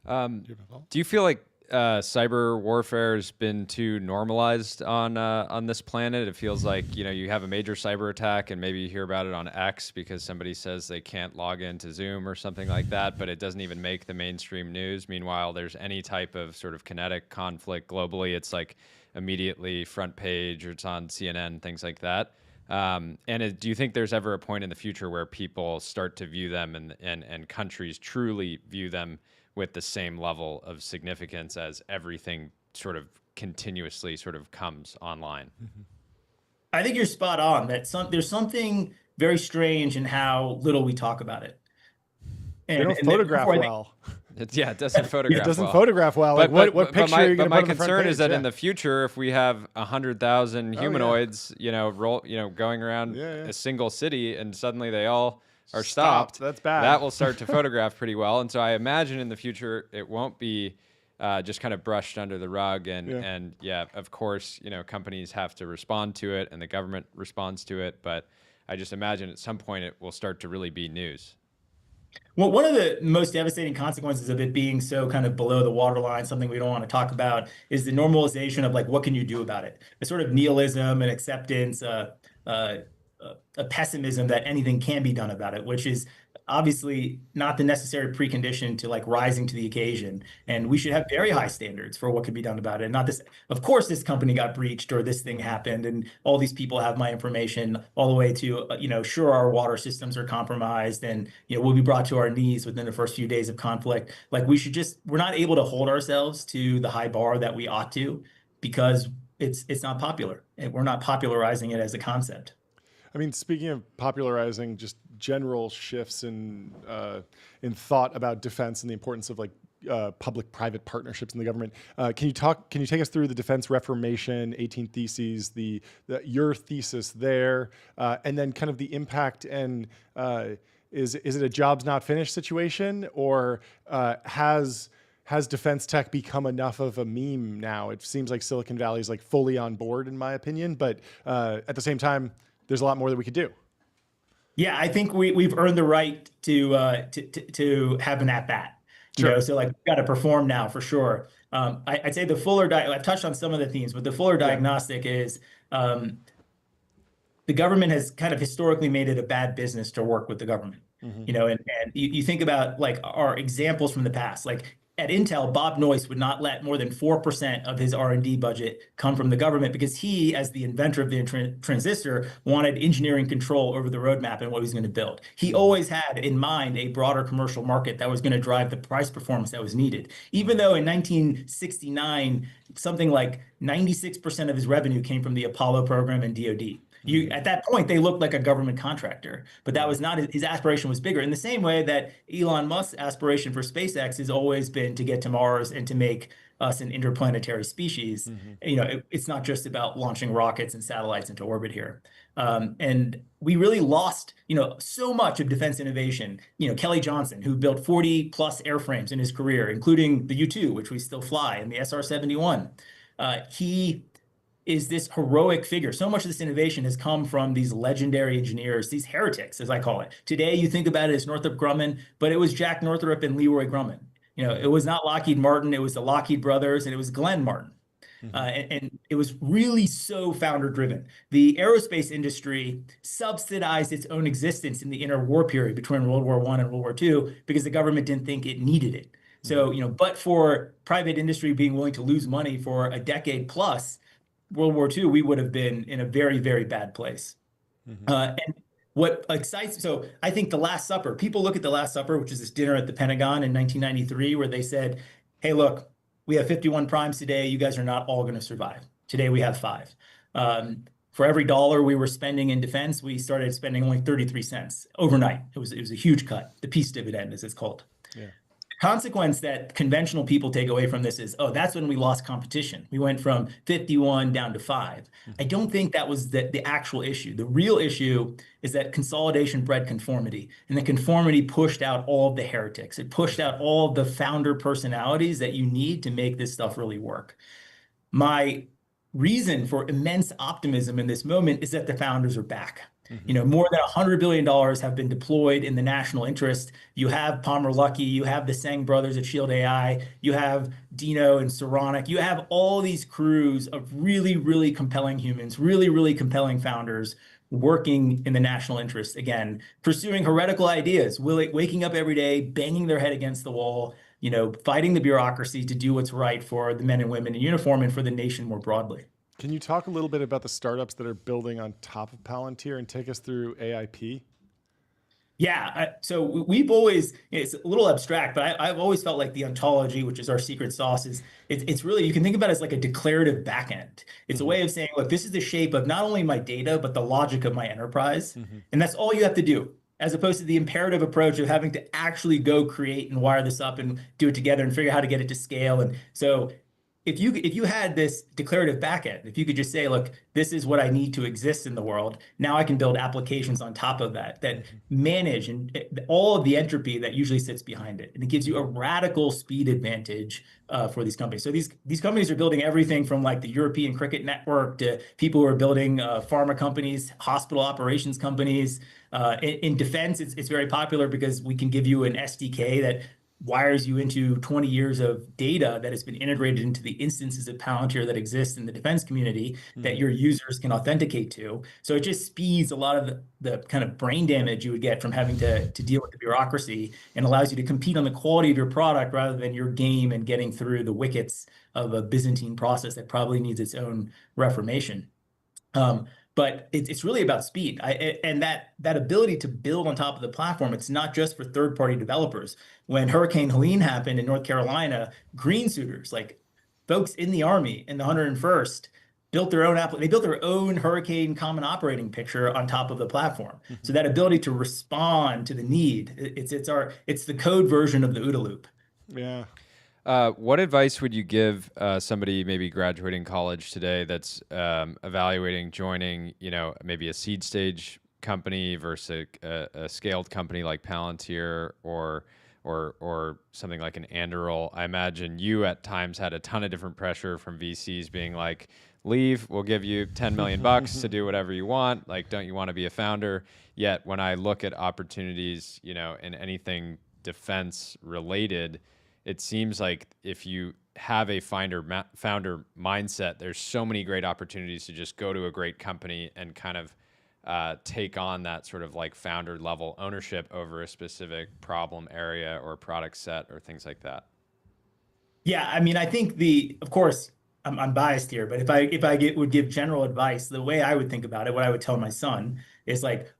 Do you feel like cyber warfare has been too normalized on this planet? It feels like, you know, you have a major cyber attack and maybe you hear about it on X because somebody says they can't log into Zoom or something like that, but it doesn't even make the mainstream news. Meanwhile, there's any type of sort of kinetic conflict globally, it's like immediately front page or it's on CNN, things like that. Do you think there's ever a point in the future where people start to view them and countries truly view them with the same level of significance as everything sort of continuously sort of comes online? I think you're spot on that there's something very strange in how little we talk about it. And they don't photograph well. It doesn't photograph well. It doesn't photograph well. Like what picture are you going to put on the front page? But my concern is that in the future, if we have 100,000 humanoids, you know, going around a single city and suddenly they all are stopped, that's bad. That will start to photograph pretty well. And so I imagine in the future, it won't be just kind of brushed under the rug. And of course, you know, companies have to respond to it and the government responds to it. But I just imagine at some point it will start to really be news. Well, one of the most devastating consequences of it being so kind of below the waterline, something we don't want to talk about, is the normalization of like, what can you do about it? The sort of nihilism and acceptance, a pessimism that anything can be done about it, which is obviously not the necessary precondition to like rising to the occasion. And we should have very high standards for what could be done about it. Not this, of course, this company got breached or this thing happened and all these people have my information, all the way to, you know, sure, our water systems are compromised and, you know, we'll be brought to our knees within the first few days of conflict. Like we're not able to hold ourselves to the high bar that we ought to because it's not popular and we're not popularizing it as a concept. I mean, speaking of popularizing just general shifts in thought about defense and the importance of like public-private partnerships in the government, can you take us through the Defense Reformation, 18 Theses, your thesis there, and then kind of the impact and is it a jobs not finished situation, or has has defense tech become enough of a meme now? It seems like Silicon Valley is like fully on board, in my opinion, but at the same time, there's a lot more that we could do. Yeah, I think we've earned the right to have an at bat. You know, so like we've got to perform now for sure. I'd say the fuller I've touched on some of the themes, but the fuller diagnostic is the government has kind of historically made it a bad business to work with the government. You know, and you think about like our examples from the past, like at Intel, Bob Noyce would not let more than 4% of his R&D budget come from the government because he, as the inventor of the transistor, wanted engineering control over the roadmap and what he was going to build. He always had in mind a broader commercial market that was going to drive the price performance that was needed. Even though in 1969, something like 96% of his revenue came from the Apollo program and DoD. At that point, they looked like a government contractor, but that was not his aspiration was bigger. In the same way that Elon Musk's aspiration for SpaceX has always been to get to Mars and to make us an interplanetary species. You know, it's not just about launching rockets and satellites into orbit here. And we really lost, you know, so much of defense innovation. You know, Kelly Johnson, who built 40 plus airframes in his career, including the U-2, which we still fly, and the SR-71. He is this heroic figure. So much of this innovation has come from these legendary engineers, these heretics, as I call it. Today, you think about it as Northrop Grumman, but it was Jack Northrop and Leroy Grumman. You know, it was not Lockheed Martin, it was the Lockheed brothers, and it was Glenn Martin. And it was really so founder-driven. The aerospace industry subsidized its own existence in the interwar period between World War I and World War II because the government didn't think it needed it. So, you know, but for private industry being willing to lose money for a decade plus, World War II, we would have been in a very, very bad place. And what excites, so I think The Last Supper, people look at The Last Supper, which is this dinner at the Pentagon in 1993, where they said, hey, look, we have 51 primes today. You guys are not all going to survive. Today we have 5. For every dollar we were spending in defense, we started spending only 33 cents overnight. It was a huge cut, the peace dividend, as it's called. Consequence that conventional people take away from this is, oh, that's when we lost competition. We went from 51 down to 5. I don't think that was the actual issue. The real issue is that consolidation bred conformity, and the conformity pushed out all of the heretics. It pushed out all of the founder personalities that you need to make this stuff really work. My reason for immense optimism in this moment is that the founders are back. You know, more than $100 billion have been deployed in the national interest. You have Palmer Luckey, you have the Sang brothers at Shield AI, you have Dino and Saronic, you have all these crews of really, really compelling humans, really, really compelling founders working in the national interest, again, pursuing heretical ideas, waking up every day, banging their head against the wall, you know, fighting the bureaucracy to do what's right for the men and women in uniform and for the nation more broadly. Can you talk a little bit about the startups that are building on top of Palantir and take us through AIP? Yeah, so we've always, it's a little abstract, but I've always felt like the ontology, which is our secret sauce, is it's really, you can think about it as like a declarative backend. It's a way of saying, look, this is the shape of not only my data, but the logic of my enterprise. And that's all you have to do, as opposed to the imperative approach of having to actually go create and wire this up and do it together and figure out how to get it to scale. And so if you had this declarative backend, if you could just say, look, this is what I need to exist in the world, now I can build applications on top of that manage and all of the entropy that usually sits behind it. And it gives you a radical speed advantage for these companies. So these companies are building everything from like the European Cricket Network to people who are building pharma companies, hospital operations companies. In defense, it's very popular because we can give you an SDK that wires you into 20 years of data that has been integrated into the instances of Palantir that exist in the defense community that your users can authenticate to. So it just speeds a lot of the kind of brain damage you would get from having to deal with the bureaucracy, and allows you to compete on the quality of your product rather than your game and getting through the wickets of a Byzantine process that probably needs its own reformation. But it's really about speed. And that ability to build on top of the platform, it's not just for third-party developers. When Hurricane Helene happened in North Carolina, green suiters, like folks in the Army in the 101st, built their own they built their own hurricane common operating picture on top of the platform. So that ability to respond to the need, it's the code version of the OODA loop. Yeah. What advice would you give somebody maybe graduating college today that's evaluating joining, you know, maybe a seed stage company versus a scaled company like Palantir, or or something like an Anduril. I imagine you at times had a ton of different pressure from VCs being like, leave, we'll give you 10 million bucks to do whatever you want. Like, don't you want to be a founder? Yet when I look at opportunities, in anything defense related, it seems like if you have a founder mindset, there's so many great opportunities to just go to a great company and kind of take on that sort of like founder level ownership over a specific problem area or product set or things like that. Yeah, I mean, I think of course, I'm biased here, but if I would give general advice, the way I would think about it, what I would tell my son is like,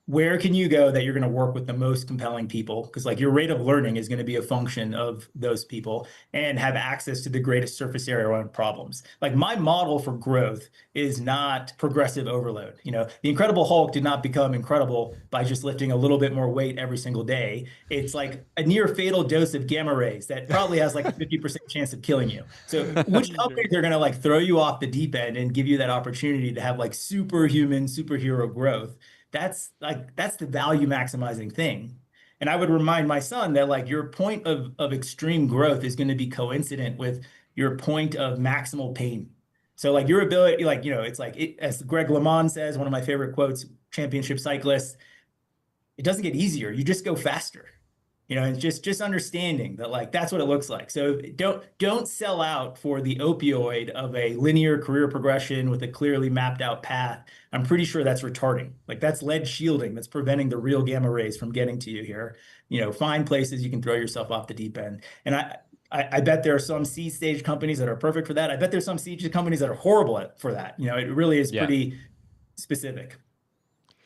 where can you go that you're going to work with the most compelling people? Because like your rate of learning is going to be a function of those people, and have access to the greatest surface area around problems. Like my model for growth is not progressive overload. The Incredible Hulk did not become incredible by just lifting a little bit more weight every single day. It's like a near fatal dose of gamma rays that probably has like a 50% chance of killing you. So which companies are going to like throw you off the deep end and give you that opportunity to have like superhuman, superhero growth? That's the value maximizing thing. And I would remind my son that like your point of extreme growth is going to be coincident with your point of maximal pain. So like your ability, like, it's like, as Greg LeMond says, one of my favorite quotes, championship cyclists, it doesn't get easier. You just go faster. And just understanding that like that's what it looks like. So don't sell out for the opioid of a linear career progression with a clearly mapped out path. I'm pretty sure that's retarding. Like that's lead shielding that's preventing the real gamma rays from getting to you here. Find places you can throw yourself off the deep end. And I bet there are some seed stage companies that are perfect for that. I bet there's some seed companies that are horrible for that. It really is pretty specific.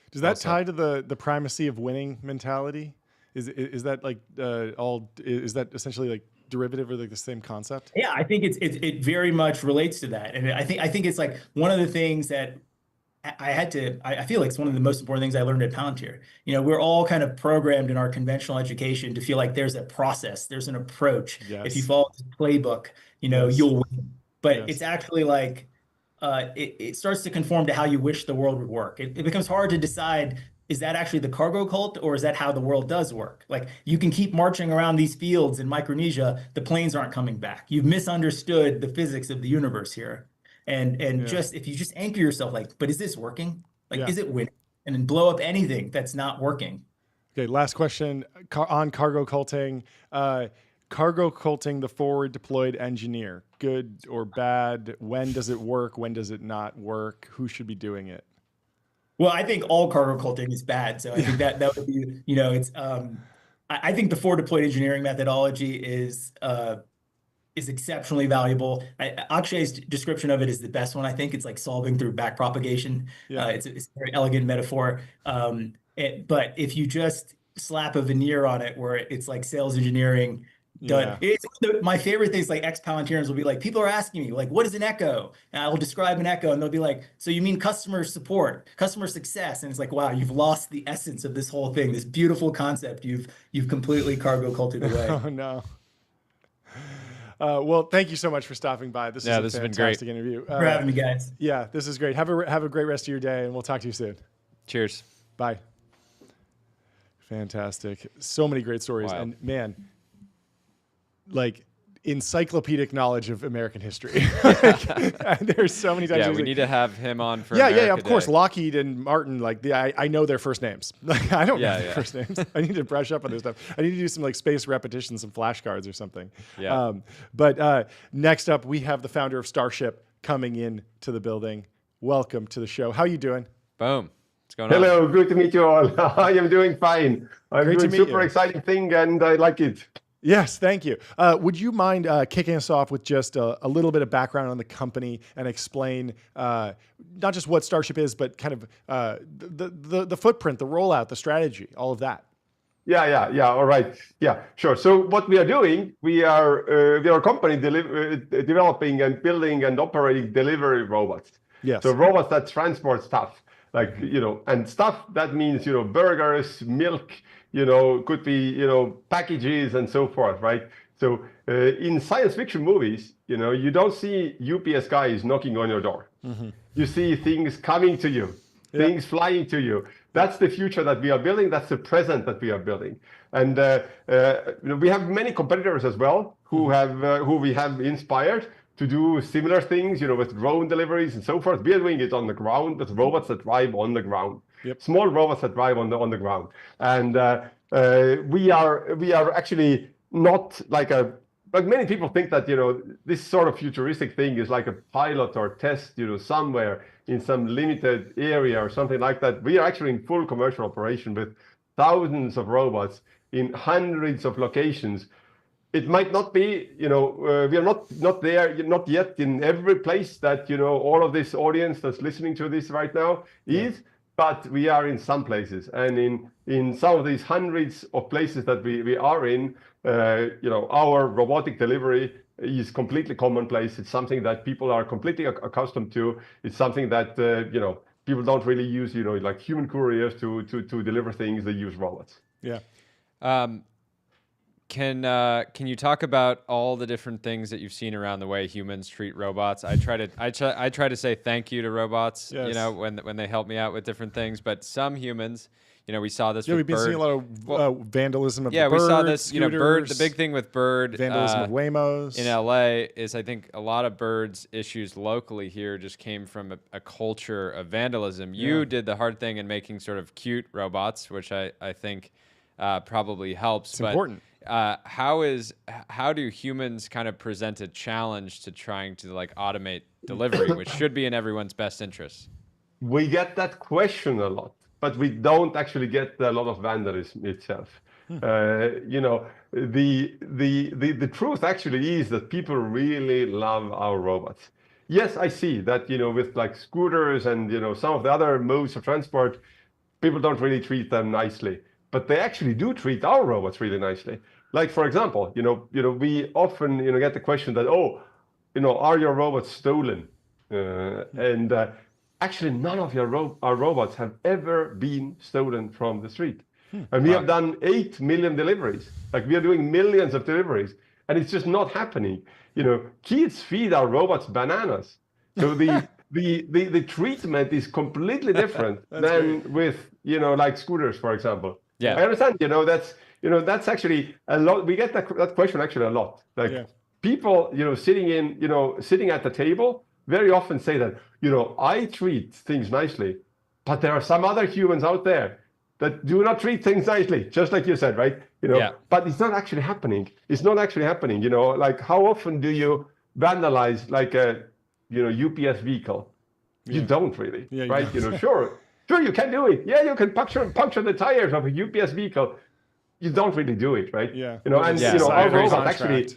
Does that tie to the primacy of winning mentality? Is that like is that essentially like derivative or like the same concept? Yeah, I think it very much relates to that, and I think it's like one of the things that I feel like it's one of the most important things I learned at Palantir. We're all kind of programmed in our conventional education to feel like there's a process, there's an approach. Yes. If you follow the playbook, you'll win. But it's actually like it starts to conform to how you wish the world would work. It becomes hard to decide. Is that actually the cargo cult, or is that how the world does work? Like you can keep marching around these fields in Micronesia, the planes aren't coming back. You've misunderstood the physics of the universe here. And just if you just anchor yourself like, but is this working? Like, is it winning? And then blow up anything that's not working. Okay, last question on cargo culting. Cargo culting the forward deployed engineer, good or bad? When does it work? When does it not work? Who should be doing it? Well, I think all cargo culting is bad. So I think that would be, it's, I think the forward deployed engineering methodology is exceptionally valuable. Akshay's description of it is the best one. I think it's like solving through back propagation. It's a very elegant metaphor. But if you just slap a veneer on it where it's like sales engineering done. My favorite things, like ex-Palantirians will be like, people are asking me, like, what is an echo? And I will describe an echo, and they'll be like, so you mean customer support, customer success? And it's like, wow, you've lost the essence of this whole thing, this beautiful concept. You've completely cargo culted away. Oh, no. Well, thank you so much for stopping by. This is a fantastic interview. For having me, guys. Yeah, this is great. Have a great rest of your day, and we'll talk to you soon. Cheers. Bye. Fantastic. So many great stories. Wow. And man, like encyclopedic knowledge of American history. There's so many times. Yeah, we need to have him on for of course. Lockheed and Martin, like I know their first names. Like I don't know their first names. I need to brush up on this stuff. I need to do some like space repetitions, some flashcards or something. Yeah. But next up, we have the founder of Starship coming in to the building. Welcome to the show. How are you doing? Boom. What's going on? Hello, good to meet you all. I am doing fine. I'm doing super exciting thing, and I like it. Yes, thank you. Would you mind kicking us off with just a little bit of background on the company and explain not just what Starship is, but kind of the footprint, the rollout, the strategy, all of that? Yeah. All right. Yeah, sure. So what we are doing, we are a company developing and building and operating delivery robots. Yes. So robots that transport stuff, like, and stuff that means, burgers, milk, could be, packages and so forth, right? So in science fiction movies, you don't see UPS guys knocking on your door. Mm-hmm. You see things coming to you, things flying to you. That's the future that we are building. That's the present that we are building. And we have many competitors as well who we have inspired to do similar things, with drone deliveries and so forth. We are doing it on the ground with robots that drive on the ground. Yep. Small robots that drive on the ground. And we are actually not like many people think that, this sort of futuristic thing is like a pilot or test, somewhere in some limited area or something like that. We are actually in full commercial operation with thousands of robots in hundreds of locations. It might not be, we are not there, not yet in every place that, all of this audience that's listening to this right now is, but we are in some places. And in some of these hundreds of places that we are in, our robotic delivery is completely commonplace. It's something that people are completely accustomed to. It's something that, people don't really use, like human couriers to deliver things. They use robots. Yeah. Can you talk about all the different things that you've seen around the way humans treat robots? I try to say thank you to robots, when they help me out with different things. But some humans, we saw this. Yeah, we've been seeing a lot of vandalism of the bird, we saw this. scooters, Bird. The big thing with bird vandalism of Waymos in LA is I think a lot of birds issues locally here just came from a culture of vandalism. You did the hard thing in making sort of cute robots, which I think probably helps. It's important. How do humans kind of present a challenge to trying to automate delivery, which should be in everyone's best interest? We get that question a lot, but we don't actually get a lot of vandalism itself. The truth actually is that people really love our robots. Yes, I see that, with scooters and, some of the other modes of transport, people don't really treat them nicely, but they actually do treat our robots really nicely. Like, for example, we often, get the question that, are your robots stolen? And actually, none of our robots have ever been stolen from the street. And we have done 8 million deliveries. We are doing millions of deliveries, and it's just not happening. Kids feed our robots bananas. So the treatment is completely different than with, scooters, for example. Yeah. I understand, that's actually a lot. We get that question actually a lot. People, sitting at the table very often say that, I treat things nicely, but there are some other humans out there that do not treat things nicely, just like you said, right? But it's not actually happening. It's not actually happening. How often do you vandalize a UPS vehicle? You don't really, right? Sure, you can do it. Yeah, you can puncture the tires of a UPS vehicle. You don't really do it, right? Yeah. Our robot actually,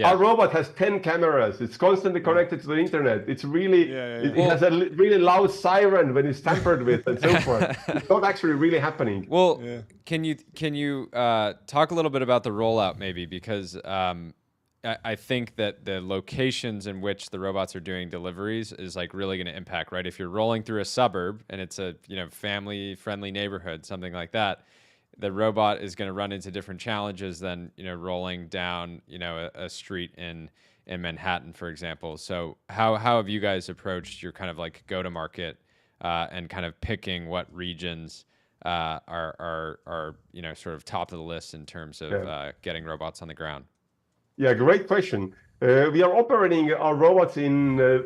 our robot has 10 cameras. It's constantly connected to the internet. It's really, it has a really loud siren when it's tampered with and so forth. It's not actually really happening. Well, can you talk a little bit about the rollout maybe? Because I think that the locations in which the robots are doing deliveries is really going to impact, right? If you're rolling through a suburb and it's a family-friendly neighborhood, something like that, the robot is going to run into different challenges than rolling down a street in Manhattan, for example. So how have you guys approached your kind of go-to-market and kind of picking what regions are sort of top of the list in terms of getting robots on the ground? Yeah, great question. We are operating our robots in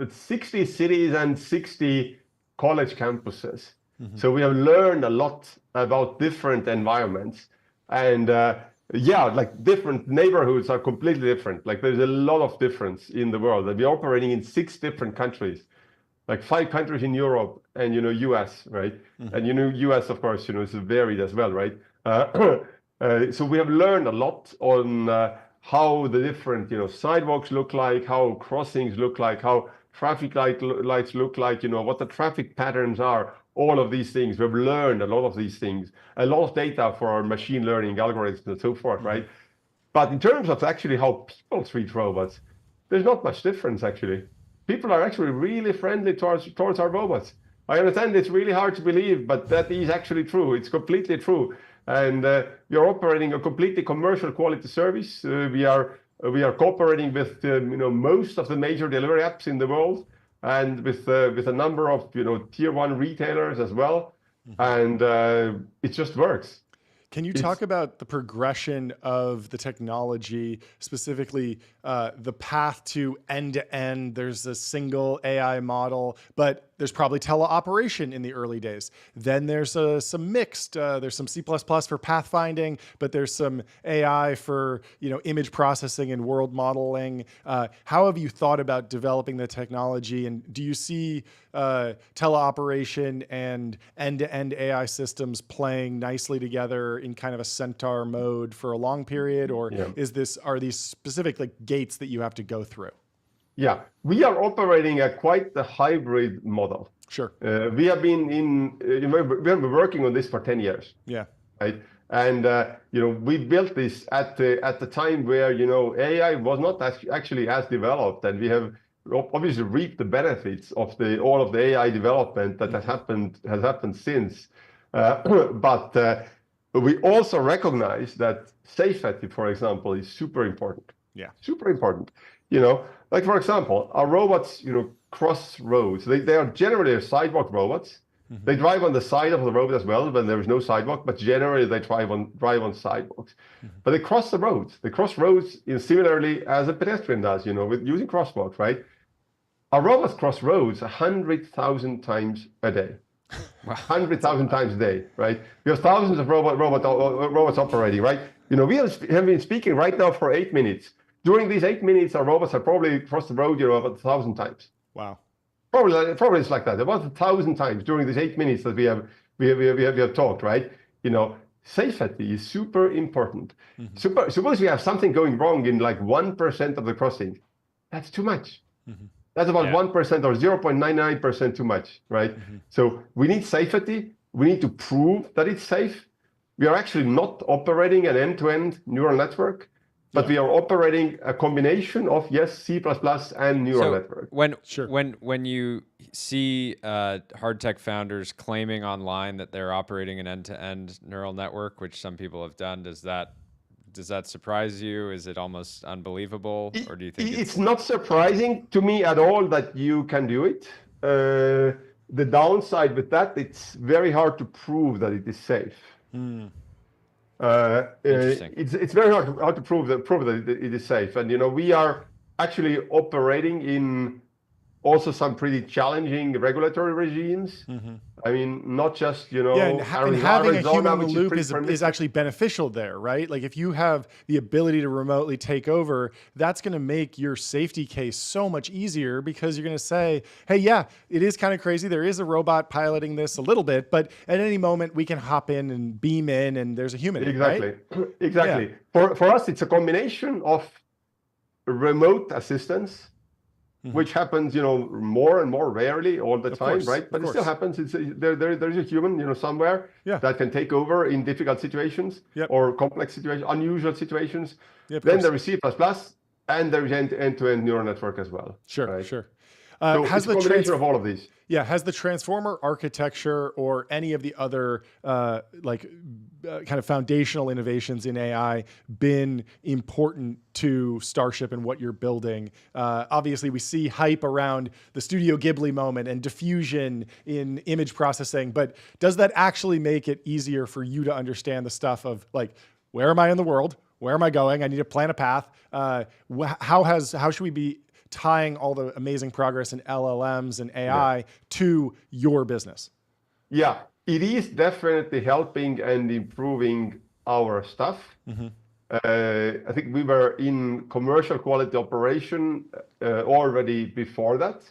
60 cities and 60 college campuses. Mm-hmm. So we have learned a lot about different environments. And different neighborhoods are completely different. There's a lot of difference in the world. We're operating in 6 different countries, 5 countries in Europe and, US, right? Mm-hmm. And, US, of course, is varied as well, right? So we have learned a lot on how the different, sidewalks look like, how crossings look like, how traffic lights look like, what the traffic patterns are, all of these things. We've learned a lot of these things, a lot of data for our machine learning algorithms and so forth, right? But in terms of actually how people treat robots, there's not much difference, actually. People are actually really friendly towards our robots. I understand it's really hard to believe, but that is actually true. It's completely true. And we are operating a completely commercial quality service. We are cooperating with most of the major delivery apps in the world, and with a number of tier 1 retailers as well. and it just works. Can you talk about the progression of the technology, specifically the path to end-to-end? There's a single AI model, but there's probably teleoperation in the early days. Then there's some mixed. There's some C++ for pathfinding, but there's some AI for image processing and world modeling. How have you thought about developing the technology, and do you see teleoperation and end-to-end AI systems playing nicely together in kind of a centaur mode for a long period, or are these specific gates that you have to go through? Yeah, we are operating at quite the hybrid model. Sure. We have been working on this for 10 years. Yeah. Right. And we built this at the time where AI was not actually as developed, and we have obviously reaped the benefits of all of the AI development that has happened since. But we also recognize that safety, for example, is super important. Yeah. Super important. Like for example, our robots, cross roads. They are generally sidewalk robots. Mm-hmm. They drive on the side of the road as well when there is no sidewalk, but generally they drive on sidewalks. Mm-hmm. But they cross the roads. They cross roads similarly as a pedestrian does, with using crosswalks, right? Our robots cross roads 100,000 times a day. 100,000 times a day, right? We have thousands of robots operating, right? We have been speaking right now for 8 minutes. During these 8 minutes, our robots have probably crossed the road, about 1,000 times. Wow. Probably it's like that. About 1,000 times during these 8 minutes that we have talked, right? Safety is super important. Mm-hmm. Suppose we have something going wrong in like 1% of the crossing. That's too much. Mm-hmm. That's about 1% or 0.99% too much, right? Mm-hmm. So we need safety. We need to prove that it's safe. We are actually not operating an end-to-end neural network, but we are operating a combination of C++ and neural network. When you see hard tech founders claiming online that they're operating an end-to-end neural network, which some people have done, does that surprise you? Is it almost unbelievable, or do you think it's not surprising to me at all that you can do it? The downside with that, it's very hard to prove that it is safe. Mm. It's very hard to prove that it is safe, and we are actually operating in also some pretty challenging regulatory regimes. Mm-hmm. I mean, not just and having a human in the loop is actually beneficial there, right? Like if you have the ability to remotely take over, that's going to make your safety case so much easier, because you're going to say, hey, it is kind of crazy. There is a robot piloting this a little bit, but at any moment we can hop in and beam in, and there's a human. Exactly. Right? Exactly. Yeah. For us, it's a combination of remote assistance, which happens, more and more rarely all the time, right? But it still happens. There's a human, somewhere that can take over in difficult situations or complex situations, unusual situations. Then there is C++, and there is end-to-end neural network as well. Sure, right? Sure. So has the combination of all of these. Yeah, has the transformer architecture or any of the other kind of foundational innovations in AI been important to Starship and what you're building? Obviously, we see hype around the Studio Ghibli moment and diffusion in image processing, but does that actually make it easier for you to understand the stuff of where am I in the world? Where am I going? I need to plan a path. How should we be tying all the amazing progress in LLMs and AI to your business? Yeah, it is definitely helping and improving our stuff. Mm-hmm. I think we were in commercial quality operation already before that,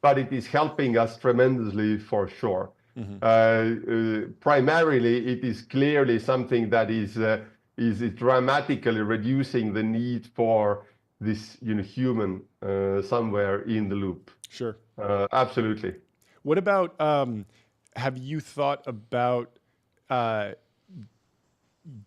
but it is helping us tremendously for sure. Mm-hmm. Primarily, it is clearly something that is dramatically reducing the need for this human somewhere in the loop. Sure. Absolutely. What about have you thought about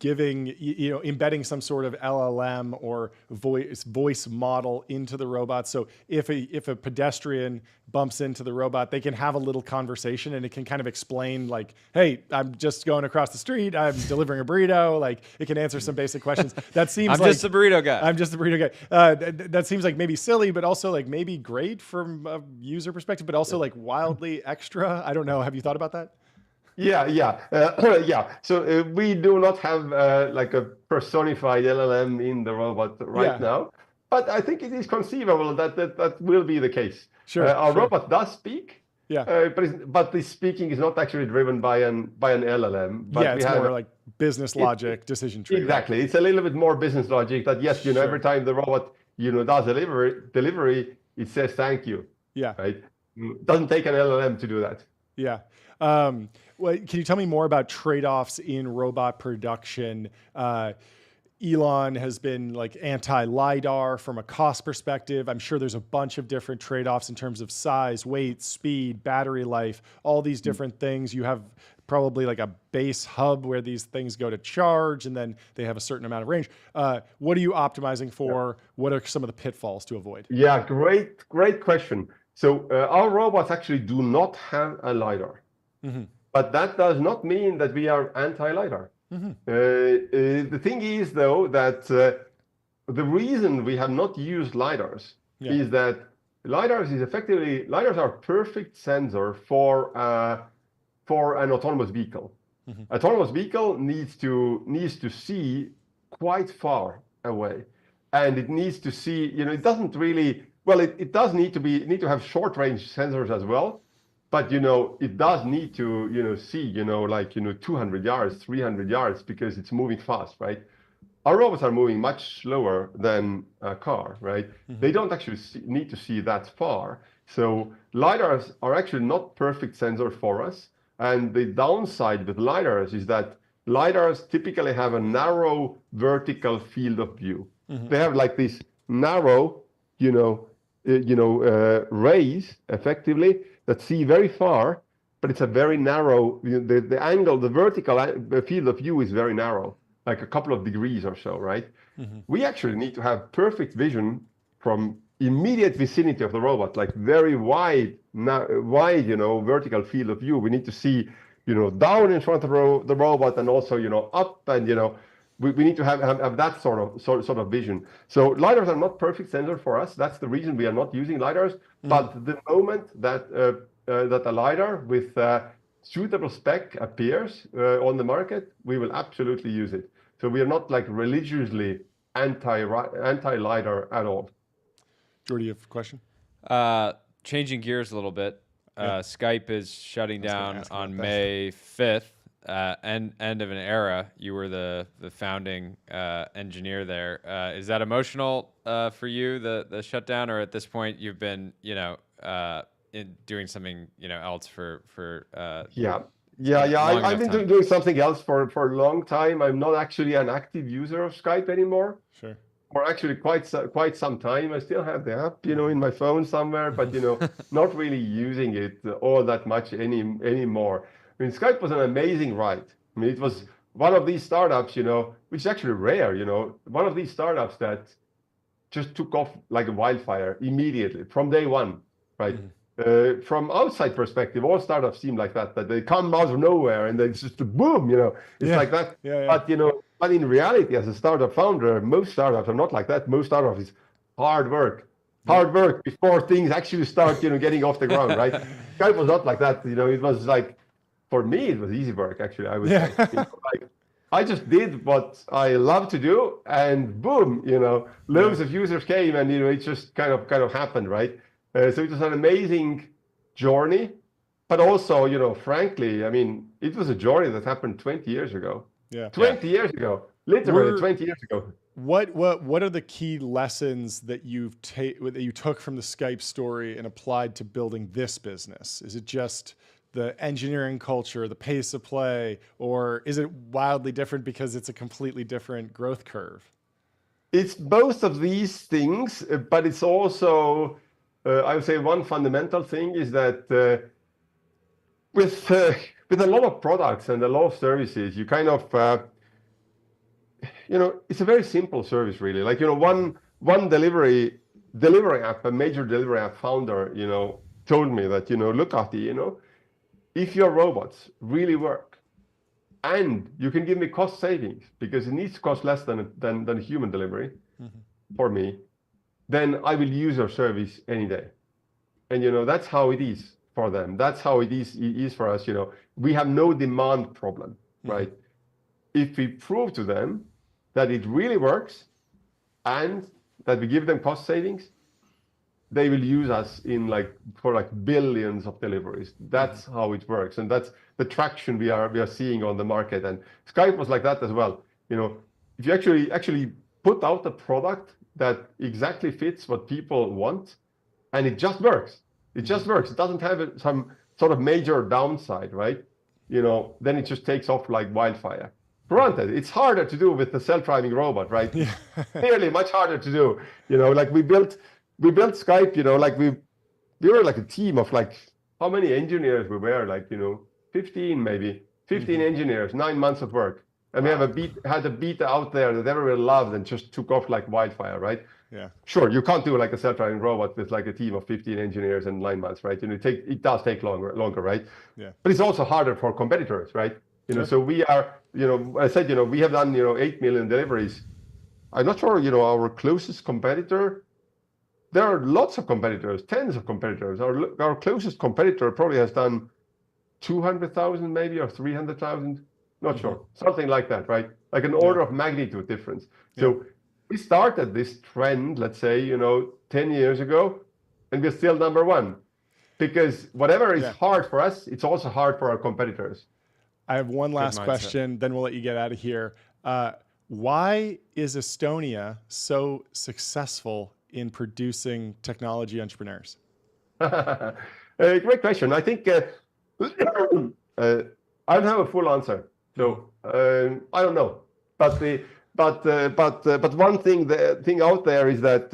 embedding some sort of LLM or voice model into the robot? So if a pedestrian bumps into the robot, they can have a little conversation and it can kind of explain hey, I'm just going across the street, I'm delivering a burrito. It can answer some basic questions. That seems I'm just the burrito guy. I'm just the burrito guy. That seems like maybe silly, but also maybe great from a user perspective, but also wildly extra. I don't know. Have you thought about that? Yeah. So we do not have like a personified LLM in the robot right now, but I think it is conceivable that will be the case. Sure. Our robot does speak. Yeah. But the speaking is not actually driven by an LLM. But it's more like business logic, decision tree. Exactly. Right? It's a little bit more business logic that yes, every time the robot does delivery, it says thank you. Yeah. Right. It doesn't take an LLM to do that. Yeah. Well, can you tell me more about trade-offs in robot production? Elon has been like anti-LiDAR from a cost perspective. I'm sure there's a bunch of different trade-offs in terms of size, weight, speed, battery life, all these different things. You have probably like a base hub where these things go to charge, and then they have a certain amount of range. What are you optimizing for? What are some of the pitfalls to avoid? Yeah, great question. So our robots actually do not have a LiDAR, but that does not mean that we are anti-LiDAR. The thing is, though, that the reason we have not used LiDARs is that LiDARs are perfect sensor for an autonomous vehicle. Autonomous vehicle needs to see quite far away, and it needs to see. It doesn't really. Well, it does need to have short range sensors as well. But it does need to see 200 yards, 300 yards because it's moving fast, right? Our robots are moving much slower than a car, right? They don't actually need to see that far. So LiDARs are actually not perfect sensor for us. And the downside with LiDARs is that LiDARs typically have a narrow vertical field of view. They have like this narrow, rays effectively that see very far, but it's a very narrow, the angle, the vertical field of view is very narrow, like a couple of degrees or so, right? We actually need to have perfect vision from immediate vicinity of the robot, like very wide, vertical field of view. We need to see, down in front of the robot and also, up and, we need to have that sort of vision. So LiDARs are not perfect sensor for us. That's the reason we are not using LiDArs. But the moment that a LiDAR with suitable spec appears on the market, we will absolutely use it. So we are not like religiously anti-LiDAR at all. Jordy, you have a question? Changing gears a little bit. Skype is shutting down on May 5th. End of an era. You were the founding engineer there. Is that emotional for you, the shutdown, or at this point you've been doing something else for I've been doing something else for a long time. I'm not actually an active user of Skype anymore. Sure. Or actually quite some time. I still have the app in my phone somewhere, but not really using it all that much anymore. I mean, Skype was an amazing ride. I mean, it was one of these startups, which is actually rare, one of these startups that just took off like a wildfire immediately from day one, right? From outside perspective, all startups seem like that they come out of nowhere and then just boom, it's like that. But in reality, as a startup founder, most startups are not like that. Most startups is hard work before things actually start, getting off the ground, right? Skype was not like that. It was like, for me, it was easy work, actually, I would say. I just did what I love to do, and boom, loads of users came, and it just kind of happened, right? So it was an amazing journey, but also, frankly, I mean, it was a journey that happened 20 years ago. 20 years ago, literally 20 years ago. What are the key lessons that you took from the Skype story and applied to building this business? Is it just the engineering culture, the pace of play, or is it wildly different because it's a completely different growth curve? It's both of these things, but it's also, I would say, one fundamental thing is that with a lot of products and a lot of services, you kind of, it's a very simple service, really. Like, one delivery app, a major delivery app founder, told me that, look, Ahti, if your robots really work and you can give me cost savings because it needs to cost less than human delivery for me, then I will use your service any day. And, that's how it is. for them. That's how it is for us. We have no demand problem, right? If we prove to them that it really works and that we give them cost savings, they will use us for billions of deliveries. That's how it works, and that's the traction we are seeing on the market. And Skype was like that as well. If you actually put out a product that exactly fits what people want, and it just works. It just works. It doesn't have some sort of major downside, right? Then it just takes off like wildfire. Granted, it's harder to do with the self-driving robot, right? Yeah. Clearly much harder to do. We built Skype, we were like a team of how many engineers we were, 15 maybe, 15 engineers, 9 months of work. And we had a beta out there that everyone loved and just took off like wildfire, right? Yeah. Sure, you can't do a self-driving robot with a team of 15 engineers in 9 months, right? It does take longer, right? Yeah. But it's also harder for competitors, right? So we are, I said, we have done, 8 million deliveries. I'm not sure, our closest competitor, there are lots of competitors, tens of competitors. Our closest competitor probably has done 200,000 maybe, or 300,000. Not sure. Something like that, right? Like an order of magnitude difference. So we started this trend, let's say, 10 years ago, and we're still number one. Because whatever is hard for us, it's also hard for our competitors. I have one last question, then we'll let you get out of here. Why is Estonia so successful in producing technology entrepreneurs? Great question. I think I don't have a full answer. So I don't know. But one thing out there is that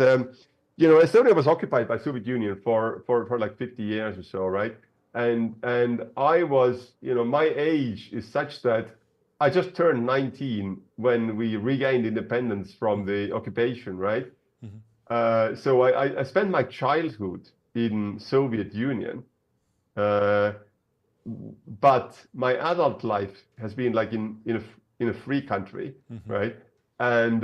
Estonia was occupied by Soviet Union for 50 years or so, right? And I was, my age is such that I just turned 19 when we regained independence from the occupation, right? So I spent my childhood in Soviet Union, but my adult life has been in a free country, right? And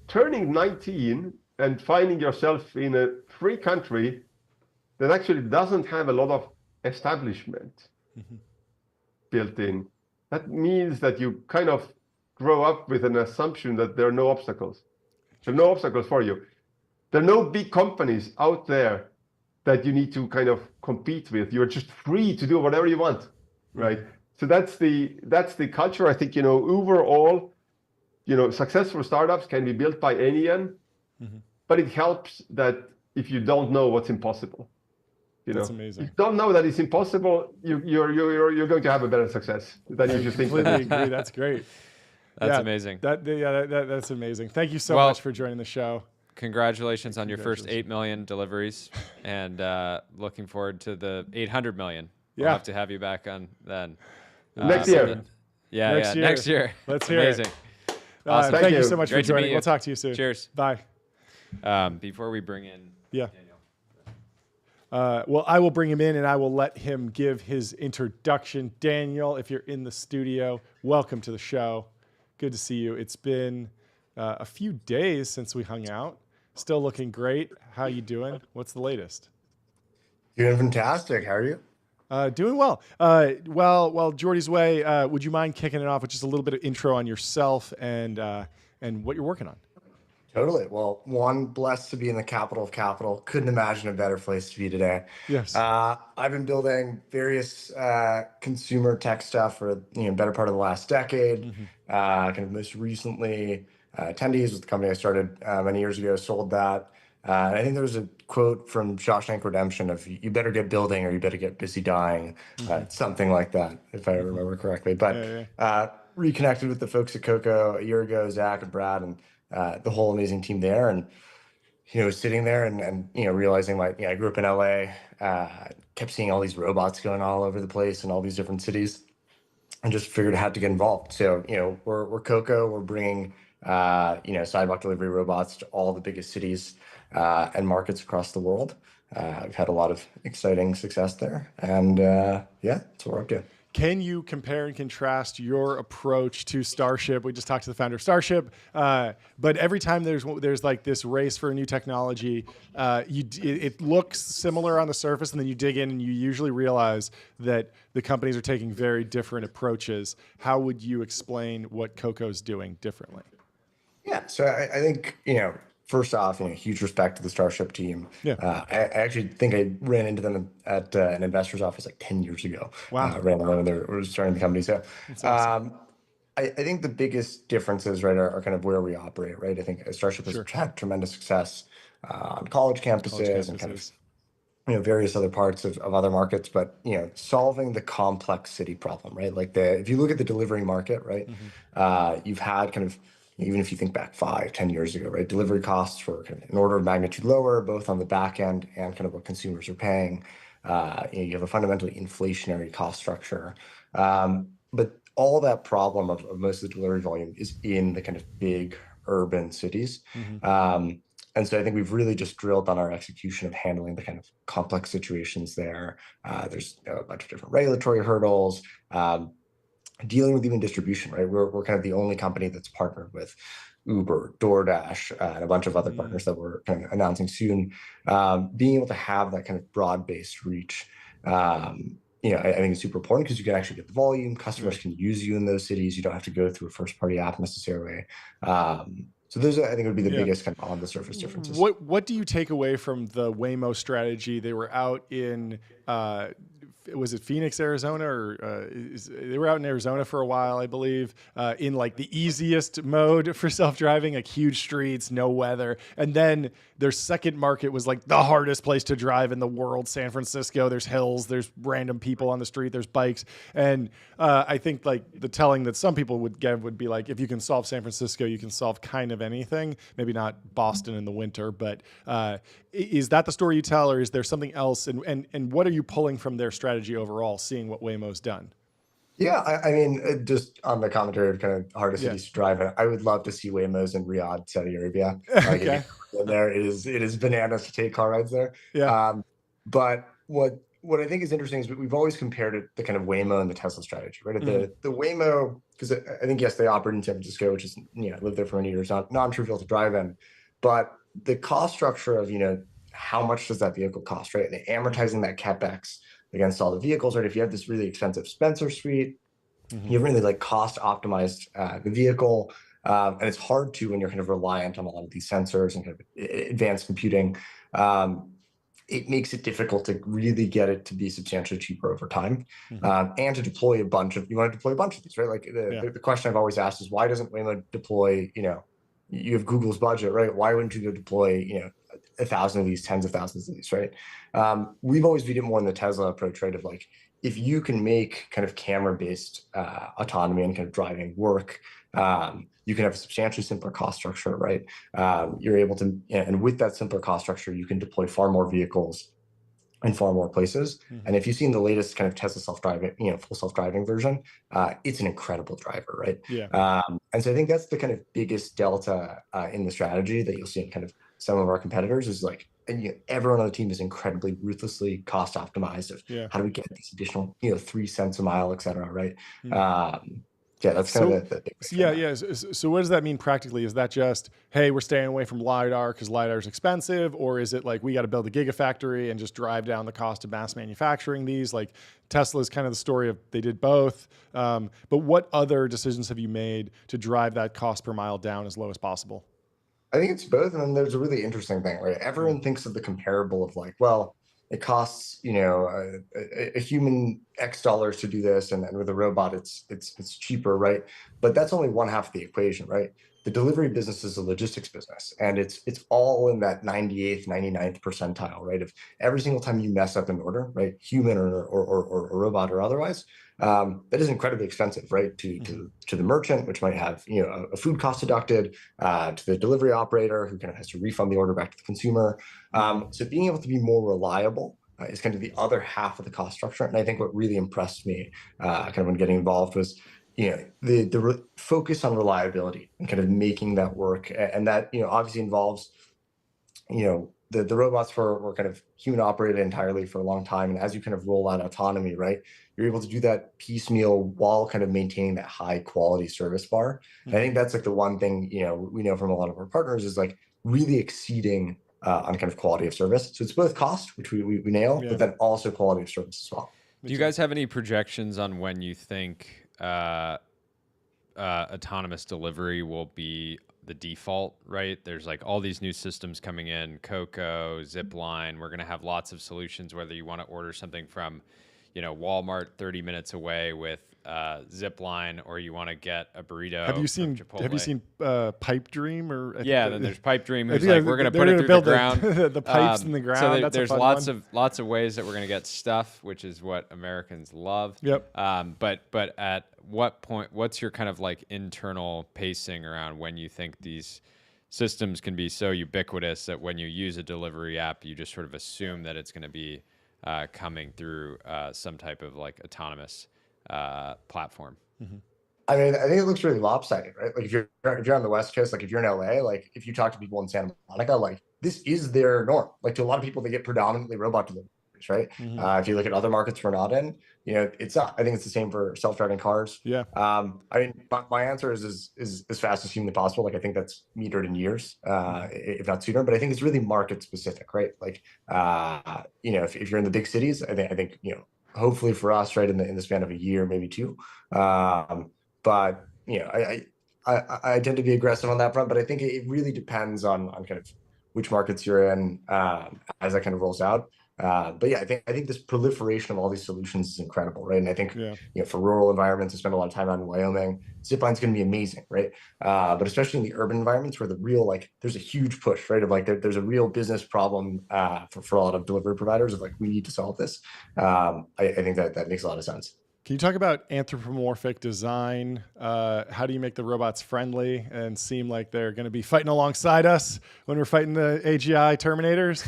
turning 19 and finding yourself in a free country that actually doesn't have a lot of establishment built in, that means that you kind of grow up with an assumption that there are no obstacles. There are no obstacles for you. There are no big companies out there that you need to kind of compete with. You're just free to do whatever you want, right? So that's the culture. I think, overall, successful startups can be built by anyone, but it helps that if you don't know what's impossible. That's amazing. If you don't know that it's impossible, you're going to have a better success than you just think. Completely agree. That's great. That's amazing. That's amazing. Thank you so much for joining the show. Congratulations on your first 8 million deliveries, and looking forward to the 800 million. We'll have to have you back on then. Next year. Next year. Let's hear it. Awesome. Thank you so much for joining. We'll talk to you soon. Cheers. Bye. Before we bring in Daniel. Well, I will bring him in and I will let him give his introduction. Daniel, if you're in the studio, welcome to the show. Good to see you. It's been a few days since we hung out. Still looking great. How you doing? What's the latest? Doing fantastic. How are you? Doing well. Well, Jordy's way, would you mind kicking it off with just a little bit of intro on yourself and what you're working on? Totally. Well, one, blessed to be in the capital of capital. Couldn't imagine a better place to be today. Yes. I've been building various consumer tech stuff for better part of the last decade. Kind of most recently, Attendees was the company I started many years ago. Sold that. And I think there was a quote from Shawshank Redemption of "You better get building or you better get busy dying," something like that, if I remember correctly. But reconnected with the folks at Coco a year ago, Zach and Brad, and the whole amazing team there, and sitting there and realizing I grew up in LA, kept seeing all these robots going all over the place in all these different cities, and just figured I had to get involved. So we're Coco. We're bringing sidewalk delivery robots to all the biggest cities and markets across the world. We've had a lot of exciting success there, and that's what we're up to. Can you compare and contrast your approach to Starship? We just talked to the founder of Starship, but every time there's like this race for a new technology, it looks similar on the surface, and then you dig in and you usually realize that the companies are taking very different approaches. How would you explain what Coco's doing differently? Yeah, so I think, first off, huge respect to the Starship team. Yeah. I actually think I ran into them at an investor's office like 10 years ago. Wow. Ran alone when they were starting the company. So awesome. I think the biggest differences, right, are kind of where we operate, right? I think Starship has had tremendous success on college campuses and kind of various other parts of other markets, but solving the complex city problem, right? Like if you look at the delivery market, right, you've had kind of, even if you think back 5-10 years ago, right, delivery costs were kind of an order of magnitude lower, both on the back end and kind of what consumers are paying. You have a fundamentally inflationary cost structure, but all that problem of most of the delivery volume is in the kind of big urban cities. And so I think we've really just drilled on our execution of handling the kind of complex situations there. There's a bunch of different regulatory hurdles, dealing with even distribution, right? We're kind of the only company that's partnered with Uber, DoorDash, and a bunch of other partners that we're kind of announcing soon. Being able to have that kind of broad-based reach, I think is super important because you can actually get the volume. Customers can use you in those cities. You don't have to go through a first-party app necessarily. So those, I think, would be the biggest kind of on the surface differences. What do you take away from the Waymo strategy? They were out in was it Phoenix, Arizona, or they were out in Arizona for a while, I believe, in like the easiest mode for self-driving, like huge streets, no weather. And then their second market was like the hardest place to drive in the world, San Francisco. There's hills, there's random people on the street, there's bikes. And I think like the telling that some people would give would be like, if you can solve San Francisco, you can solve kind of anything. Maybe not Boston in the winter, but is that the story you tell, or is there something else? And what are you pulling from their strategy overall, seeing what Waymo's done? Yeah, I mean, just on the commentary of kind of hardest cities to drive in, I would love to see Waymo's in Riyadh, Saudi Arabia. Okay. There it is bananas to take car rides there. Yeah. But what I think is interesting is we've always compared it the kind of Waymo and the Tesla strategy, right? The Waymo, because I think yes, they operate in San Francisco, which is lived there for many years, non-trivial to drive in, but the cost structure of how much does that vehicle cost, right? And amortizing that CapEx against all the vehicles, right? If you have this really expensive Spencer suite, you really like cost optimized the vehicle. And it's hard to when you're kind of reliant on a lot of these sensors and kind of advanced computing. It makes it difficult to really get it to be substantially cheaper over time, and to deploy you want to deploy a bunch of these, right? Like the question I've always asked is, why doesn't Waymo deploy, you have Google's budget, right? Why wouldn't you go deploy, 1,000 of these, tens of thousands of these, right? We've always viewed it more in the Tesla approach, right? Of like, if you can make kind of camera-based autonomy and kind of driving work, you can have a substantially simpler cost structure, right? You're able to, and with that simpler cost structure, you can deploy far more vehicles in far more places. And if you've seen the latest kind of Tesla self-driving, full self-driving version, it's an incredible driver, right? Yeah. And so I think that's the kind of biggest delta in the strategy that you'll see in kind of some of our competitors is like, and everyone on the team is incredibly ruthlessly cost optimized of how do we get these additional, 3 cents a mile, et cetera, right? That's kind of the big So what does that mean practically? Is that just, hey, we're staying away from LiDAR because LiDAR is expensive? Or is it like, we got to build a gigafactory and just drive down the cost of mass manufacturing these? Like Tesla is kind of the story of they did both. But what other decisions have you made to drive that cost per mile down as low as possible? I think it's both. And then there's a really interesting thing, right? Everyone thinks of the comparable of like, well, it costs, a human X dollars to do this, and then with a robot, it's cheaper, right? But that's only one half of the equation, right? The delivery business is a logistics business, and it's all in that 98th, 99th percentile, right? Of every single time you mess up an order, right, human or robot or otherwise, that is incredibly expensive, right? To the merchant, which might have a food cost deducted, to the delivery operator who kind of has to refund the order back to the consumer. So being able to be more reliable is kind of the other half of the cost structure. And I think what really impressed me kind of when getting involved was the focus on reliability and kind of making that work. And that obviously involves the robots were kind of human operated entirely for a long time. And as you kind of roll out autonomy, right, you're able to do that piecemeal while kind of maintaining that high quality service bar. And I think that's like the one thing, we know from a lot of our partners is like really exceeding on kind of quality of service. So it's both cost, which we nail, but then also quality of service as well. Do you guys have any projections on when you think autonomous delivery will be the default, right? There's like all these new systems coming in, Coco, Zipline. We're going to have lots of solutions, whether you want to order something from, Walmart 30 minutes away with Zipline, or you want to get a burrito. Have you seen Pipe Dream? Then there's Pipe Dream. Who's like, we're going to put it through the ground. The pipes in the ground. So there's lots of ways that we're going to get stuff, which is what Americans love. Yep. But at what point? What's your kind of like internal pacing around when you think these systems can be so ubiquitous that when you use a delivery app, you just sort of assume that it's going to be coming through some type of like autonomous platform? Mm-hmm. I mean, I think it looks really lopsided, right? Like if you're on the West Coast, like if you're in LA, like if you talk to people in Santa Monica, like this is their norm. Like to a lot of people, they get predominantly robot deliveries, right? Mm-hmm. If you look at other markets we're not in, it's not. I think it's the same for self-driving cars. Yeah. I mean, my answer is as fast as humanly possible. Like I think that's metered in years, if not sooner. But I think it's really market specific, right? Like, if you're in the big cities, I think hopefully for us, right, in the span of a year, maybe two. But I tend to be aggressive on that front. But I think it really depends on kind of which markets you're in as that kind of rolls out. But yeah, I think this proliferation of all these solutions is incredible, right? And I think for rural environments, I spend a lot of time out in Wyoming. Zipline's going to be amazing, right? But especially in the urban environments where the real there's a huge push, right? Of like there's a real business problem for a lot of delivery providers of like we need to solve this. I think that makes a lot of sense. Can you talk about anthropomorphic design? How do you make the robots friendly and seem like they're going to be fighting alongside us when we're fighting the AGI Terminators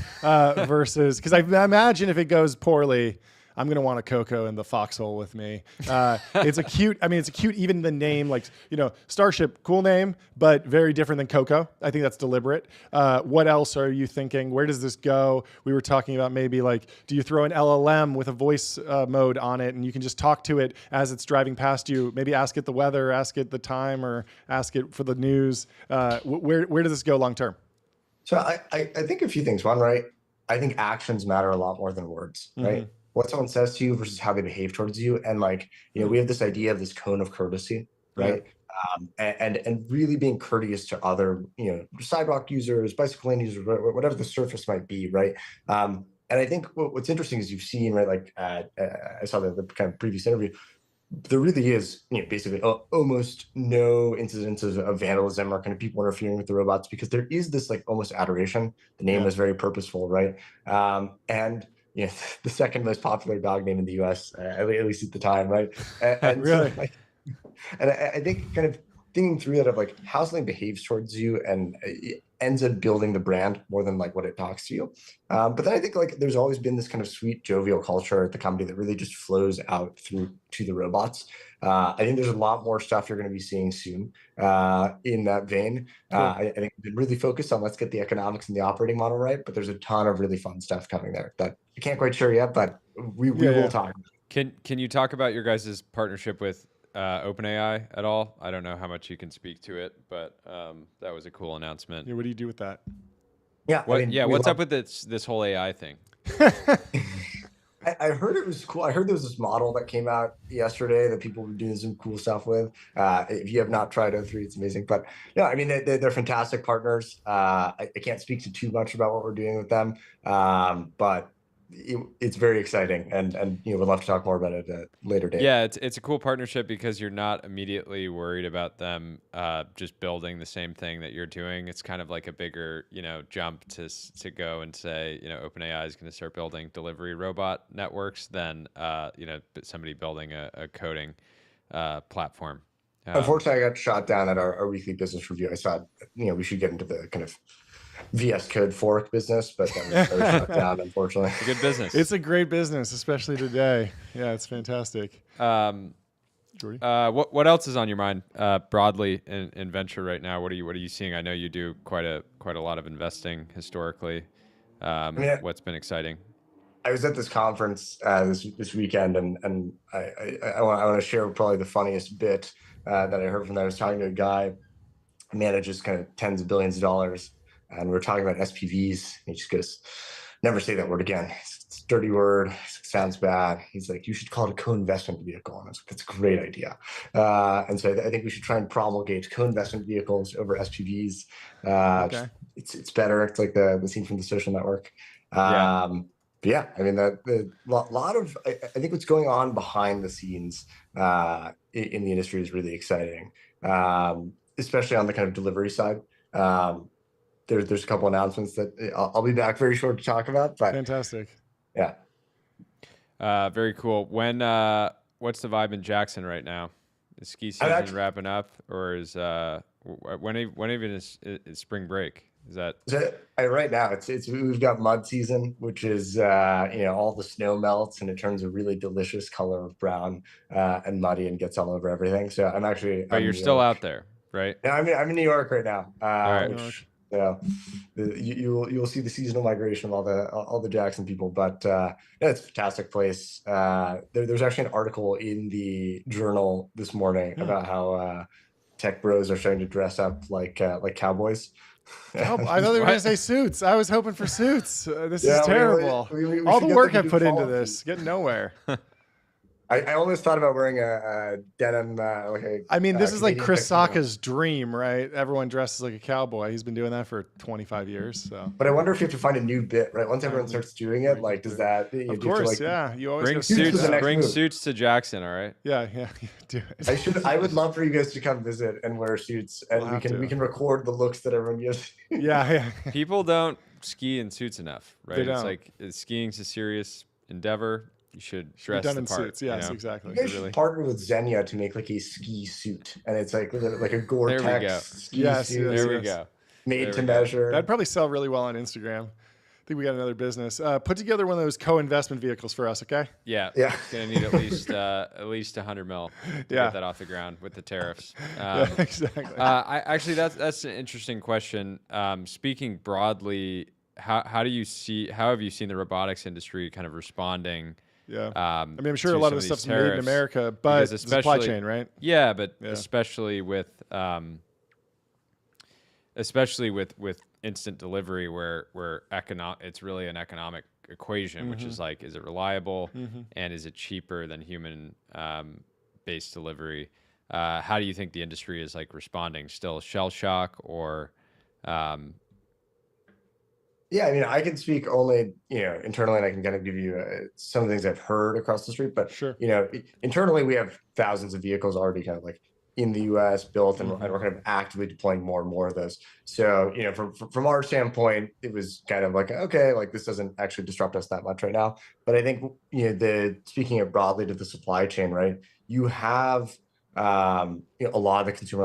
versus, because I imagine if it goes poorly, I'm going to want a Coco in the foxhole with me. It's a cute, even the name, like, Starship, cool name, but very different than Coco. I think that's deliberate. What else are you thinking? Where does this go? We were talking about maybe like, do you throw an LLM with a voice mode on it and you can just talk to it as it's driving past you? Maybe ask it the weather, ask it the time, or ask it for the news. Where does this go long term? So I think a few things. One, right? I think actions matter a lot more than words, right? Mm-hmm. What someone says to you versus how they behave towards you. And like, we have this idea of this cone of courtesy, right? And really being courteous to other, sidewalk users, bicycle lane users, whatever the surface might be, right? And I think what's interesting is you've seen, right, like I saw the kind of previous interview, there really is, basically almost no incidents of vandalism or kind of people interfering with the robots because there is this like almost adoration. The name is very purposeful, right? And the second most popular dog name in the U.S., at least at the time, right? And really? So, and I think kind of thinking through that of like how something behaves towards you and it ends up building the brand more than like what it talks to you. But then I think like there's always been this kind of sweet, jovial culture at the company that really just flows out through to the robots. I think there's a lot more stuff you're going to be seeing soon in that vein. Cool. I think we've been really focused on let's get the economics and the operating model right, but there's a ton of really fun stuff coming there that I can't quite share yet, but we will talk. Can you talk about your guys' partnership with OpenAI at all? I don't know how much you can speak to it, but that was a cool announcement. Yeah, what do you do with that? Yeah, what's up with this whole AI thing? I heard it was cool. I heard there was this model that came out yesterday that people were doing some cool stuff with. If you have not tried O3, it's amazing. But yeah, I mean, they're fantastic partners. I can't speak to too much about what we're doing with them, but it's very exciting, and we'd love to talk more about it at a later date. Yeah, it's a cool partnership because you're not immediately worried about them just building the same thing that you're doing. It's kind of like a bigger jump to go and say OpenAI is going to start building delivery robot networks than somebody building a coding platform. Unfortunately, I got shot down at our weekly business review. I thought we should get into the kind of VS Code fork business, but then we shut down, unfortunately. It's a good business. It's a great business, especially today. Yeah, it's fantastic. Jordy? What else is on your mind broadly in venture right now? What are you seeing? I know you do quite a lot of investing historically. what's been exciting. I was at this conference this weekend, and I want to share probably the funniest bit that I heard from that. I was talking to a guy who manages kind of tens of billions of dollars, and we were talking about SPVs. And he just goes, "Never say that word again. It's a dirty word. It sounds bad." He's like, "You should call it a co-investment vehicle." And I was like, "That's a great idea." And so I think we should try and promulgate co-investment vehicles over SPVs. Okay. It's better. It's like the scene from The Social Network. But yeah, I mean, the lot of I think what's going on behind the scenes in the industry is really exciting, especially on the kind of delivery side. There's a couple announcements that I'll be back very short to talk about. But fantastic. Yeah. Very cool. What's the vibe in Jackson right now? Is ski season wrapping up, or is when even is spring break? Is that right now? It's we've got mud season, which is all the snow melts and it turns a really delicious color of brown and muddy and gets all over everything. So I'm actually. But you're still out there, right? Yeah, I'm in New York right now. All right. You'll see the seasonal migration of all the Jackson people, but it's a fantastic place. There's actually an article in the journal this morning about how tech bros are starting to dress up like cowboys. Oh, I thought they were going to say suits. I was hoping for suits. This is terrible. We all the work I put into this, getting nowhere. I almost thought about wearing a denim. This is like Chris Sacca's dream, right? Everyone dresses like a cowboy. He's been doing that for 25 years. So, but I wonder if you have to find a new bit, right? Once everyone starts doing it, like, does that? Of course, yeah. You always bring suits. Bring suits to Jackson. All right. Yeah. Do it. I would love for you guys to come visit and wear suits, and we can record the looks that everyone gives. Yeah. People don't ski in suits enough, right? They don't. It's like skiing's a serious endeavor. You should dress done the in part. Suits. Yes, exactly. You should partner with Xenia to make like a ski suit, and it's like a Gore-Tex ski suit. There we go. Made to measure. That'd probably sell really well on Instagram. I think we got another business. Put together one of those co-investment vehicles for us, okay? Yeah. It's gonna need at least $100 million to get that off the ground with the tariffs. Exactly. That's an interesting question. Speaking broadly, how have you seen the robotics industry kind of responding? Yeah, I'm sure a lot of the stuff's made in America, but the supply chain, right? Yeah, but especially with instant delivery, where it's really an economic equation, which is like, is it reliable and is it cheaper than human based delivery? How do you think the industry is like responding? Still shell shock or? Yeah, I mean, I can speak only, internally, and I can kind of give you some of the things I've heard across the street. But, sure. Internally, we have thousands of vehicles already kind of like in the US built, and we're kind of actively deploying more and more of those. So, from our standpoint, it was kind of like, okay, like this doesn't actually disrupt us that much right now. But I think, speaking it broadly to the supply chain, right, you have, a lot of the consumer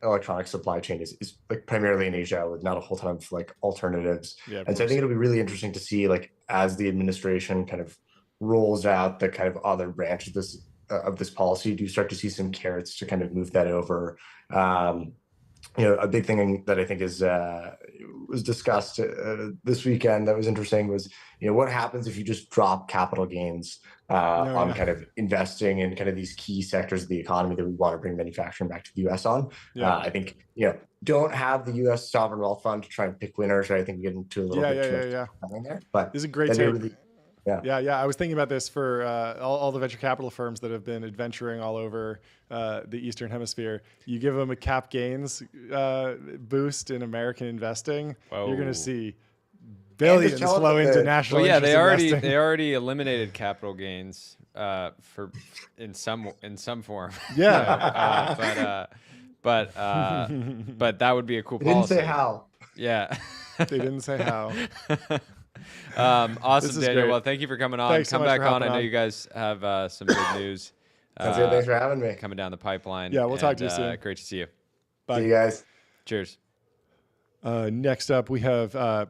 electronic supply chain is like primarily in Asia with not a whole ton of like alternatives. And so I think it'll be really interesting to see, like, as the administration kind of rolls out the kind of other branches of this policy, do you start to see some carrots to kind of move that over? A big thing that I think was discussed this weekend that was interesting was, what happens if you just drop capital gains on kind of investing in kind of these key sectors of the economy that we want to bring manufacturing back to the US on. I think, don't have the US sovereign wealth fund to try and pick winners, right? I think we get into a little bit too much there. But this is a great take. Yeah. I was thinking about this for all the venture capital firms that have been adventuring all over the Eastern Hemisphere. You give them a cap gains boost in American investing, you're going to see billions flow into national. Well, yeah, they already eliminated capital gains in some form. Yeah, but that would be a cool policy. They didn't say how. Yeah, they didn't say how. Awesome, Daniel. Great. Well, thank you for coming on. Thanks Come so much back for on. I know on. you guys have some big news. Sounds good. Thanks for having me. Coming down the pipeline. Yeah, we'll talk to you soon. Great to see you. Bye. See you guys. Cheers. Next up, we have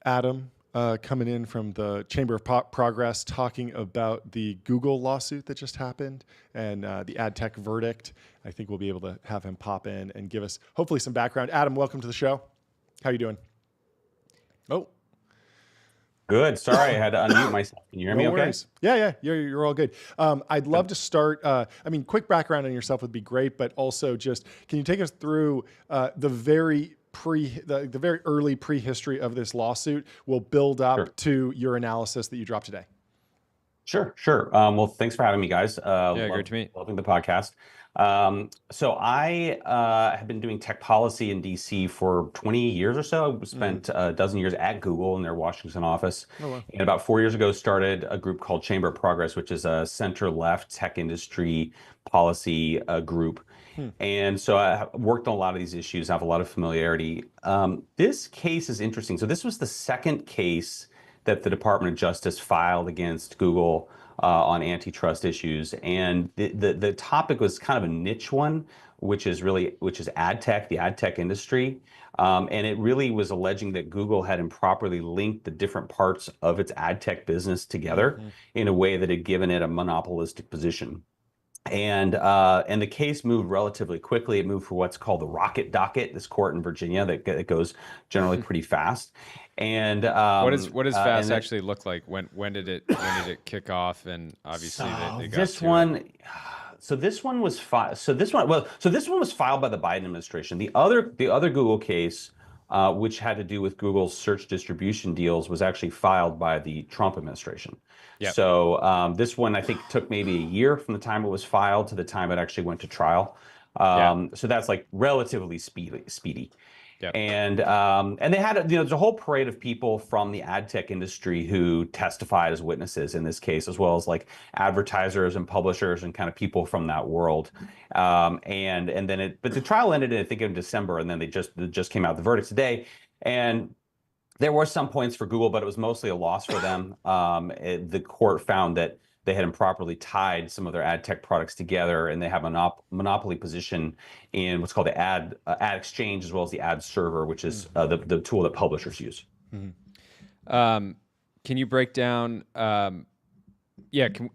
Adam coming in from the Chamber of Progress, talking about the Google lawsuit that just happened and the ad tech verdict. I think we'll be able to have him pop in and give us hopefully some background. Adam, welcome to the show. How you doing? Oh, Good. Sorry, I had to unmute myself. Can you hear me okay? Worries. Yeah, you're all good. I'd love to start. Quick background on yourself would be great, but also just can you take us through the very early prehistory of this lawsuit? We'll build up to your analysis that you dropped today. Sure. Well, thanks for having me, guys. Great to meet. Loving the podcast. So I have been doing tech policy in DC for 20 years or so. I spent a dozen years at Google in their Washington office. Oh, wow. And about 4 years ago, started a group called Chamber of Progress, which is a center-left tech industry policy group. And so I worked on a lot of these issues, have a lot of familiarity. This case is interesting. So this was the second case that the Department of Justice filed against Google on antitrust issues, and the topic was kind of a niche one, which is ad tech, the ad tech industry, and it really was alleging that Google had improperly linked the different parts of its ad tech business together in a way that had given it a monopolistic position. And the case moved relatively quickly. It moved for what's called the Rocket Docket, this court in Virginia that goes generally pretty fast. And what does fast actually look like? When did it kick off? And obviously they got this one. So this one was filed. So this one was filed by the Biden administration. The other Google case, which had to do with Google's search distribution deals, was actually filed by the Trump administration. Yep. So this one I think took maybe a year from the time it was filed to the time it actually went to trial. So that's like relatively speedy. Yep. And they had there's a whole parade of people from the ad tech industry who testified as witnesses in this case, as well as like advertisers and publishers and kind of people from that world. But the trial ended I think in December, and then they just came out the verdict today. And there were some points for Google, but it was mostly a loss for them. The court found that they had improperly tied some of their ad tech products together, and they have a monopoly position in what's called the ad exchange, as well as the ad server, which is the tool that publishers use. Can you break down? Can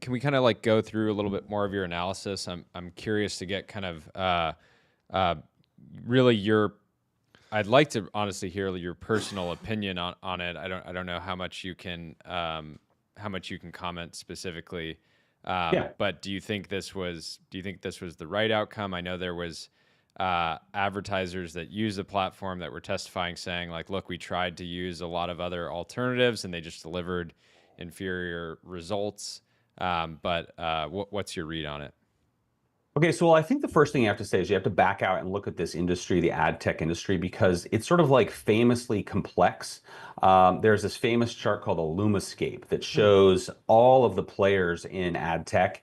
we kind of like go through a little bit more of your analysis? I'm curious to get kind of really I'd like to honestly hear your personal opinion on it. I don't know how much you can comment specifically. But do you think this was the right outcome? I know there was advertisers that use the platform that were testifying, saying like, look, we tried to use a lot of other alternatives and they just delivered inferior results. What's your read on it? Okay, so I think the first thing you have to say is you have to back out and look at this industry, the ad tech industry, because it's sort of like famously complex. There's this famous chart called a Lumascape that shows all of the players in ad tech.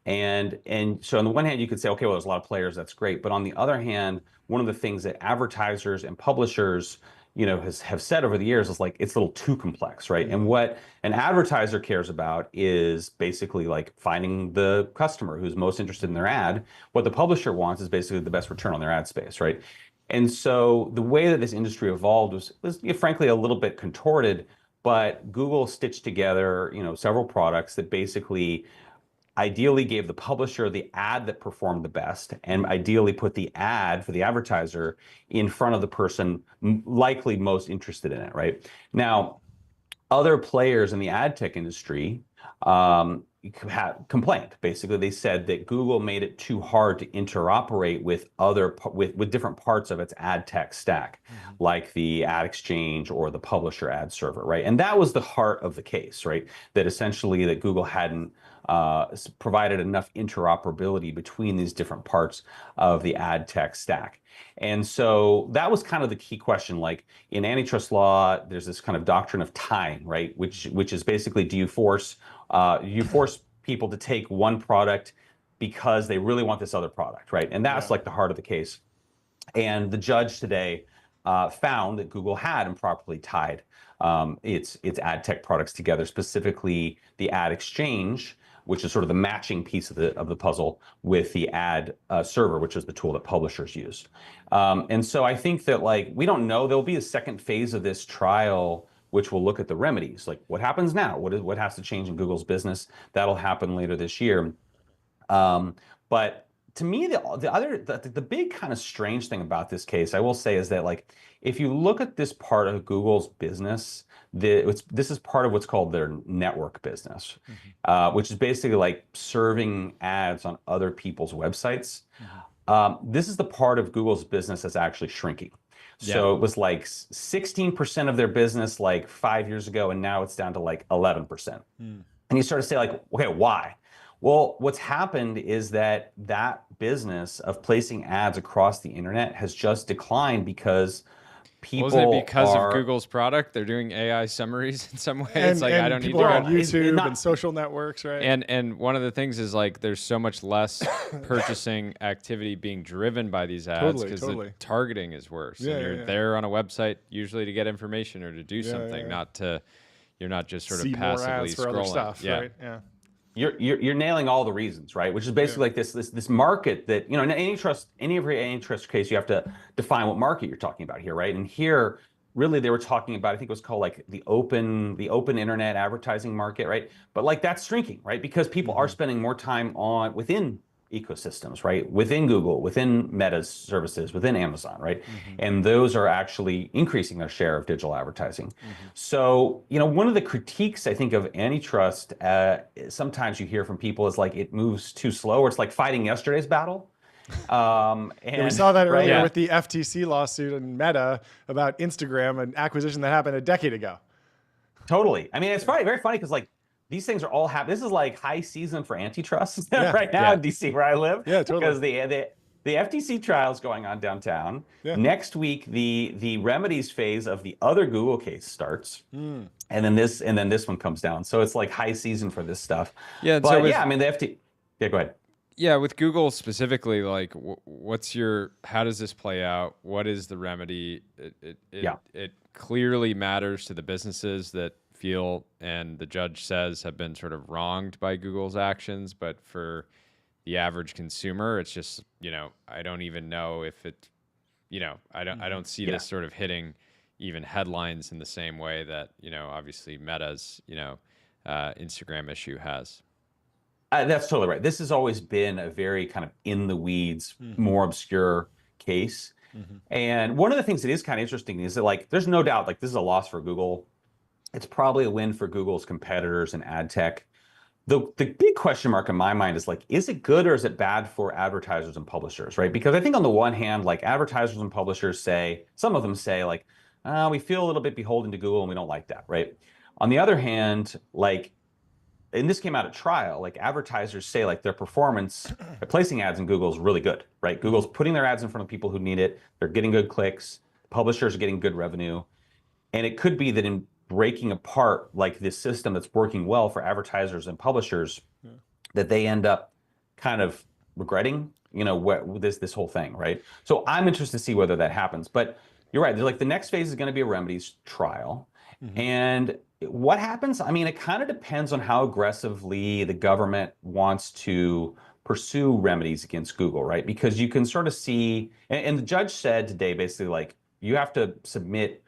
And so on the one hand, you could say, okay, well, there's a lot of players, that's great. But on the other hand, one of the things that advertisers and publishers have said over the years is like, it's a little too complex, right? And what an advertiser cares about is basically like finding the customer who's most interested in their ad. What the publisher wants is basically the best return on their ad space, right? And so the way that this industry evolved was frankly a little bit contorted, but Google stitched together, several products that basically ideally gave the publisher the ad that performed the best, and ideally put the ad for the advertiser in front of the person likely most interested in it, right? Now, other players in the ad tech industry complained. Basically, they said that Google made it too hard to interoperate with with different parts of its ad tech stack, like the ad exchange or the publisher ad server, right? And that was the heart of the case, right? That essentially that Google hadn't provided enough interoperability between these different parts of the ad tech stack. And so that was kind of the key question. Like in antitrust law, there's this kind of doctrine of tying, right? Which is basically, do you force people to take one product because they really want this other product, right? And that's like the heart of the case. And the judge today found that Google had improperly tied its ad tech products together, specifically the ad exchange, which is sort of the matching piece of the puzzle, with the ad server, which is the tool that publishers use. And so I think that we don't know. There'll be a second phase of this trial, which will look at the remedies, like what happens now, what has to change in Google's business. That'll happen later this year. But to me, the big kind of strange thing about this case, I will say, is that like if you look at this part of Google's business, this is part of what's called their network business, which is basically like serving ads on other people's websites. This is the part of Google's business that's actually shrinking. So it was like 16% of their business like 5 years ago, and now it's down to like 11%. And you start to say like, okay, why? Well, what's happened is that business of placing ads across the internet has just declined because people Wasn't it because of Google's product? They're doing AI summaries in some ways. And, like and I don't need people to are on YouTube and social networks, right? And one of the things is like there's so much less purchasing activity being driven by these ads because the targeting is worse. And you're there on a website usually to get information or to do something, you're not just sort of passively more ads for scrolling. Other stuff, right? Yeah. You're nailing all the reasons, right? Which is basically like this market that, in every antitrust case, you have to define what market you're talking about here, right? And here, really, they were talking about, I think it was called like the open internet advertising market, right? But like that's shrinking, right? Because people are spending more time within ecosystems, right? Within Google, within Meta's services, within Amazon, right? And those are actually increasing their share of digital advertising. So, one of the critiques I think of antitrust, sometimes you hear from people is like it moves too slow, or it's like fighting yesterday's battle. And we saw that earlier with the FTC lawsuit and Meta about Instagram, an acquisition that happened a decade ago. Totally. I mean, it's probably very funny because like these things are all happening. This is like high season for antitrust right now in DC where I live. Yeah, totally. Because the FTC trial is going on downtown. Next week, the remedies phase of the other Google case starts, and then this one comes down. So it's like high season for this stuff. Yeah, but I mean the FTC. Yeah, go ahead. Yeah, with Google specifically, like, how does this play out? What is the remedy? It clearly matters to the businesses that feel, and the judge says, have been sort of wronged by Google's actions. But for the average consumer, it's just, I don't even know if it, I don't see this sort of hitting even headlines in the same way that, obviously Meta's, Instagram issue has. That's totally right. This has always been a very kind of in the weeds, more obscure case. And one of the things that is kind of interesting is that like, there's no doubt like this is a loss for Google. It's probably a win for Google's competitors in ad tech. The big question mark in my mind is like, is it good or is it bad for advertisers and publishers, right? Because I think on the one hand, like advertisers and publishers some of them say like, we feel a little bit beholden to Google and we don't like that, right? On the other hand, like, and this came out at trial, like advertisers say like their performance at placing ads in Google is really good, right? Google's putting their ads in front of people who need it. They're getting good clicks. Publishers are getting good revenue. And it could be that in breaking apart like this system that's working well for advertisers and publishers, that they end up kind of regretting, this whole thing, right? So I'm interested to see whether that happens. But you're right. Like the next phase is going to be a remedies trial. And what happens? I mean, it kind of depends on how aggressively the government wants to pursue remedies against Google, right? Because you can sort of see, and the judge said today, basically, like, you have to submit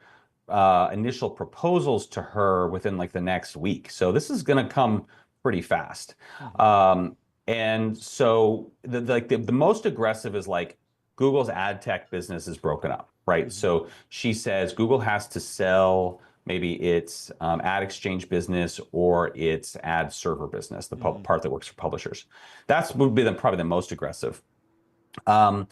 initial proposals to her within like the next week. So this is going to come pretty fast. And so the most aggressive is like Google's ad tech business is broken up, right? So she says Google has to sell maybe its ad exchange business or its ad server business, the part that works for publishers. That would be probably the most aggressive. The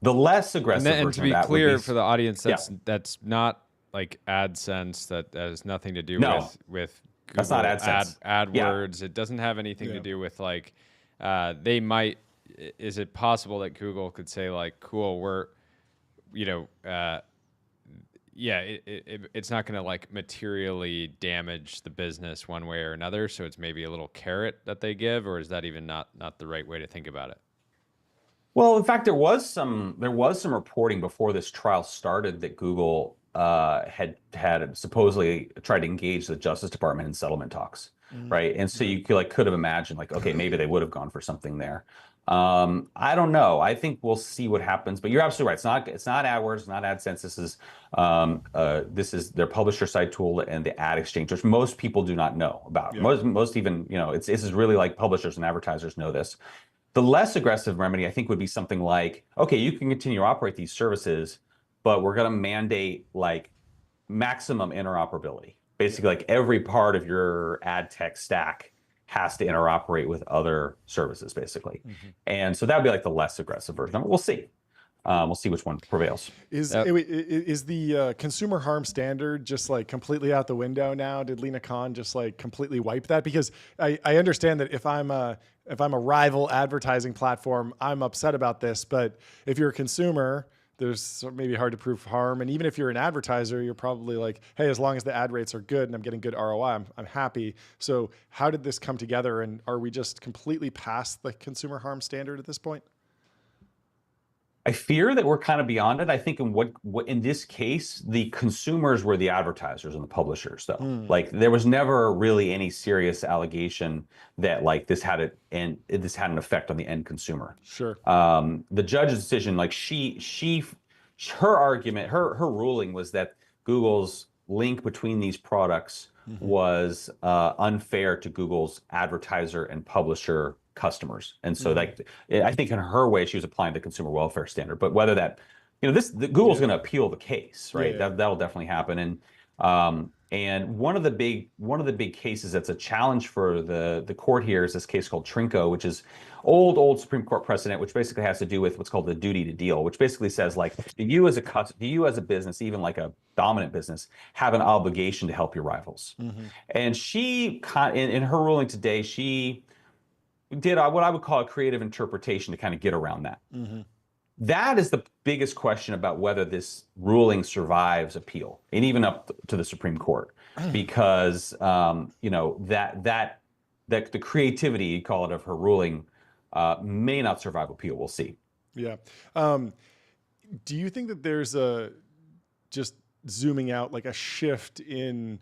less aggressive and version to be of that clear would be, for the audience, that's not like AdSense. That has nothing to do with Google. That's not AdSense. AdWords. It doesn't have anything to do with like they might. Is it possible that Google could say like, cool, we're, it's not going to like materially damage the business one way or another. So it's maybe a little carrot that they give, or is that even not the right way to think about it? Well, in fact, there was some reporting before this trial started that Google had supposedly tried to engage the Justice Department in settlement talks, right? And so you could have imagined like, okay, maybe they would have gone for something there. I don't know. I think we'll see what happens. But you're absolutely right. It's not AdWords, it's not AdSense. This is their publisher side tool and the ad exchange, which most people do not know about. Most even this is really like publishers and advertisers know this. The less aggressive remedy, I think, would be something like, okay, you can continue to operate these services, but we're going to mandate like maximum interoperability. Basically, like every part of your ad tech stack has to interoperate with other services, basically. And so that would be like the less aggressive version. We'll see. We'll see which one prevails. Is the consumer harm standard just like completely out the window now? Did Lina Khan just like completely wipe that? Because I understand that if I'm a rival advertising platform, I'm upset about this. But if you're a consumer, there's maybe hard to prove harm. And even if you're an advertiser, you're probably like, hey, as long as the ad rates are good and I'm getting good ROI, I'm happy. So how did this come together? And are we just completely past the consumer harm standard at this point? I fear that we're kind of beyond it. I think in this case, the consumers were the advertisers and the publishers, though. Like there was never really any serious allegation that like this had an effect on the end consumer. Sure. The judge's decision, like her argument, her ruling was that Google's link between these products was unfair to Google's advertiser and publisher customers. And so like I think in her way she was applying the consumer welfare standard, but whether that Google's going to appeal the case, right? That'll definitely happen. And one of the big cases that's a challenge for the court here is this case called Trinco, which is old Supreme Court precedent, which basically has to do with what's called the duty to deal, which basically says like, do you as a business, even like a dominant business, have an obligation to help your rivals? And she, in her ruling today, she did what I would call a creative interpretation to kind of get around that. That is the biggest question about whether this ruling survives appeal, and even up to the Supreme Court, because that the creativity, you call it, of her ruling may not survive appeal. We'll see. Yeah. Do you think that there's just zooming out, like a shift in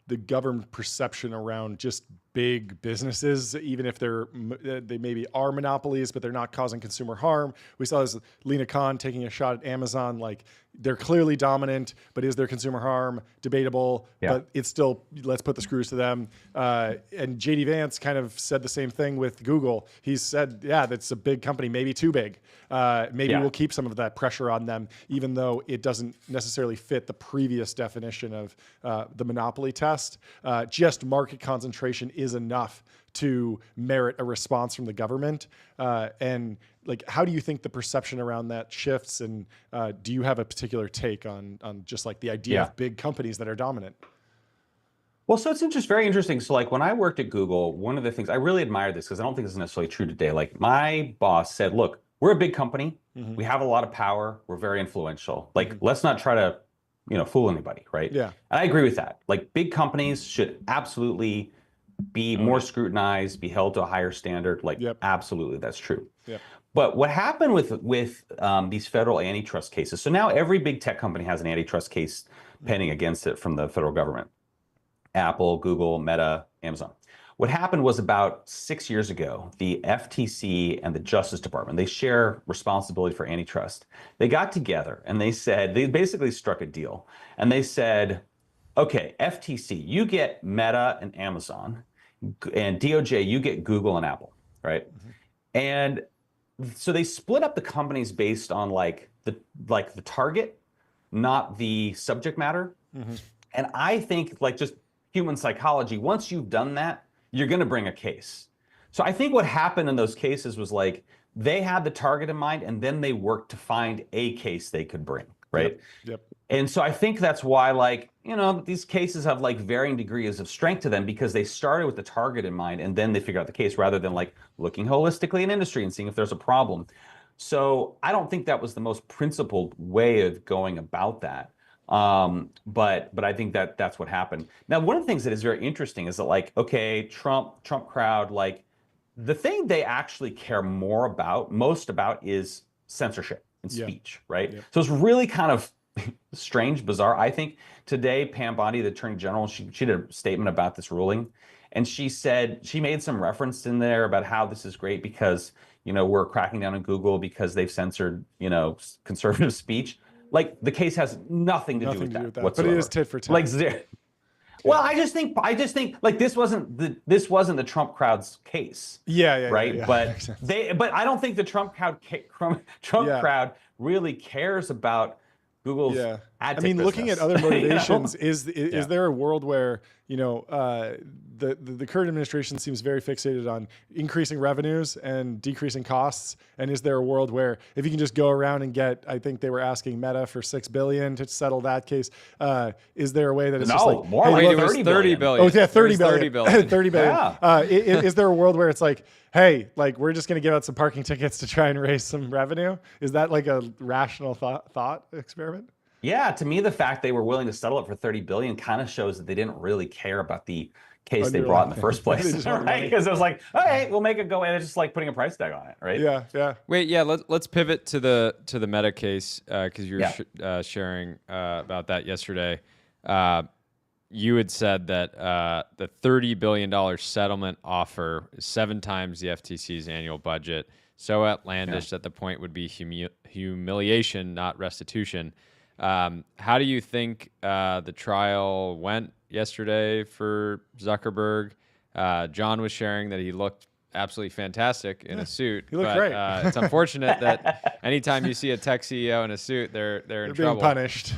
the government perception around just big businesses, even if they maybe are monopolies, but they're not causing consumer harm? We saw this Lina Khan taking a shot at Amazon, like they're clearly dominant, but is there consumer harm? Debatable, but it's still, let's put the screws to them. And JD Vance kind of said the same thing with Google. He said, yeah, that's a big company, maybe too big. Maybe we'll keep some of that pressure on them, even though it doesn't necessarily fit the previous definition of the monopoly test. Just market concentration is enough to merit a response from the government. And like, how do you think the perception around that shifts? And do you have a particular take on just like the idea of big companies that are dominant? Well, so it's very interesting. So like when I worked at Google, one of the things I really admired this, because I don't think this is necessarily true today. Like my boss said, look, we're a big company. We have a lot of power. We're very influential. Like, let's not try to, fool anybody, right? Yeah. And I agree with that. Like big companies should absolutely be more scrutinized, be held to a higher standard. Like, absolutely, that's true. But what happened with these federal antitrust cases? So now every big tech company has an antitrust case pending against it from the federal government. Apple, Google, Meta, Amazon. What happened was about 6 years ago, the FTC and the Justice Department, they share responsibility for antitrust. They got together and they basically struck a deal. And they said, okay, FTC, you get Meta and Amazon, and DOJ, you get Google and Apple, right? And so they split up the companies based on the target, not the subject matter. And I think just human psychology, once you've done that, you're going to bring a case. So I think what happened in those cases was they had the target in mind, and then they worked to find a case they could bring, right? And so I think that's why these cases have varying degrees of strength to them, because they started with the target in mind and then they figure out the case, rather than looking holistically in industry and seeing if there's a problem. So I don't think that was the most principled way of going about that. But I think that's what happened. Now, one of the things that is very interesting is that okay, Trump crowd, the thing they actually care most about is censorship and speech, right? So it's really kind of strange, bizarre. I think today, Pam Bondi, the Attorney General, she did a statement about this ruling, and she said, she made some reference in there about how this is great because, we're cracking down on Google because they've censored, conservative speech. The case has nothing to do with that whatsoever. But it is tit for tat. Well, I just think like this wasn't the Trump crowd's case. Right. Yeah, but I don't think the Trump crowd really cares about Google's ad tech business. Looking at other motivations, is there a world where the current administration seems very fixated on increasing revenues and decreasing costs? And is there a world where if you can just go around and get, I think they were asking Meta for $6 billion to settle that case, is there a way that it's just like more like $30 billion? Oh yeah, $30 billion. $30 billion. Yeah. Is there a world where it's like, hey, like we're just going to give out some parking tickets to try and raise some revenue? Is that like a rational thought experiment? Yeah, to me, the fact they were willing to settle it for $30 billion kind of shows that they didn't really care about the case they brought in the first place, right? Because it was like, all right, we'll make it go, and it's just like putting a price tag on it, right? Yeah. Wait, let's pivot to the Meta case because you were sharing about that yesterday. You had said that the $30 billion settlement offer is 7 times the FTC's annual budget. So outlandish that the point would be humiliation, not restitution. How do you think the trial went yesterday for Zuckerberg? John was sharing that he looked absolutely fantastic in a suit. He looked great. It's unfortunate that anytime you see a tech CEO in a suit, they're in trouble. Being punished.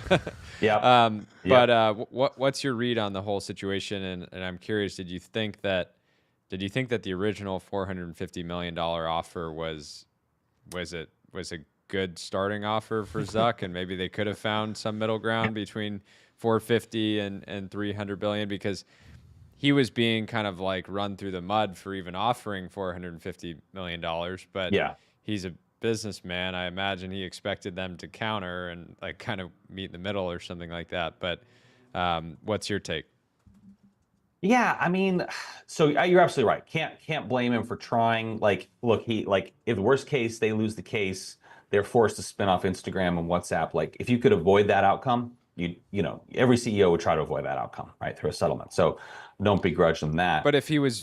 But what's your read on the whole situation? And I'm curious, did you think that the original $450 million offer was a good starting offer for Zuck, and maybe they could have found some middle ground between 450 and 300 billion, because he was being kind of like run through the mud for even offering $450 million. But he's a businessman. I imagine he expected them to counter and like kind of meet in the middle or something like that. But what's your take? Yeah, I mean, so you're absolutely right. Can't blame him for trying. Like, look, if the worst case, they lose the case, they're forced to spin off Instagram and WhatsApp. Like, if you could avoid that outcome, every CEO would try to avoid that outcome, right, through a settlement. So don't begrudge them that. But if he was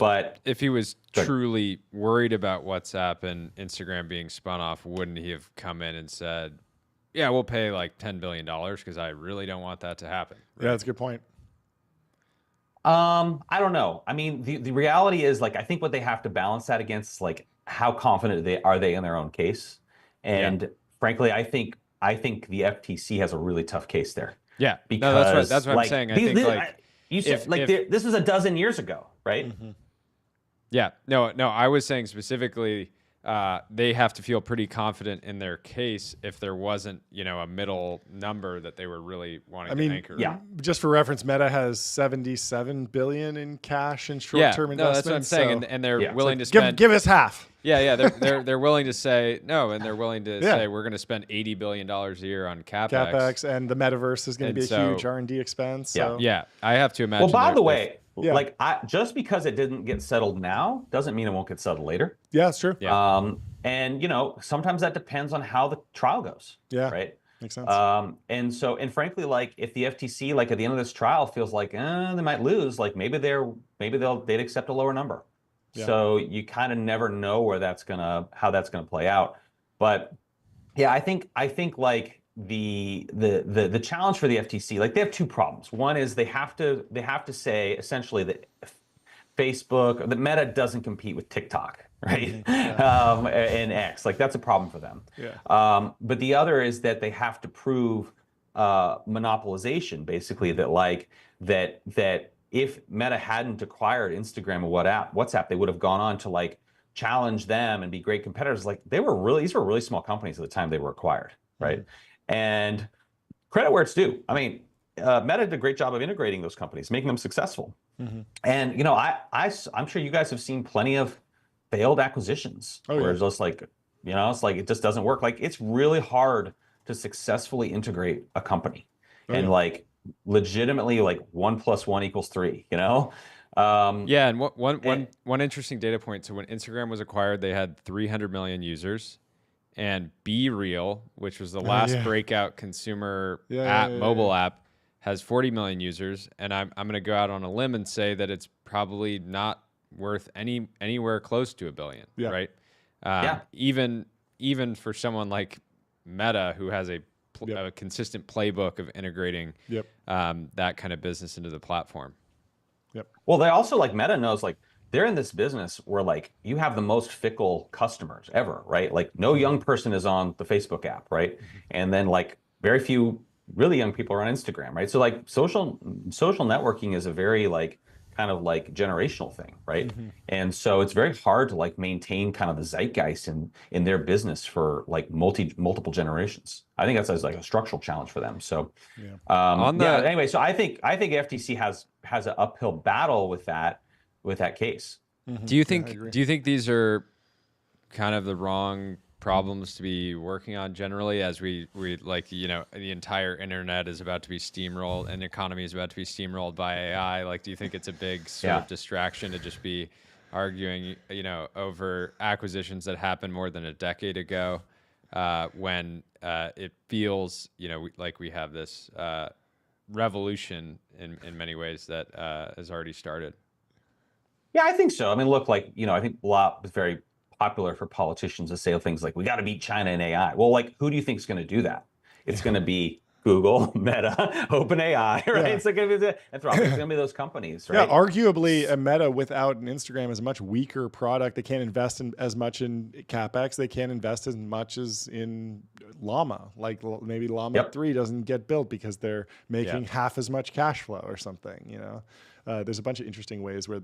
truly worried about WhatsApp and Instagram being spun off, wouldn't he have come in and said, yeah, we'll pay like $10 billion because I really don't want that to happen? Right? Yeah, that's a good point. I don't know. I mean, the reality is, like, I think what they have to balance that against is like how confident are they in their own case. And frankly, I think the FTC has a really tough case there. Yeah, because that's what I'm saying. I think this was a dozen years ago, right? Mm-hmm. Yeah, no. I was saying specifically, they have to feel pretty confident in their case if there wasn't, a middle number that they were really wanting to anchor. Yeah. Just for reference, Meta has $77 billion in cash and short-term investments. That's what I'm saying, and they're willing to spend. Give us half. Yeah, they're willing to say no, and they're willing to say we're going to spend $80 billion a year on capex, and the metaverse is going to be a huge R&D expense. So. Yeah, I have to imagine. Well, by the way. Like, just because it didn't get settled now doesn't mean it won't get settled later. Yeah, that's true. Yeah. And sometimes that depends on how the trial goes. Yeah. Right. Makes sense. And frankly, like, if the FTC, like, at the end of this trial feels like they might lose, like maybe they'd accept a lower number. Yeah. So you kind of never know how that's gonna play out. But yeah, I think like. The challenge for the FTC, like, they have 2 problems. One is they have to say essentially that Facebook, that Meta doesn't compete with TikTok, right? And X, like, that's a problem for them. Yeah. But the other is that they have to prove monopolization, basically, that if Meta hadn't acquired Instagram or WhatsApp, they would have gone on to like challenge them and be great competitors. Like, these were really small companies at the time they were acquired, right? Mm-hmm. And credit where it's due. I mean, Meta did a great job of integrating those companies, making them successful. Mm-hmm. And I'm sure you guys have seen plenty of failed acquisitions where it's just like, it's like it just doesn't work. Like, it's really hard to successfully integrate a company and like legitimately like 1 + 1 = 3. And one interesting data point. So when Instagram was acquired, they had 300 million users. And Be Real, which was the last breakout consumer mobile app, has 40 million users. And I'm going to go out on a limb and say that it's probably not worth anywhere close to $1 billion, right? Even for someone like Meta, who has a consistent playbook of integrating that kind of business into the platform. Yep. Well, they also like Meta knows like they're in this business where like you have the most fickle customers ever, right? Like no young person is on the Facebook app, right? And then like very few really young people are on Instagram, right? So like social networking is a very like kind of like generational thing, right? And so it's very hard to like maintain kind of the zeitgeist in their business for like multiple generations. I think that's like a structural challenge for them. So anyway, so I think FTC has an uphill battle with that case. Do you think these are kind of the wrong problems to be working on generally, as we like, you know, the entire internet is about to be steamrolled and the economy is about to be steamrolled by AI? Like, do you think it's a big sort of distraction to just be arguing, you know, over acquisitions that happened more than a decade ago, when it feels, you know, like we have this revolution in many ways that has already started? Yeah, I think so. I mean, look, like, you know, I think a lot was very popular for politicians to say things like, we got to beat China in AI. Well, like, who do you think is going to do that? It's going to be Google, Meta, OpenAI, right? Yeah. It's like going to be Anthropic. It's going to be those companies, right? Yeah, arguably a Meta without an Instagram is a much weaker product. They can't invest as much in CapEx. They can't invest as much as in Llama. Like maybe Llama 3 doesn't get built because they're making half as much cash flow or something, you know? There's a bunch of interesting ways where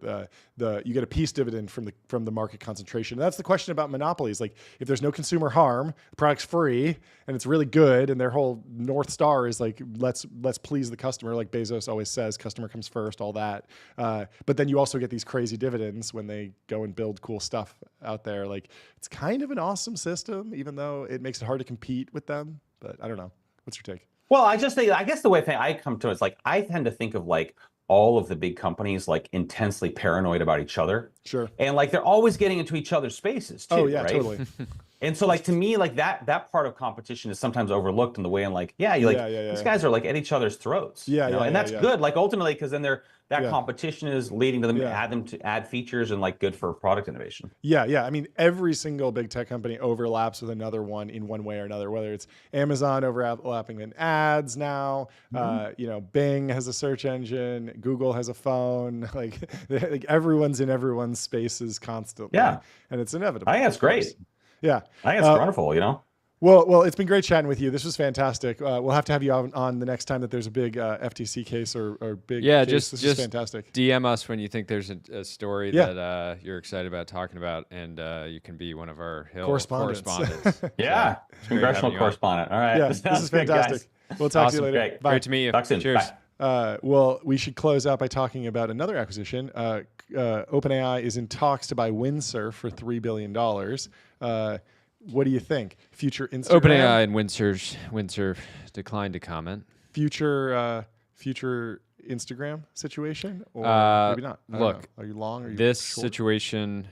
you get a piece dividend from the market concentration. And that's the question about monopolies. Like, if there's no consumer harm, the product's free and it's really good, and their whole North Star is like, let's please the customer, like Bezos always says, customer comes first, all that. But then you also get these crazy dividends when they go and build cool stuff out there. Like, it's kind of an awesome system, even though it makes it hard to compete with them. But I don't know. What's your take? Well, I guess the way I come to it is like, I tend to think of like all of the big companies like intensely paranoid about each other. Sure. And like they're always getting into each other's spaces too. Oh yeah, right? Totally. And so like to me, like that part of competition is sometimes overlooked in the way, and like, these guys are like at each other's throats. And that's good. Like ultimately, because then that competition is leading to them to add features and like good for product innovation. Yeah. I mean, every single big tech company overlaps with another one in one way or another, whether it's Amazon overlapping in ads now, you know, Bing has a search engine, Google has a phone, like everyone's in everyone's spaces constantly. Yeah. And it's inevitable. I think that's great. Yeah. I think it's wonderful, you know? Well, it's been great chatting with you. This was fantastic. We'll have to have you on the next time that there's a big FTC case or big case. This is fantastic. DM us when you think there's a story that you're excited about talking about, and you can be one of our Hill correspondents. Yeah, congressional correspondent. All right. Yeah, this is fantastic. We'll talk to you later. Great. Bye. Great to meet you. Talk soon. Cheers. Bye. Well, we should close out by talking about another acquisition. OpenAI is in talks to buy Windsurf for $3 billion. What do you think? Future Instagram? OpenAI and Windsurf declined to comment. Future Instagram situation? Or maybe not? Look, are you long? Are you this short? situation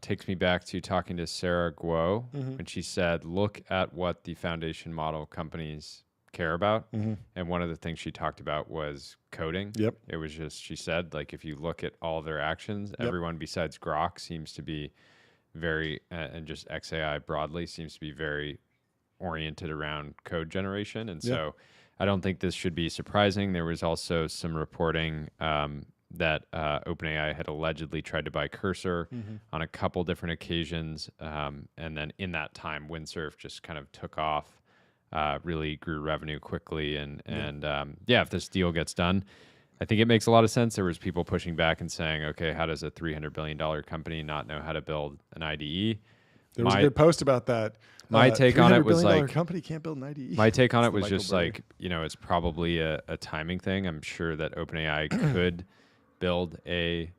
takes me back to talking to Sarah Guo when she said, look at what the foundation model companies care about. And one of the things she talked about was coding. Yep. It was just, she said, like, if you look at all their actions, everyone besides Grok seems to be very, and just XAI broadly seems to be very oriented around code generation. And so I don't think this should be surprising. There was also some reporting that OpenAI had allegedly tried to buy Cursor on a couple different occasions. And then in that time, Windsurf just kind of took off, really grew revenue quickly. And if this deal gets done, I think it makes a lot of sense. There was people pushing back and saying, okay, how does a $300 billion company not know how to build an IDE? There was a good post about that. My take on it was like, company can't build an IDE. My take on it was just like, you know, it's probably a timing thing. I'm sure that OpenAI could build a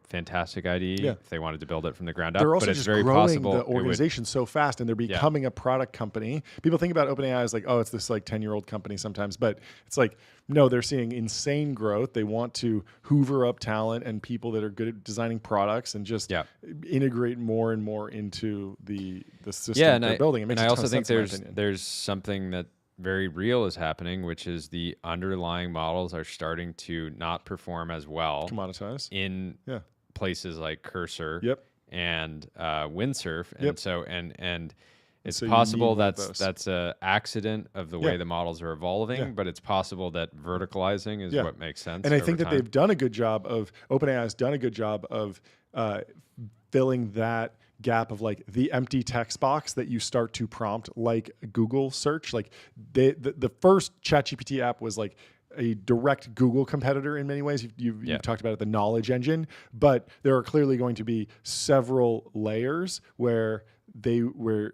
fantastic IDE if they wanted to build it from the ground up. They're also but it's just very growing possible the organization so fast, and they're becoming a product company. People think about OpenAI as like, oh, it's this like 10-year-old company sometimes, but it's like, no, they're seeing insane growth. They want to hoover up talent and people that are good at designing products and just integrate more and more into the system they're building. It makes and I also think there's something that very real is happening, which is the underlying models are starting to not perform as well. Commoditize. In places like Cursor and Windsurf. And so, and It's so possible that's a accident of the way the models are evolving, Yeah. but it's possible that verticalizing is what makes sense. And I think that time. they've done a good job of OpenAI has done a good job of filling that gap of like the empty text box that you start to prompt like Google search. Like the first ChatGPT app was like a direct Google competitor in many ways. You've talked about it, the knowledge engine, but there are clearly going to be several layers where the LLM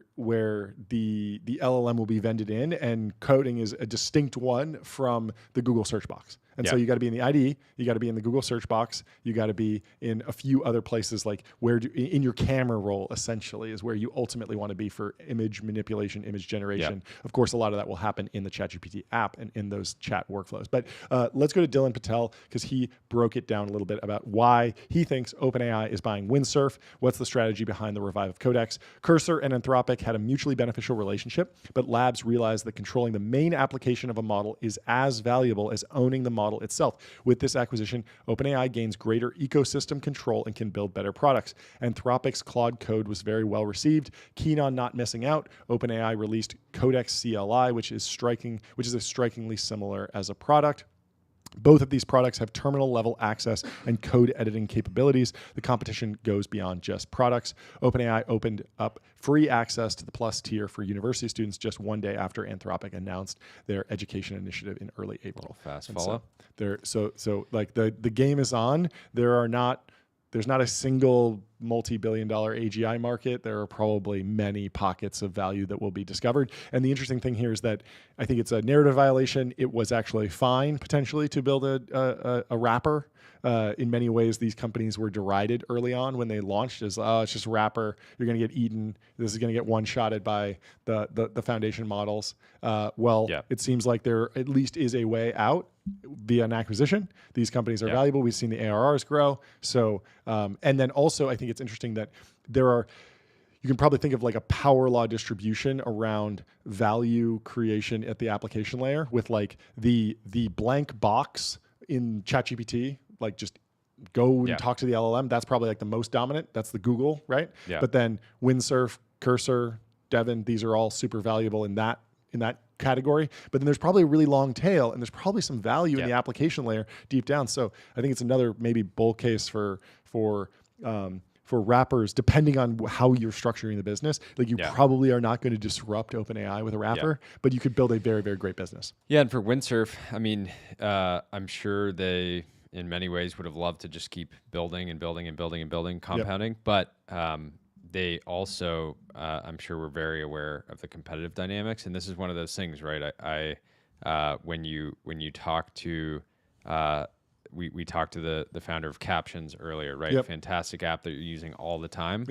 will be vended in, and coding is a distinct one from the Google search box. And so you got to be in the IDE, you got to be in the Google search box, you got to be in a few other places, like in your camera roll, essentially, is where you ultimately want to be for image manipulation, image generation. Of course, a lot of that will happen in the ChatGPT app and in those chat workflows. But let's go to Dylan Patel, because he broke it down a little bit about why he thinks OpenAI is buying Windsurf, what's the strategy behind the revive of Codex. Cursor and Anthropic had a mutually beneficial relationship, but labs realized that controlling the main application of a model is as valuable as owning the model itself. With this acquisition, OpenAI gains greater ecosystem control and can build better products. Anthropic's Claude Code was very well received. Keen on not missing out, OpenAI released Codex CLI, which is strikingly similar as a product. Both of these products have terminal level access and code editing capabilities. The competition goes beyond just products. OpenAI opened up free access to the Plus tier for university students just one day after Anthropic announced their education initiative in early April. Fast follow. So like the game is on. There's not a single multi-billion-dollar AGI market. There are probably many pockets of value that will be discovered. And the interesting thing here is that I think it's a narrative violation. It was actually fine, potentially, to build a wrapper. In many ways, these companies were derided early on when they launched as, it's just a wrapper. You're going to get eaten. This is going to get one-shotted by the foundation models. It seems like there at least is a way out via an acquisition. These companies are valuable. We've seen the ARRs grow. So, and then also I think it's interesting that you can probably think of like a power law distribution around value creation at the application layer with like the blank box in ChatGPT, like just go and talk to the LLM. That's probably like the most dominant. That's the Google, right? Yeah. But then Windsurf, Cursor, Devin, these are all super valuable in that category. But then there's probably a really long tail, and there's probably some value in the application layer deep down. So I think it's another maybe bull case for wrappers, depending on how you're structuring the business. Like you probably are not going to disrupt OpenAI with a wrapper, but you could build a very, very great business. Yeah, and for Windsurf, I mean, I'm sure they, in many ways, would have loved to just keep building and building and building and building, compounding. But they also, I'm sure, were very aware of the competitive dynamics. And this is one of those things, right? When you talk to we talked to the founder of Captions earlier, right? Fantastic app that you're using all the time.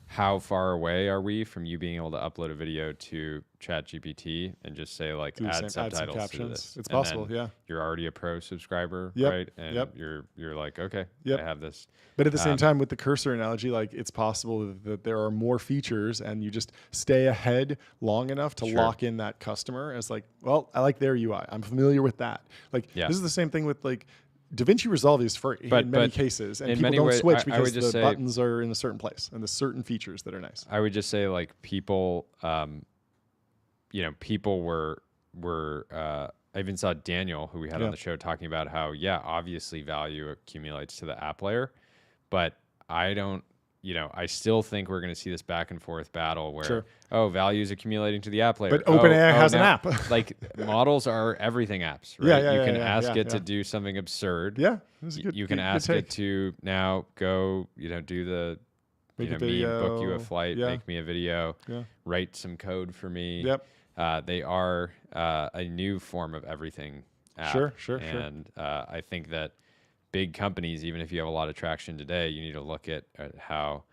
How far away are we from you being able to upload a video to ChatGPT and just say like add subtitles to this? It's possible, You're already a pro subscriber, right? And you're like, okay, I have this. But at the same time, with the cursor analogy, like it's possible that there are more features, and you just stay ahead long enough to lock in that customer as like, well, I like their UI. I'm familiar with that. Like this is the same thing with like DaVinci Resolve is free in many cases, and people don't switch because the buttons are in a certain place and the certain features that are nice. I would just say like people, people were I even saw Daniel, who we had on the show, talking about how, obviously value accumulates to the app layer, but I don't, I still think we're going to see this back and forth battle where, value is accumulating to the app layer. But OpenAI has an app. Like models are everything apps, right? You can ask it to do something absurd. Yeah. You can ask it to now go, do the, book you a flight, make me a video, write some code for me. They are a new form of everything app. Sure. And I think that big companies, even if you have a lot of traction today, you need to look at how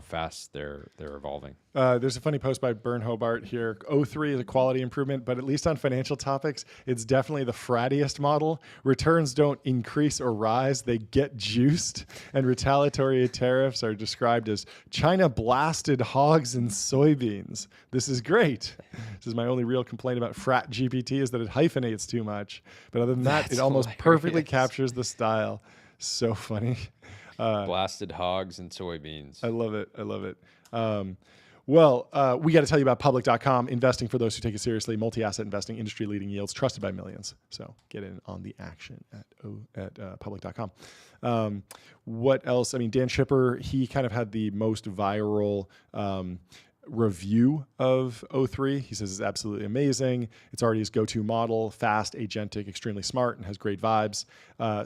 fast they're evolving. There's a funny post by Bern Hobart here. O3 is a quality improvement, but at least on financial topics, it's definitely the frattiest model. Returns don't increase or rise, they get juiced. And retaliatory tariffs are described as China blasted hogs and soybeans. This is great. This is my only real complaint about Frat GPT is that it hyphenates too much. But other than that, it almost perfectly captures the style. So funny. Blasted hogs and soybeans. I love it. Well, we got to tell you about public.com, investing for those who take it seriously, multi-asset investing, industry-leading yields, trusted by millions. So get in on the action at public.com. What else? I mean, Dan Schipper, he kind of had the most viral review of O3. He says it's absolutely amazing. It's already his go-to model, fast, agentic, extremely smart, and has great vibes.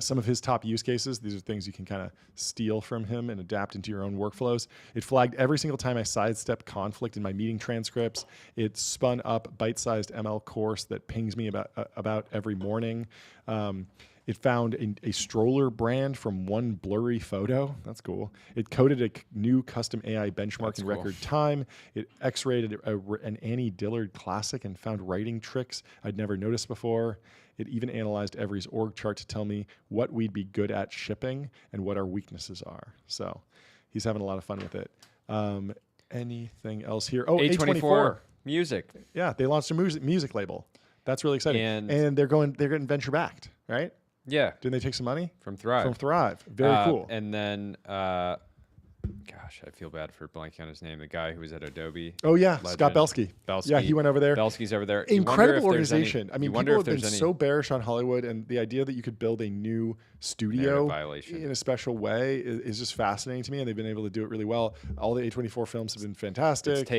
Some of his top use cases, these are things you can kind of steal from him and adapt into your own workflows. It flagged every single time I sidestepped conflict in my meeting transcripts. It spun up bite-sized ML course that pings me about every morning. It found a stroller brand from one blurry photo. That's cool. It coded a new custom AI benchmark in record time. It X-rated an Annie Dillard classic and found writing tricks I'd never noticed before. It even analyzed Every's org chart to tell me what we'd be good at shipping and what our weaknesses are. So he's having a lot of fun with it. Anything else here? Oh, A24 Music. Yeah, they launched a music label. That's really exciting. And they're getting venture backed, right? Yeah. Didn't they take some money? From Thrive. From Thrive. Very cool. And then, gosh, I feel bad for blanking on his name. The guy who was at Adobe. Oh, yeah. Legend. Scott Belsky. Yeah, he went over there. Belsky's over there. Incredible organization. I mean, people have been so bearish on Hollywood, and the idea that you could build a new studio in a special way is just fascinating to me, and they've been able to do it really well. All the A24 films have been fantastic.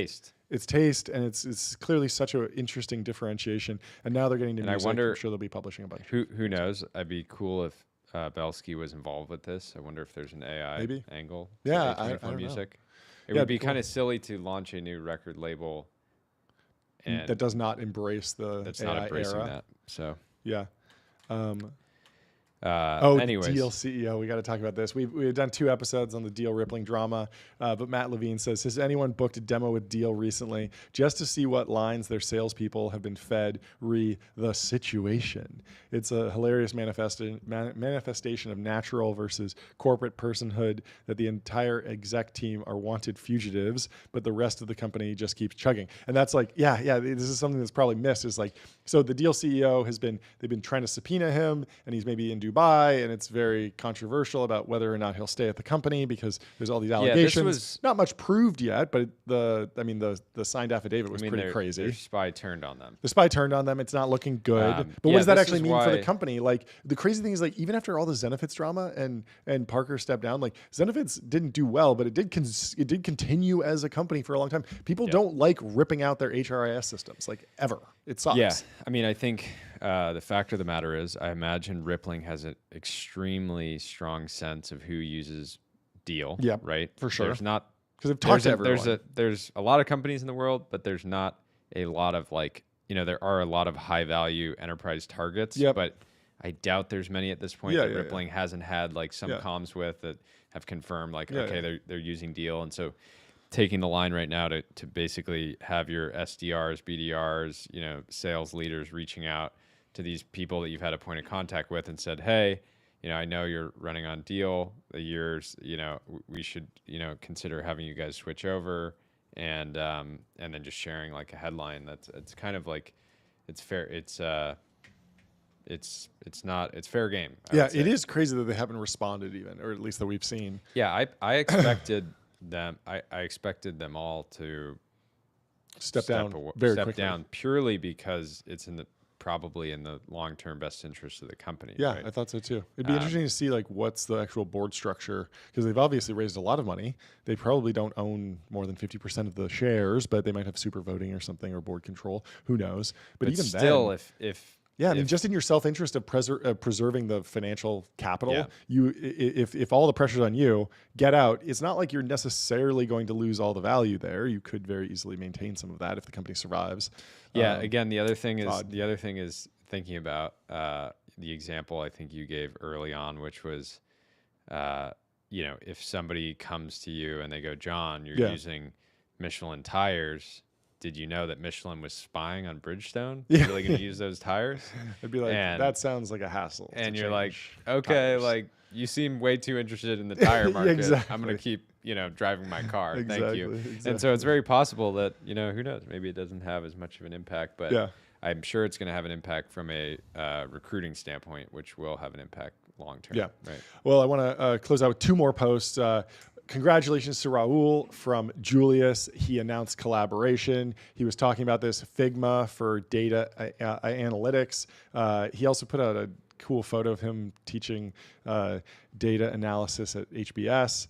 It's taste, and it's clearly such an interesting differentiation. And now they're getting to music. I'm sure they'll be publishing a bunch. Who knows? It'd be cool if Belsky was involved with this. I wonder if there's an AI angle. Yeah, I don't music. Know. It would be kind of silly to launch a new record label and that does not embrace that's AI not embracing era. that. So yeah. Anyways. Deal CEO. We got to talk about this. We've done 2 episodes on the Deal rippling drama, but Matt Levine says, has anyone booked a demo with Deal recently just to see what lines their salespeople have been fed the situation? It's a hilarious manifestation of natural versus corporate personhood that the entire exec team are wanted fugitives, but the rest of the company just keeps chugging. And that's like, yeah, this is something that's probably missed is like, so the Deal CEO they've been trying to subpoena him, and he's maybe in Dubai, and it's very controversial about whether or not he'll stay at the company because there's all these allegations. Not much proved yet, but the signed affidavit was pretty crazy. Their spy turned on them. The spy turned on them. It's not looking good. But what does that actually mean for the company? Like the crazy thing is, like even after all the Zenefits drama and Parker stepped down, like Zenefits didn't do well, but it did continue as a company for a long time. People don't like ripping out their HRIS systems like ever. It sucks. Yeah, I mean, I think the fact of the matter is, I imagine Rippling has an extremely strong sense of who uses Deal. Yeah, right. For sure. There's not because they've talked to everyone. There's a lot of companies in the world, but there's not a lot of there are a lot of high value enterprise targets. Yep. But I doubt there's many at this point that Rippling hasn't had some comms with that have confirmed they're using Deal, and so taking the line right now to basically have your SDRs, BDRs, sales leaders reaching out to these people that you've had a point of contact with and said, hey, I know you're running on Deal. We should, consider having you guys switch over, and then just sharing like a headline it's kind of like it's fair. It's fair game. It is crazy that they haven't responded even, or at least that we've seen. Yeah, I expected them. I expected them all to step down purely because it's probably in the long-term best interest of the company. Yeah, right? I thought so too. It'd be interesting to see what's the actual board structure, because they've obviously raised a lot of money. They probably don't own more than 50% of the shares, but they might have super voting or something, or board control. Who knows? But even still, then, if I mean, just in your self-interest of preserving the financial capital, if all the pressure's on you, get out. It's not like you're necessarily going to lose all the value there. You could very easily maintain some of that if the company survives. Yeah. Again, the other thing is thinking about the example I think you gave early on, which was, if somebody comes to you and they go, John, you're using Michelin tires. Did you know that Michelin was spying on Bridgestone? You're really going to use those tires? I'd be like, that sounds like a hassle. And you're like, okay, tires. You seem way too interested in the tire market. Exactly. I'm going to keep, driving my car. Exactly, Thank you. Exactly. And so it's very possible that, who knows? Maybe it doesn't have as much of an impact, but I'm sure it's going to have an impact from a recruiting standpoint, which will have an impact long term. Yeah. Right. Well, I want to close out with 2 more posts. congratulations to Raul from Julius. He announced collaboration. He was talking about this Figma for data analytics. He also put out a cool photo of him teaching data analysis at HBS.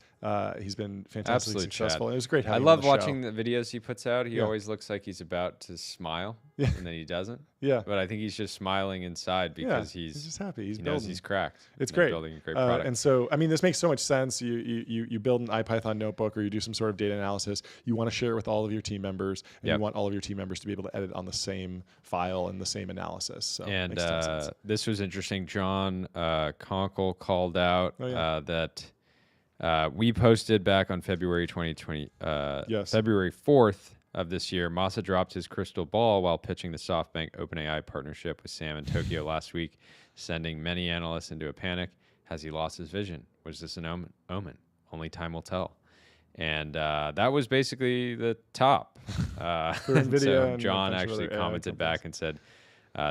He's been fantastically successful. It was great. I love watching the videos he puts out. He always looks like he's about to smile, and then he doesn't. Yeah, but I think he's just smiling inside because he's just happy. He knows he's cracked. It's great. Building a great product. And so, I mean, this makes so much sense. You build an IPython notebook or you do some sort of data analysis. You want to share it with all of your team members, and you want all of your team members to be able to edit on the same file and the same analysis. So and this was interesting. John Conkle called out that we posted back on February 2020, February 4th of this year. Masa dropped his crystal ball while pitching the SoftBank OpenAI partnership with Sam in Tokyo last week, sending many analysts into a panic. Has he lost his vision? Was this an omen? Only time will tell. And that was basically the top. So John actually commented back and said,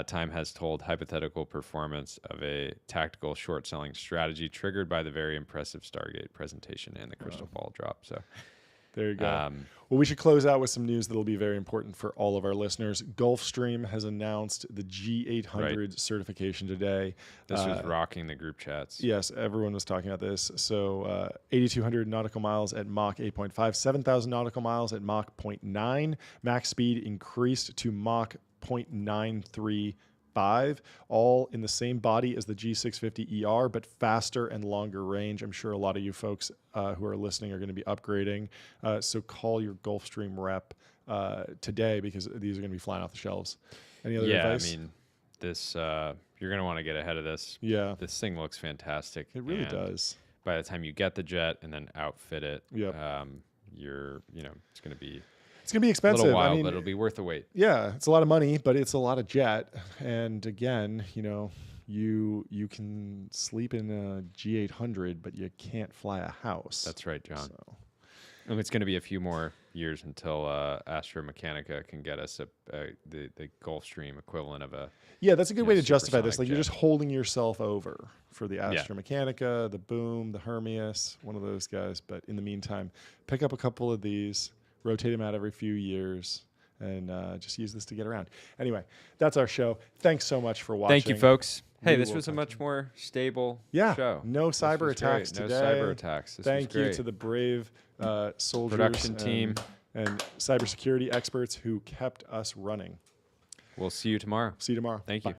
time has told hypothetical performance of a tactical short selling strategy triggered by the very impressive Stargate presentation and the crystal ball drop. So there you go. Well, we should close out with some news that will be very important for all of our listeners. Gulfstream has announced the G800 certification today. This was rocking the group chats. Yes, everyone was talking about this. So 8,200 nautical miles at Mach 8.5, 7,000 nautical miles at Mach 0.9. Max speed increased to Mach 0.935, all in the same body as the G650ER, but faster and longer range. I'm sure a lot of you folks who are listening are going to be upgrading. So call your Gulfstream rep today because these are going to be flying off the shelves. Any other advice? I mean, this you're going to want to get ahead of this. Yeah. This thing looks fantastic. It really does. By the time you get the jet and then outfit it, it's going to be... It's going to be expensive. A little while, but it'll be worth the wait. Yeah, it's a lot of money, but it's a lot of jet. And again, you can sleep in a G800, but you can't fly a house. That's right, John. So. And it's going to be a few more years until Astra Mechanica can get us the Gulfstream equivalent of a... Yeah, that's a good way to justify this. Like, you're just holding yourself over for the Astra Mechanica, the Boom, the Hermeus, one of those guys. But in the meantime, pick up a couple of these, rotate them out every few years, and just use this to get around. Anyway, that's our show. Thanks so much for watching. Thank you, folks. Hey, this was a much more stable show. No cyber attacks today. No cyber attacks. Thank you to the brave soldiers, production team, and cybersecurity experts who kept us running. We'll see you tomorrow. See you tomorrow. Thank you.